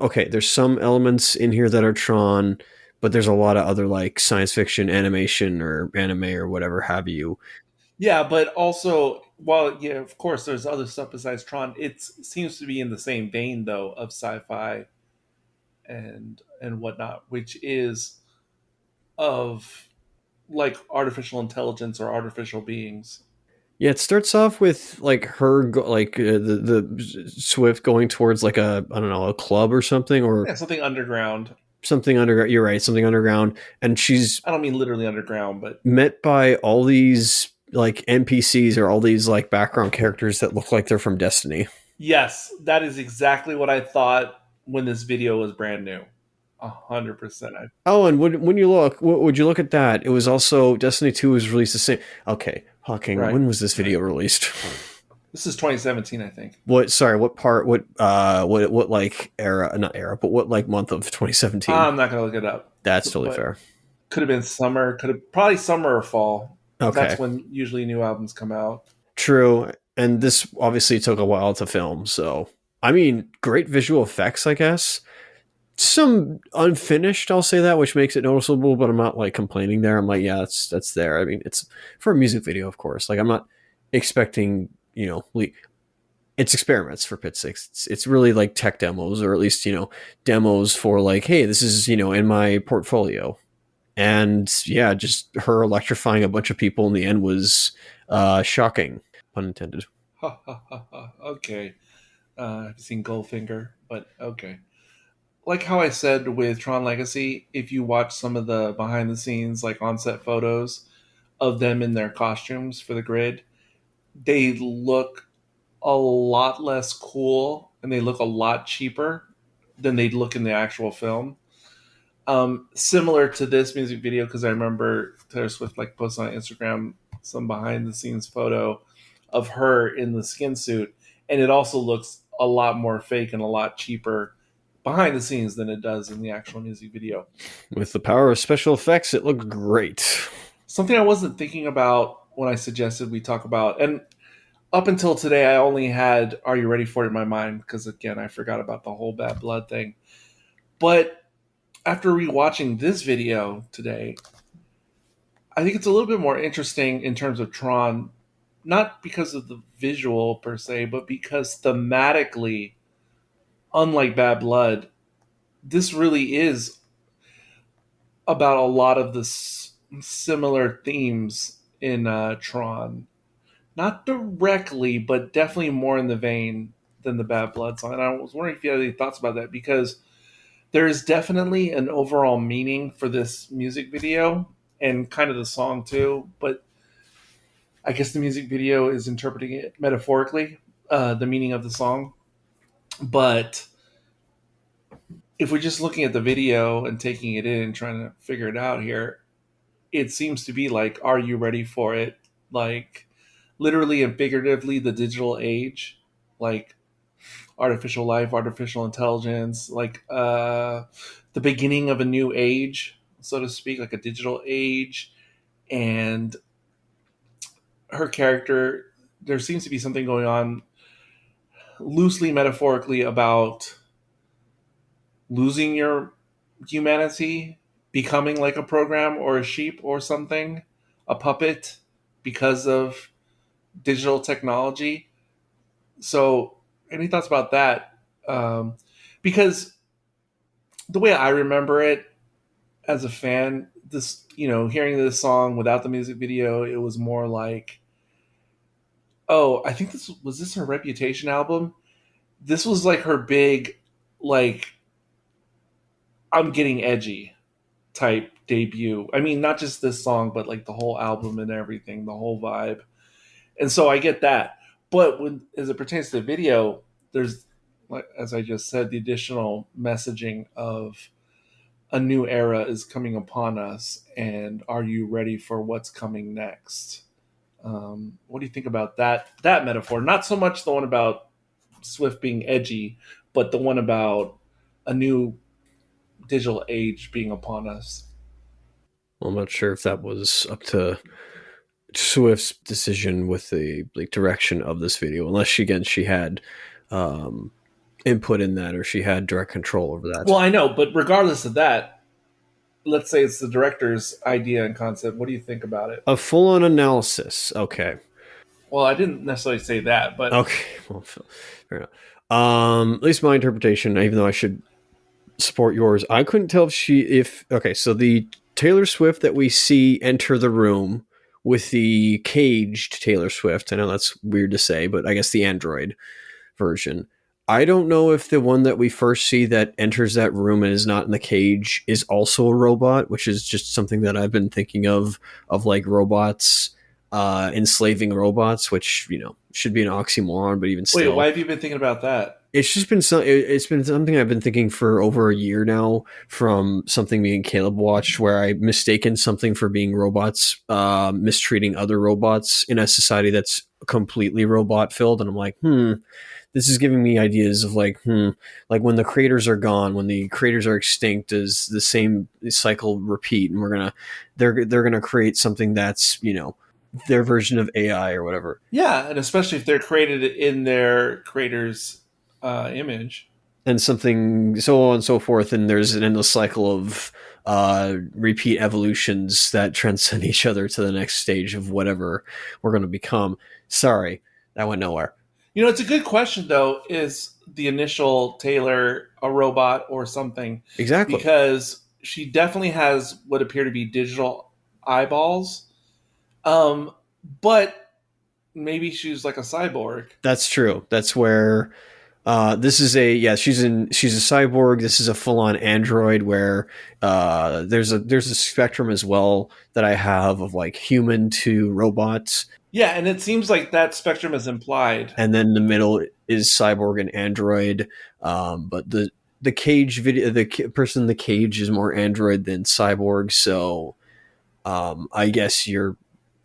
elements in here that are Tron, but there's a lot of other like science fiction, animation, or anime or whatever have you. Yeah, but also, well, yeah, of course, there's other stuff besides Tron. It seems to be in the same vein, though, of sci-fi and whatnot, which is of like artificial intelligence or artificial beings. Yeah, it starts off with like her the Swift going towards like a, I don't know, a club or something, or Yeah, something underground. something underground. You're right, something underground, and she's I don't mean literally underground, but met by all these like NPCs or all these like background characters that look like they're from Destiny. yes, that is exactly what I thought when this video was brand new. 100%. Oh, and when you would you look at that? It was also Destiny 2 was released the same. Okay, Hawking. Right. When was this video released? This is 2017, I think. What? Sorry, what part? What like era? Not era, but what like month of 2017? I'm not gonna look it up. That's totally But fair. could have been summer. Could have probably summer or fall. Okay, That's when usually new albums come out. true. And this obviously took a while to film, so I mean, great visual effects, I guess. Some unfinished, I'll say that, which makes it noticeable, but I'm not like complaining there. I'm like, yeah, that's there. I mean, it's for a music video, of course. Like, I'm not expecting, it's experiments for Pit 6. It's really like tech demos, or at least, demos for like, hey, this is, in my portfolio. And yeah, just her electrifying a bunch of people in the end was shocking, pun intended. Okay. I've seen Goldfinger, but okay. Like how I said with Tron Legacy, if you watch some of the behind the scenes, like on set photos of them in their costumes for the grid, they look a lot less cool and they look a lot cheaper than they'd look in the actual film. Similar to this music video, because I remember Taylor Swift like posted on Instagram some behind the scenes photo of her in the skin suit, and it also looks a lot more fake and a lot cheaper behind the scenes than it does in the actual music video. With the power of special effects, it looked great. Something I wasn't thinking about when I suggested we talk about, and up until today, I only had Are You Ready For It in my mind, because again, I forgot about the whole Bad Blood thing. But after rewatching this video today, I think it's a little bit more interesting in terms of Tron, not because of the visual per se, but because thematically, unlike Bad Blood, this really is about a lot of the similar themes in Tron. Not directly, but definitely more in the vein than the Bad Blood song. And I was wondering if you had any thoughts about that, because there is definitely an overall meaning for this music video and kind of the song too. But I guess the music video is interpreting it metaphorically, the meaning of the song. But if we're just looking at the video and taking it in and trying to figure it out here, it seems to be like, are you ready for it? Like, literally and figuratively, the digital age, like artificial life, artificial intelligence, like the beginning of a new age, so to speak, like a digital age. And her character, there seems to be something going on loosely metaphorically about losing your humanity, becoming like a program or a sheep or something, a puppet, because of digital technology. So, any thoughts about that? Because the way I remember it as a fan, this, hearing this song without the music video, it was more like, oh, I think this her Reputation album. This was like her big, like, I'm getting edgy type debut. I mean, not just this song, but like the whole album and everything, the whole vibe. And so I get that. But as it pertains to the video, there's, like, as I just said, the additional messaging of a new era is coming upon us, and are you ready for what's coming next? What do you think about that metaphor? Not so much the one about Swift being edgy, but the one about a new digital age being upon us. Well, I'm not sure if that was up to Swift's decision with the direction of this video, unless she had input in that, or she had direct control over that. Well, I know, but regardless of that, let's say it's the director's idea and concept. What do you think about it? A full-on analysis. Okay. Well, I didn't necessarily say that, but okay. Well, fair enough. At least my interpretation, even though I should support yours, I couldn't tell okay. So the Taylor Swift that we see enter the room with the caged Taylor Swift, I know that's weird to say, but I guess the Android version. I don't know if the one that we first see that enters that room and is not in the cage is also a robot, which is just something that I've been thinking of like robots enslaving robots, which, should be an oxymoron, but even still. Wait, why have you been thinking about that? It's just been it's been something I've been thinking for over a year now, from something me and Caleb watched, where I mistaken something for being robots, mistreating other robots in a society that's completely robot filled, and I'm like, this is giving me ideas of like when the creators are gone, when the creators are extinct, does the same cycle repeat, and they're gonna create something that's, their version of AI or whatever. Yeah, and especially if they're created in their creator's image, and something so on and so forth, and there's an endless cycle of repeat evolutions that transcend each other to the next stage of whatever we're going to become. Sorry, that went nowhere. It's a good question though. Is the initial Taylor a robot or something? Exactly. Because she definitely has what appear to be digital eyeballs, um, but maybe she's like a cyborg. That's true. That's where this is she's a cyborg. This is a full on android where there's a spectrum as well that I have of like human to robots, Yeah, and it seems like that spectrum is implied. and then the middle is cyborg and android. But the cage video, person in the cage is more android than cyborg. So I guess your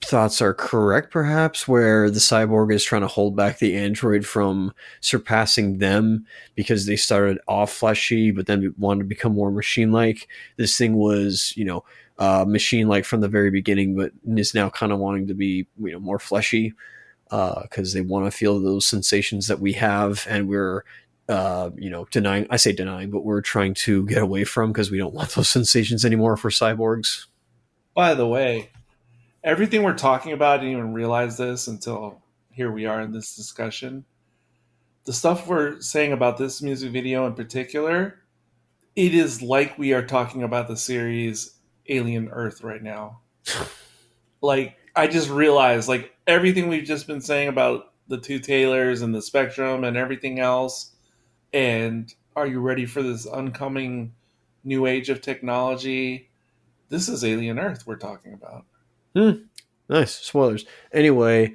thoughts are correct, perhaps, where the cyborg is trying to hold back the android from surpassing them because they started off fleshy, but then wanted to become more machine-like. This thing was, machine-like from the very beginning, but is now kind of wanting to be, more fleshy because they want to feel those sensations that we have, and we're denying. I say denying, but we're trying to get away from because we don't want those sensations anymore for cyborgs. By the way, everything we're talking about, I didn't even realize this until here we are in this discussion. The stuff we're saying about this music video in particular, it is like we are talking about the series Alien Earth right now. Like, I just realized, like, everything we've just been saying about the two Taylors and the spectrum and everything else, and are you ready for this oncoming new age of technology? This is Alien Earth we're talking about. Nice spoilers. Anyway,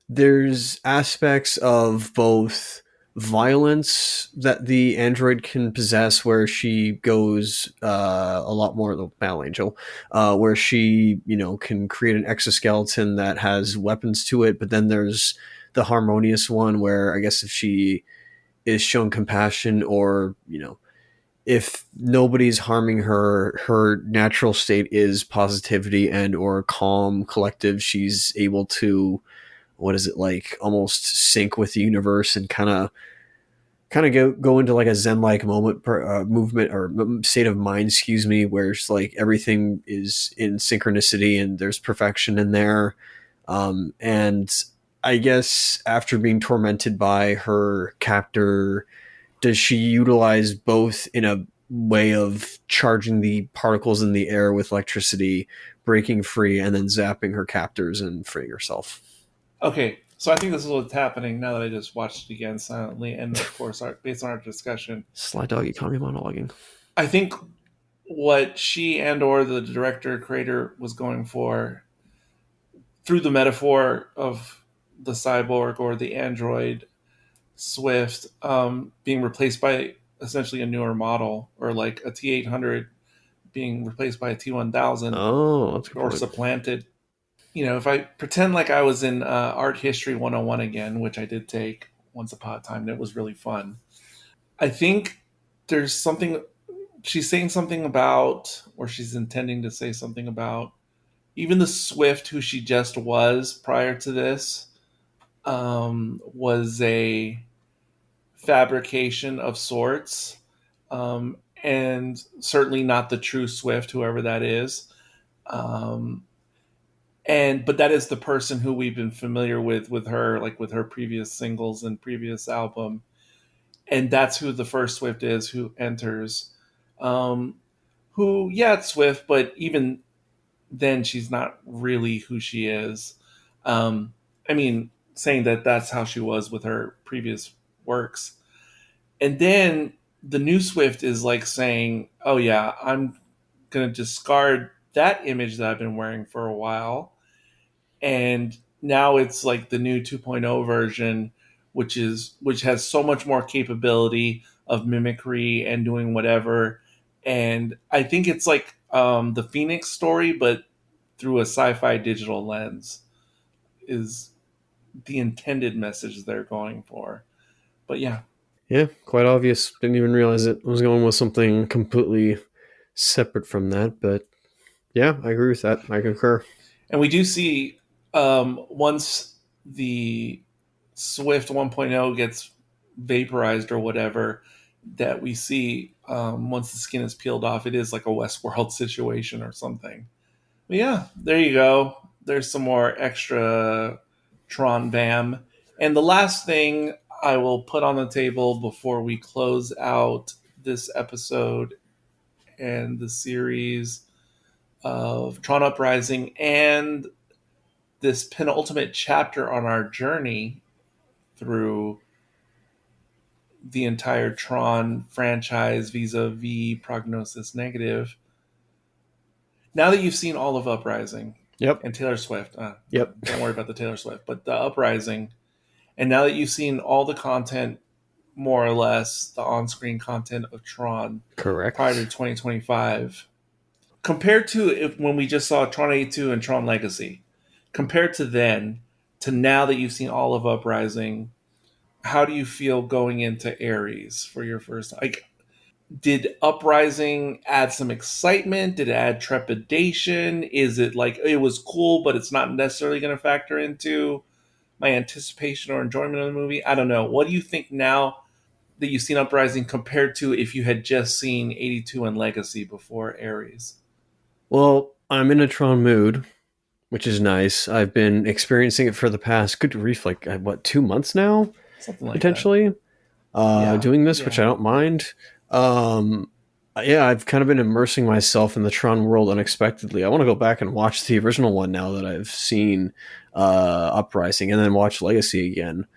there's aspects of both violence that the android can possess, where she goes a lot more the Battle Angel, where she can create an exoskeleton that has weapons to it. But then there's the harmonious one, where I guess if she is shown compassion, or if nobody's harming her, her natural state is positivity and or calm, collective. She's able to, what is it, like almost sync with the universe and kind of go into like a zen like movement or state of mind, excuse me, where it's like everything is in synchronicity and there's perfection in there. And I guess after being tormented by her captor, does she utilize both in a way of charging the particles in the air with electricity, breaking free, and then zapping her captors and freeing herself? Okay, so I think this is what's happening now that I just watched it again silently, and of course, based on our discussion, Sly dog economy monologuing. I think what she and or the director creator was going for through the metaphor of the cyborg or the android Swift being replaced by essentially a newer model, or like a T800 being replaced by a T1000 Oh, that's a good or point. supplanted. If I pretend like I was in Art History 101 again, which I did take once upon a time, and it was really fun. I think there's something she's saying something about, or she's intending to say something about, even the Swift who she just was prior to this was a fabrication of sorts, and certainly not the true Swift, whoever that is. But that is the person who we've been familiar with her, like with her previous singles and previous album, and that's who the first Swift is who enters. Who, yeah, it's Swift, but even then, she's not really who she is. I mean, saying that that's how she was with her previous works. And then the new Swift is like saying, oh, yeah, I'm going to discard that image that I've been wearing for a while. And now it's like the new 2.0 version, which has so much more capability of mimicry and doing whatever. And I think it's like the Phoenix story, but through a sci-fi digital lens is the intended message they're going for. But yeah. Yeah, quite obvious. Didn't even realize it. I was going with something completely separate from that, but yeah, I agree with that. I concur. And we do see once the Swift 1.0 gets vaporized or whatever, that we see once the skin is peeled off, it is like a Westworld situation or something. But yeah, there you go. There's some more extra Tron Bam. And the last thing I will put on the table before we close out this episode and the series of Tron Uprising and this penultimate chapter on our journey through the entire Tron franchise vis-a-vis Prognosis Negative. Now that you've seen all of Uprising and Taylor Swift, don't worry about the Taylor Swift, but the Uprising, and now that you've seen all the content, more or less, the on-screen content of Tron Correct. prior to 2025, compared to when we just saw Tron 82 and Tron Legacy, compared to then, to now that you've seen all of Uprising, how do you feel going into Ares for your first? Like, did Uprising add some excitement? Did it add trepidation? Is it like it was cool, but it's not necessarily going to factor into my anticipation or enjoyment of the movie? I don't know. What do you think now that you've seen Uprising compared to if you had just seen 82 and Legacy before Ares? Well, I'm in a Tron mood, which is nice. I've been experiencing it for the past, good grief, 2 months now? Something like potentially. Doing this, which I don't mind. I've kind of been immersing myself in the Tron world unexpectedly. I want to go back and watch the original one now that I've seen Uprising, and then watch Legacy again.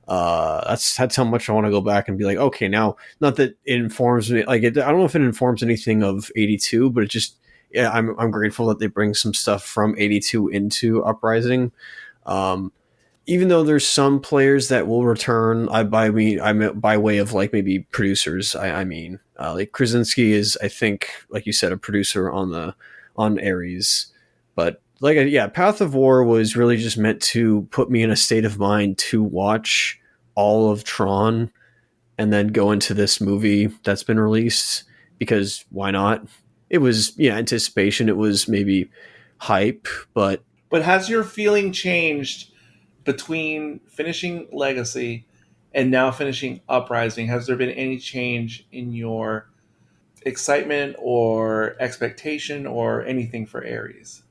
That's how much I want to go back and be like, okay, now, not that it informs me, I don't know if it informs anything of 82, but it just, I'm grateful that they bring some stuff from 82 into Uprising. Even though there's some players that will return, by way of maybe producers. Like Krasinski is, I think, like you said, a producer on Ares. But Path of War was really just meant to put me in a state of mind to watch all of Tron and then go into this movie that's been released, because why not? It was anticipation. It was maybe hype, but has your feeling changed between finishing Legacy and now finishing Uprising? Has there been any change in your excitement or expectation or anything for Ares?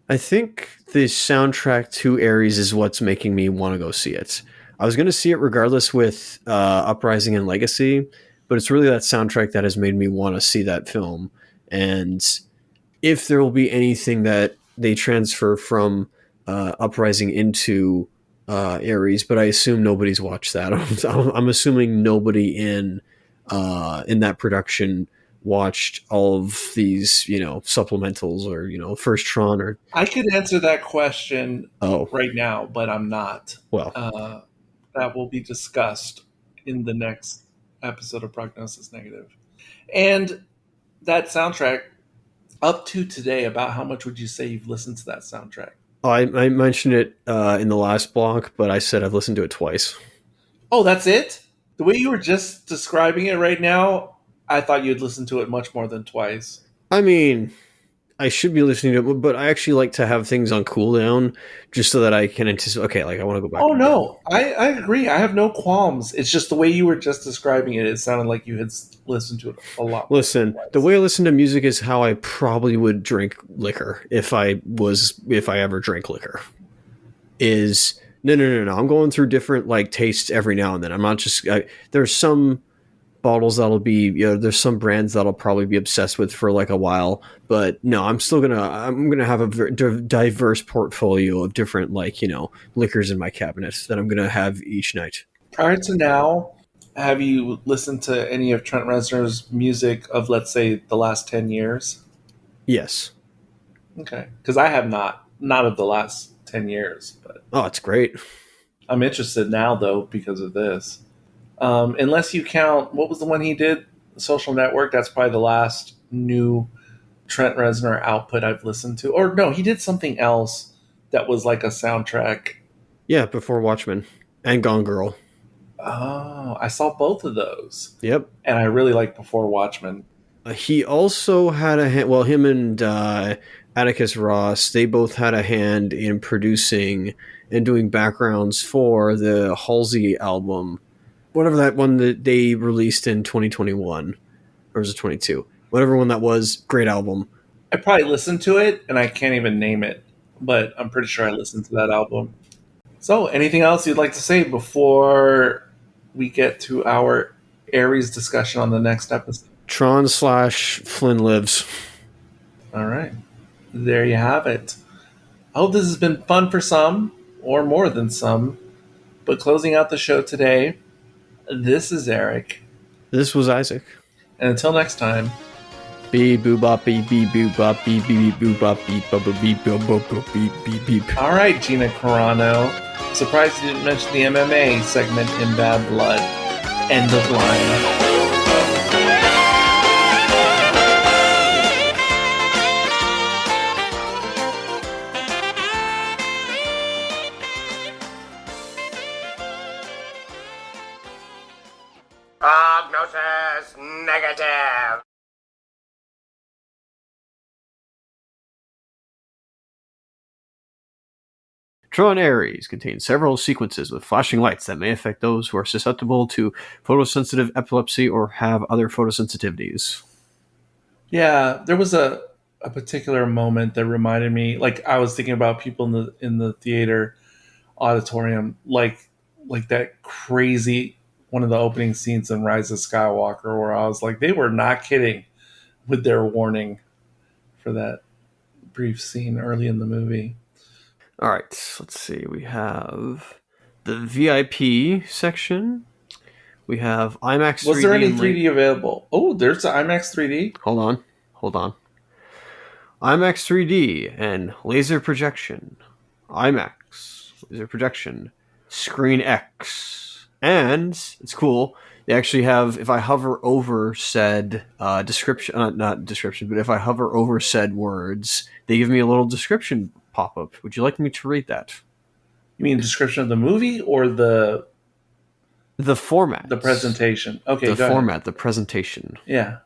I think the soundtrack to Ares is what's making me want to go see it. I was going to see it regardless with Uprising and Legacy, but it's really that soundtrack that has made me want to see that film. And if there will be anything that they transfer from Uprising into Ares, but I assume nobody's watched that. I'm assuming nobody in that production watched all of these, supplementals or, first Tron. Or I could answer that question right now, but I'm not. Well, that will be discussed in the next episode of Prognosis Negative. And that soundtrack, up to today, about how much would you say you've listened to that soundtrack? I mentioned it in the last block, but I said I've listened to it twice. Oh, that's it? The way you were just describing it right now, I thought you'd listen to it much more than twice. I mean, I should be listening to it, but I actually like to have things on cooldown just so that I can anticipate. Okay, I want to go back. Oh, no. I agree. I have no qualms. It's just the way you were just describing it. It sounded like you had listened to it a lot. Listen, the way I listen to music is how I probably would drink liquor if I ever drank liquor. No. I'm going through different tastes every now and then. I'm not just. There's some bottles that'll be, there's some brands that'll probably be obsessed with for a while, but no, I'm gonna have a very diverse portfolio of different liquors in my cabinets that I'm gonna have each night. Prior to now, have you listened to any of Trent Reznor's music of, let's say, the last 10 years? Yes. Okay, because I have not of the last 10 years, but it's great. I'm interested now though because of this. Unless you count, what was the one he did? Social Network. That's probably the last new Trent Reznor output I've listened to. Or no, he did something else that was like a soundtrack. Yeah, Before Watchmen and Gone Girl. Oh, I saw both of those. Yep. And I really like Before Watchmen. He also had a hand, him and Atticus Ross, they both had a hand in producing and doing backgrounds for the Halsey album. Whatever that one that they released in 2021, or was it 22? Whatever one that was, great album. I probably listened to it, and I can't even name it, but I'm pretty sure I listened to that album. So, anything else you'd like to say before we get to our Ares discussion on the next episode? Tron/Flynn lives. All right. There you have it. I hope this has been fun for some, or more than some. But closing out the show today, this is Eric. This was Isaac. And until next time, Beep boop bop beep beep boop bop beep beep boop bop beep bop beep boop bop beep beep beep. all right, Gina Carano. Surprised you didn't mention the MMA segment in Bad Blood. End of line. Prognosis negative. Tron Ares contains several sequences with flashing lights that may affect those who are susceptible to photosensitive epilepsy or have other photosensitivities. Yeah, there was a particular moment that reminded me, like I was thinking about people in the theater auditorium, like that crazy one of the opening scenes in Rise of Skywalker, where I was like, they were not kidding with their warning for that brief scene early in the movie. All right, let's see. We have the VIP section. We have IMAX 3D. Was there any 3D available? Oh, there's an IMAX 3D. Hold on. IMAX 3D and laser projection. IMAX, laser projection, Screen X. And it's cool. They actually have, if I hover over said description, not description, but if I hover over said words, they give me a little description pop-up. Would you like me to read that? You mean description of the movie or the format? The presentation. Okay, the go format, ahead. the presentation. Yeah.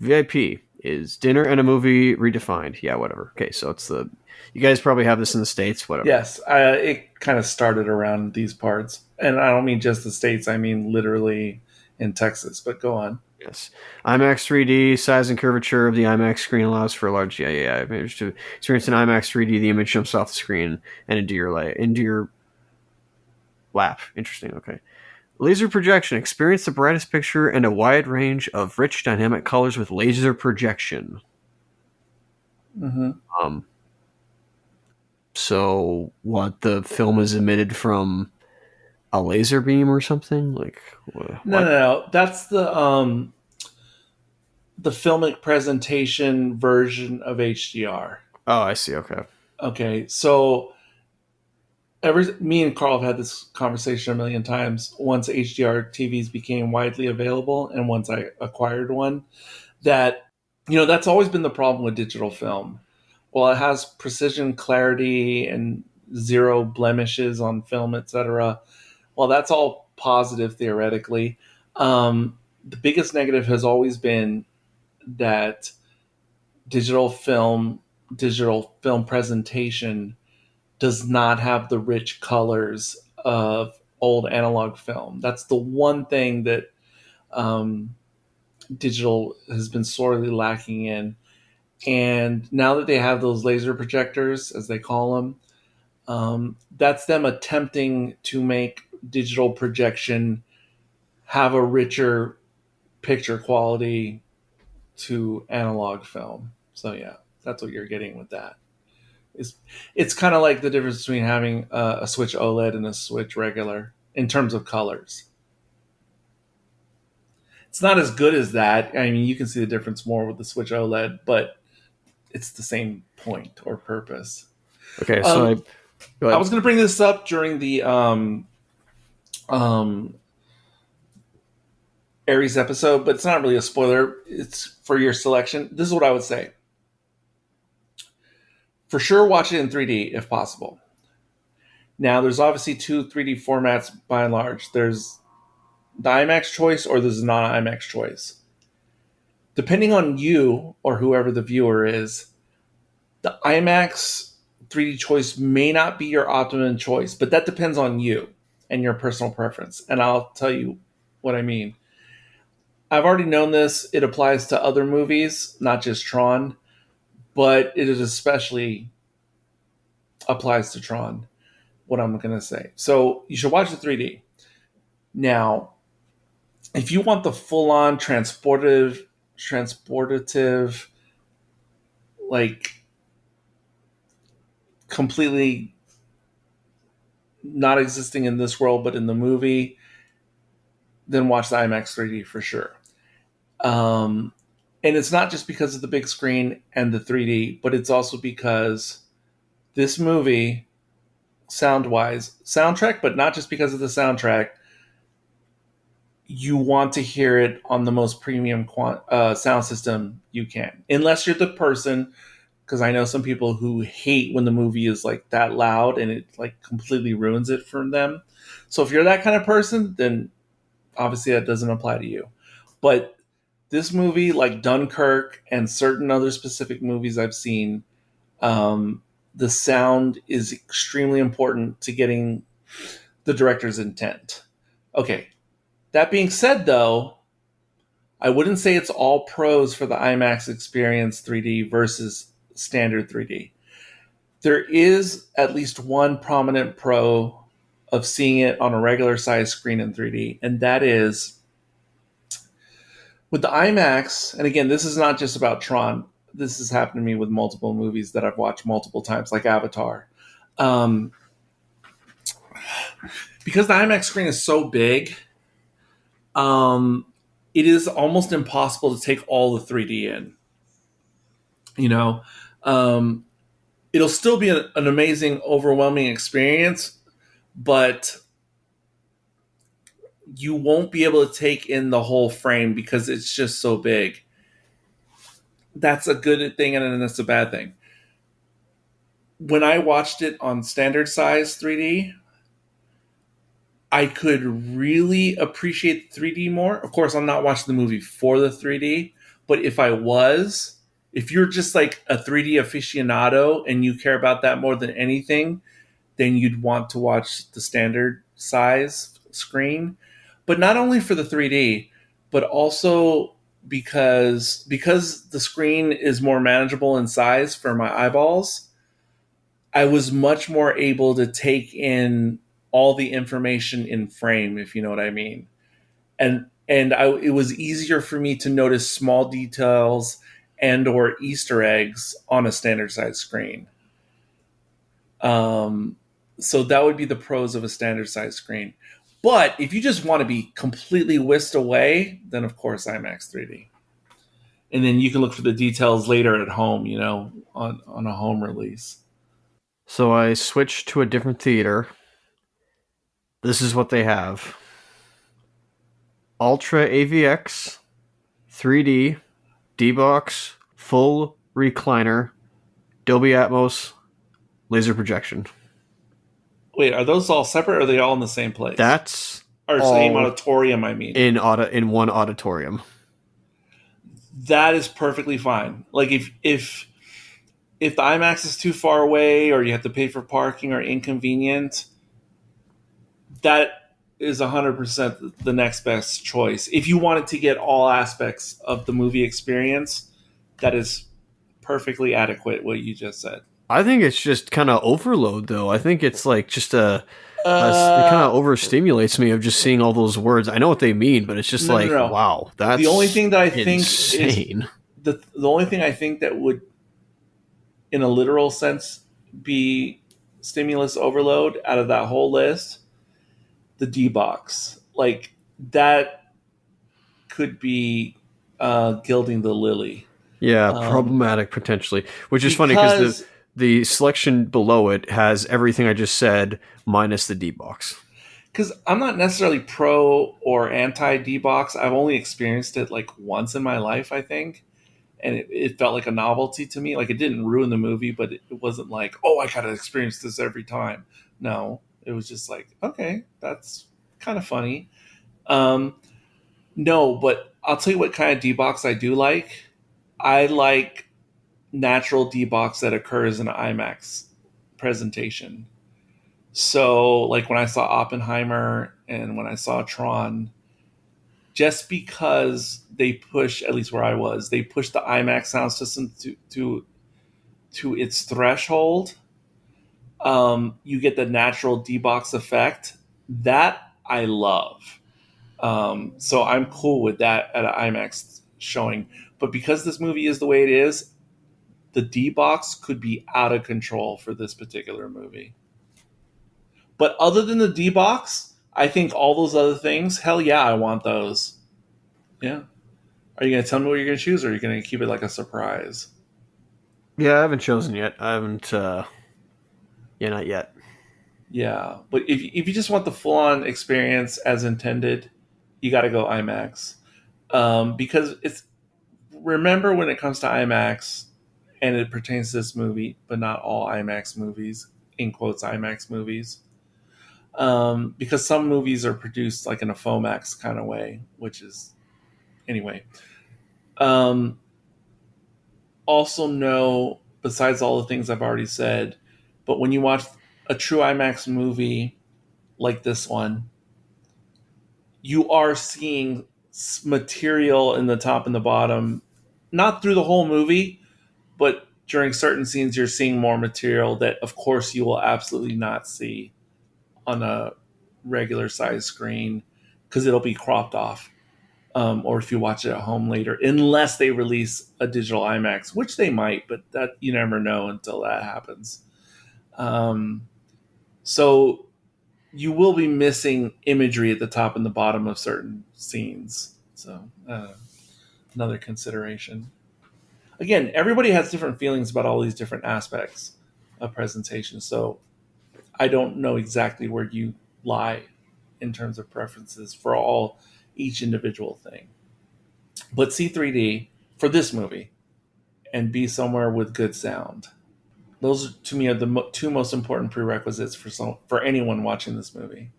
VIP is dinner and a movie redefined. Yeah, whatever. Okay, so it's the... You guys probably have this in the States, whatever. Yes, it kind of started around these parts. And I don't mean just the States, I mean literally in Texas, but go on. Yes. IMAX 3D, size and curvature of the IMAX screen allows for a large... Yeah. Image to experience in IMAX 3D, the image jumps off the screen and into your lap. Interesting, okay. Laser projection. Experience the brightest picture and a wide range of rich dynamic colors with laser projection. Mm-hmm. So, what, the film is emitted from a laser beam or something? Like, what? No. That's the filmic presentation version of HDR. Oh, I see. Okay. Okay, so me and Carl have had this conversation a million times. Once HDR TVs became widely available, and once I acquired one, that that's always been the problem with digital film. Well, it has precision, clarity, and zero blemishes on film, etc. Well, that's all positive theoretically. The biggest negative has always been that digital film presentation does not have the rich colors of old analog film. That's the one thing that digital has been sorely lacking in. And now that they have those laser projectors, as they call them, that's them attempting to make digital projection have a richer picture quality to analog film. So yeah, that's what you're getting with that. It's kind of like the difference between having a Switch OLED and a Switch regular in terms of colors. It's not as good as that. I mean, you can see the difference more with the Switch OLED, but it's the same point or purpose. Okay, so I was going to bring this up during the Ares episode, but it's not really a spoiler. It's for your selection. This is what I would say. For sure, watch it in 3D if possible. Now, there's obviously two 3D formats by and large. There's the IMAX choice or there's a non-IMAX choice. Depending on you or whoever the viewer is, the IMAX 3D choice may not be your optimum choice, but that depends on you and your personal preference. And I'll tell you what I mean. I've already known this. It applies to other movies, not just Tron, but it is especially applies to Tron. what I'm going to say. So you should watch the 3D. Now, if you want the full-on transportative, like completely not existing in this world but in the movie, then watch the IMAX 3D for sure. And it's not just because of the big screen and the 3D, but it's also because this movie, sound-wise, soundtrack, but not just because of the soundtrack, you want to hear it on the most premium sound system you can. Unless you're the person, because I know some people who hate when the movie is like that loud and it like completely ruins it for them. So if you're that kind of person, then obviously that doesn't apply to you. But this movie, like Dunkirk and certain other specific movies I've seen, the sound is extremely important to getting the director's intent. Okay, that being said, though, I wouldn't say it's all pros for the IMAX experience 3D versus standard 3D. There is at least one prominent pro of seeing it on a regular size screen in 3D, and that is with the IMAX, and again, this is not just about Tron. This has happened to me with multiple movies that I've watched multiple times, like Avatar. Because the IMAX screen is so big, it is almost impossible to take all the 3D in. You know, it'll still be an amazing, overwhelming experience, but you won't be able to take in the whole frame because it's just so big. That's a good thing, and then that's a bad thing. When I watched it on standard size 3D, I could really appreciate 3D more. Of course, I'm not watching the movie for the 3D, but if you're just like a 3D aficionado and you care about that more than anything, then you'd want to watch the standard size screen. But not only for the 3D, but also because the screen is more manageable in size for my eyeballs, I was much more able to take in all the information in frame, if you know what I mean. It was easier for me to notice small details and or Easter eggs on a standard size screen. So that would be the pros of a standard size screen. But if you just want to be completely whisked away, then of course IMAX 3D. And then you can look for the details later at home, on a home release. So I switched to a different theater. This is what they have. Ultra AVX, 3D, D-Box, full recliner, Dolby Atmos, laser projection. Wait, are those all separate or are they all in the same place? That's or same auditorium, I mean. In one auditorium. That is perfectly fine. Like if the IMAX is too far away or you have to pay for parking or inconvenient, that is 100% the next best choice. If you wanted to get all aspects of the movie experience, that is perfectly adequate, what you just said. I think it's just kind of overload, though. I think it's like just it kind of overstimulates me of just seeing all those words. I know what they mean, but it's just no. Wow, that's the only thing that I think insane. Is the only thing I think that would, in a literal sense, be stimulus overload out of that whole list. The D-Box, like that could be gilding the lily. Yeah, problematic potentially, which is funny because the selection below it has everything I just said minus the D-Box. Because I'm not necessarily pro or anti D-Box. I've only experienced it like once in my life, I think. And it felt like a novelty to me. Like it didn't ruin the movie, but it wasn't like, oh, I got to experience this every time. No, it was just like, okay, that's kind of funny. No, but I'll tell you what kind of D-Box I do like. I like natural D-Box that occurs in an IMAX presentation. So, like when I saw Oppenheimer and when I saw Tron, just because they push, at least where I was, they push the IMAX sound system to its threshold. You get the natural D-box effect. That I love. So I'm cool with that at an IMAX showing. But because this movie is the way it is, the D-box could be out of control for this particular movie. But other than the D-box, I think all those other things, hell yeah, I want those. Yeah. Are you going to tell me what you're going to choose, or are you going to keep it like a surprise? Yeah, I haven't chosen yet. I haven't. Yeah, not yet. Yeah, but if you just want the full on experience as intended, you got to go IMAX, because it's, remember when it comes to IMAX, and it pertains to this movie, but not all IMAX movies, in quotes IMAX movies, because some movies are produced like in a FOMAX kind of way, which is anyway. Also know, besides all the things I've already said, but when you watch a true IMAX movie like this one, you are seeing material in the top and the bottom, not through the whole movie, but during certain scenes, you're seeing more material that, of course, you will absolutely not see on a regular size screen because it'll be cropped off. Or if you watch it at home later, unless they release a digital IMAX, which they might, but that you never know until that happens. So you will be missing imagery at the top and the bottom of certain scenes. So another consideration. Again, everybody has different feelings about all these different aspects of presentation. So I don't know exactly where you lie in terms of preferences for each individual thing. But see 3D for this movie and be somewhere with good sound. Those, to me, are the two most important prerequisites for anyone watching this movie.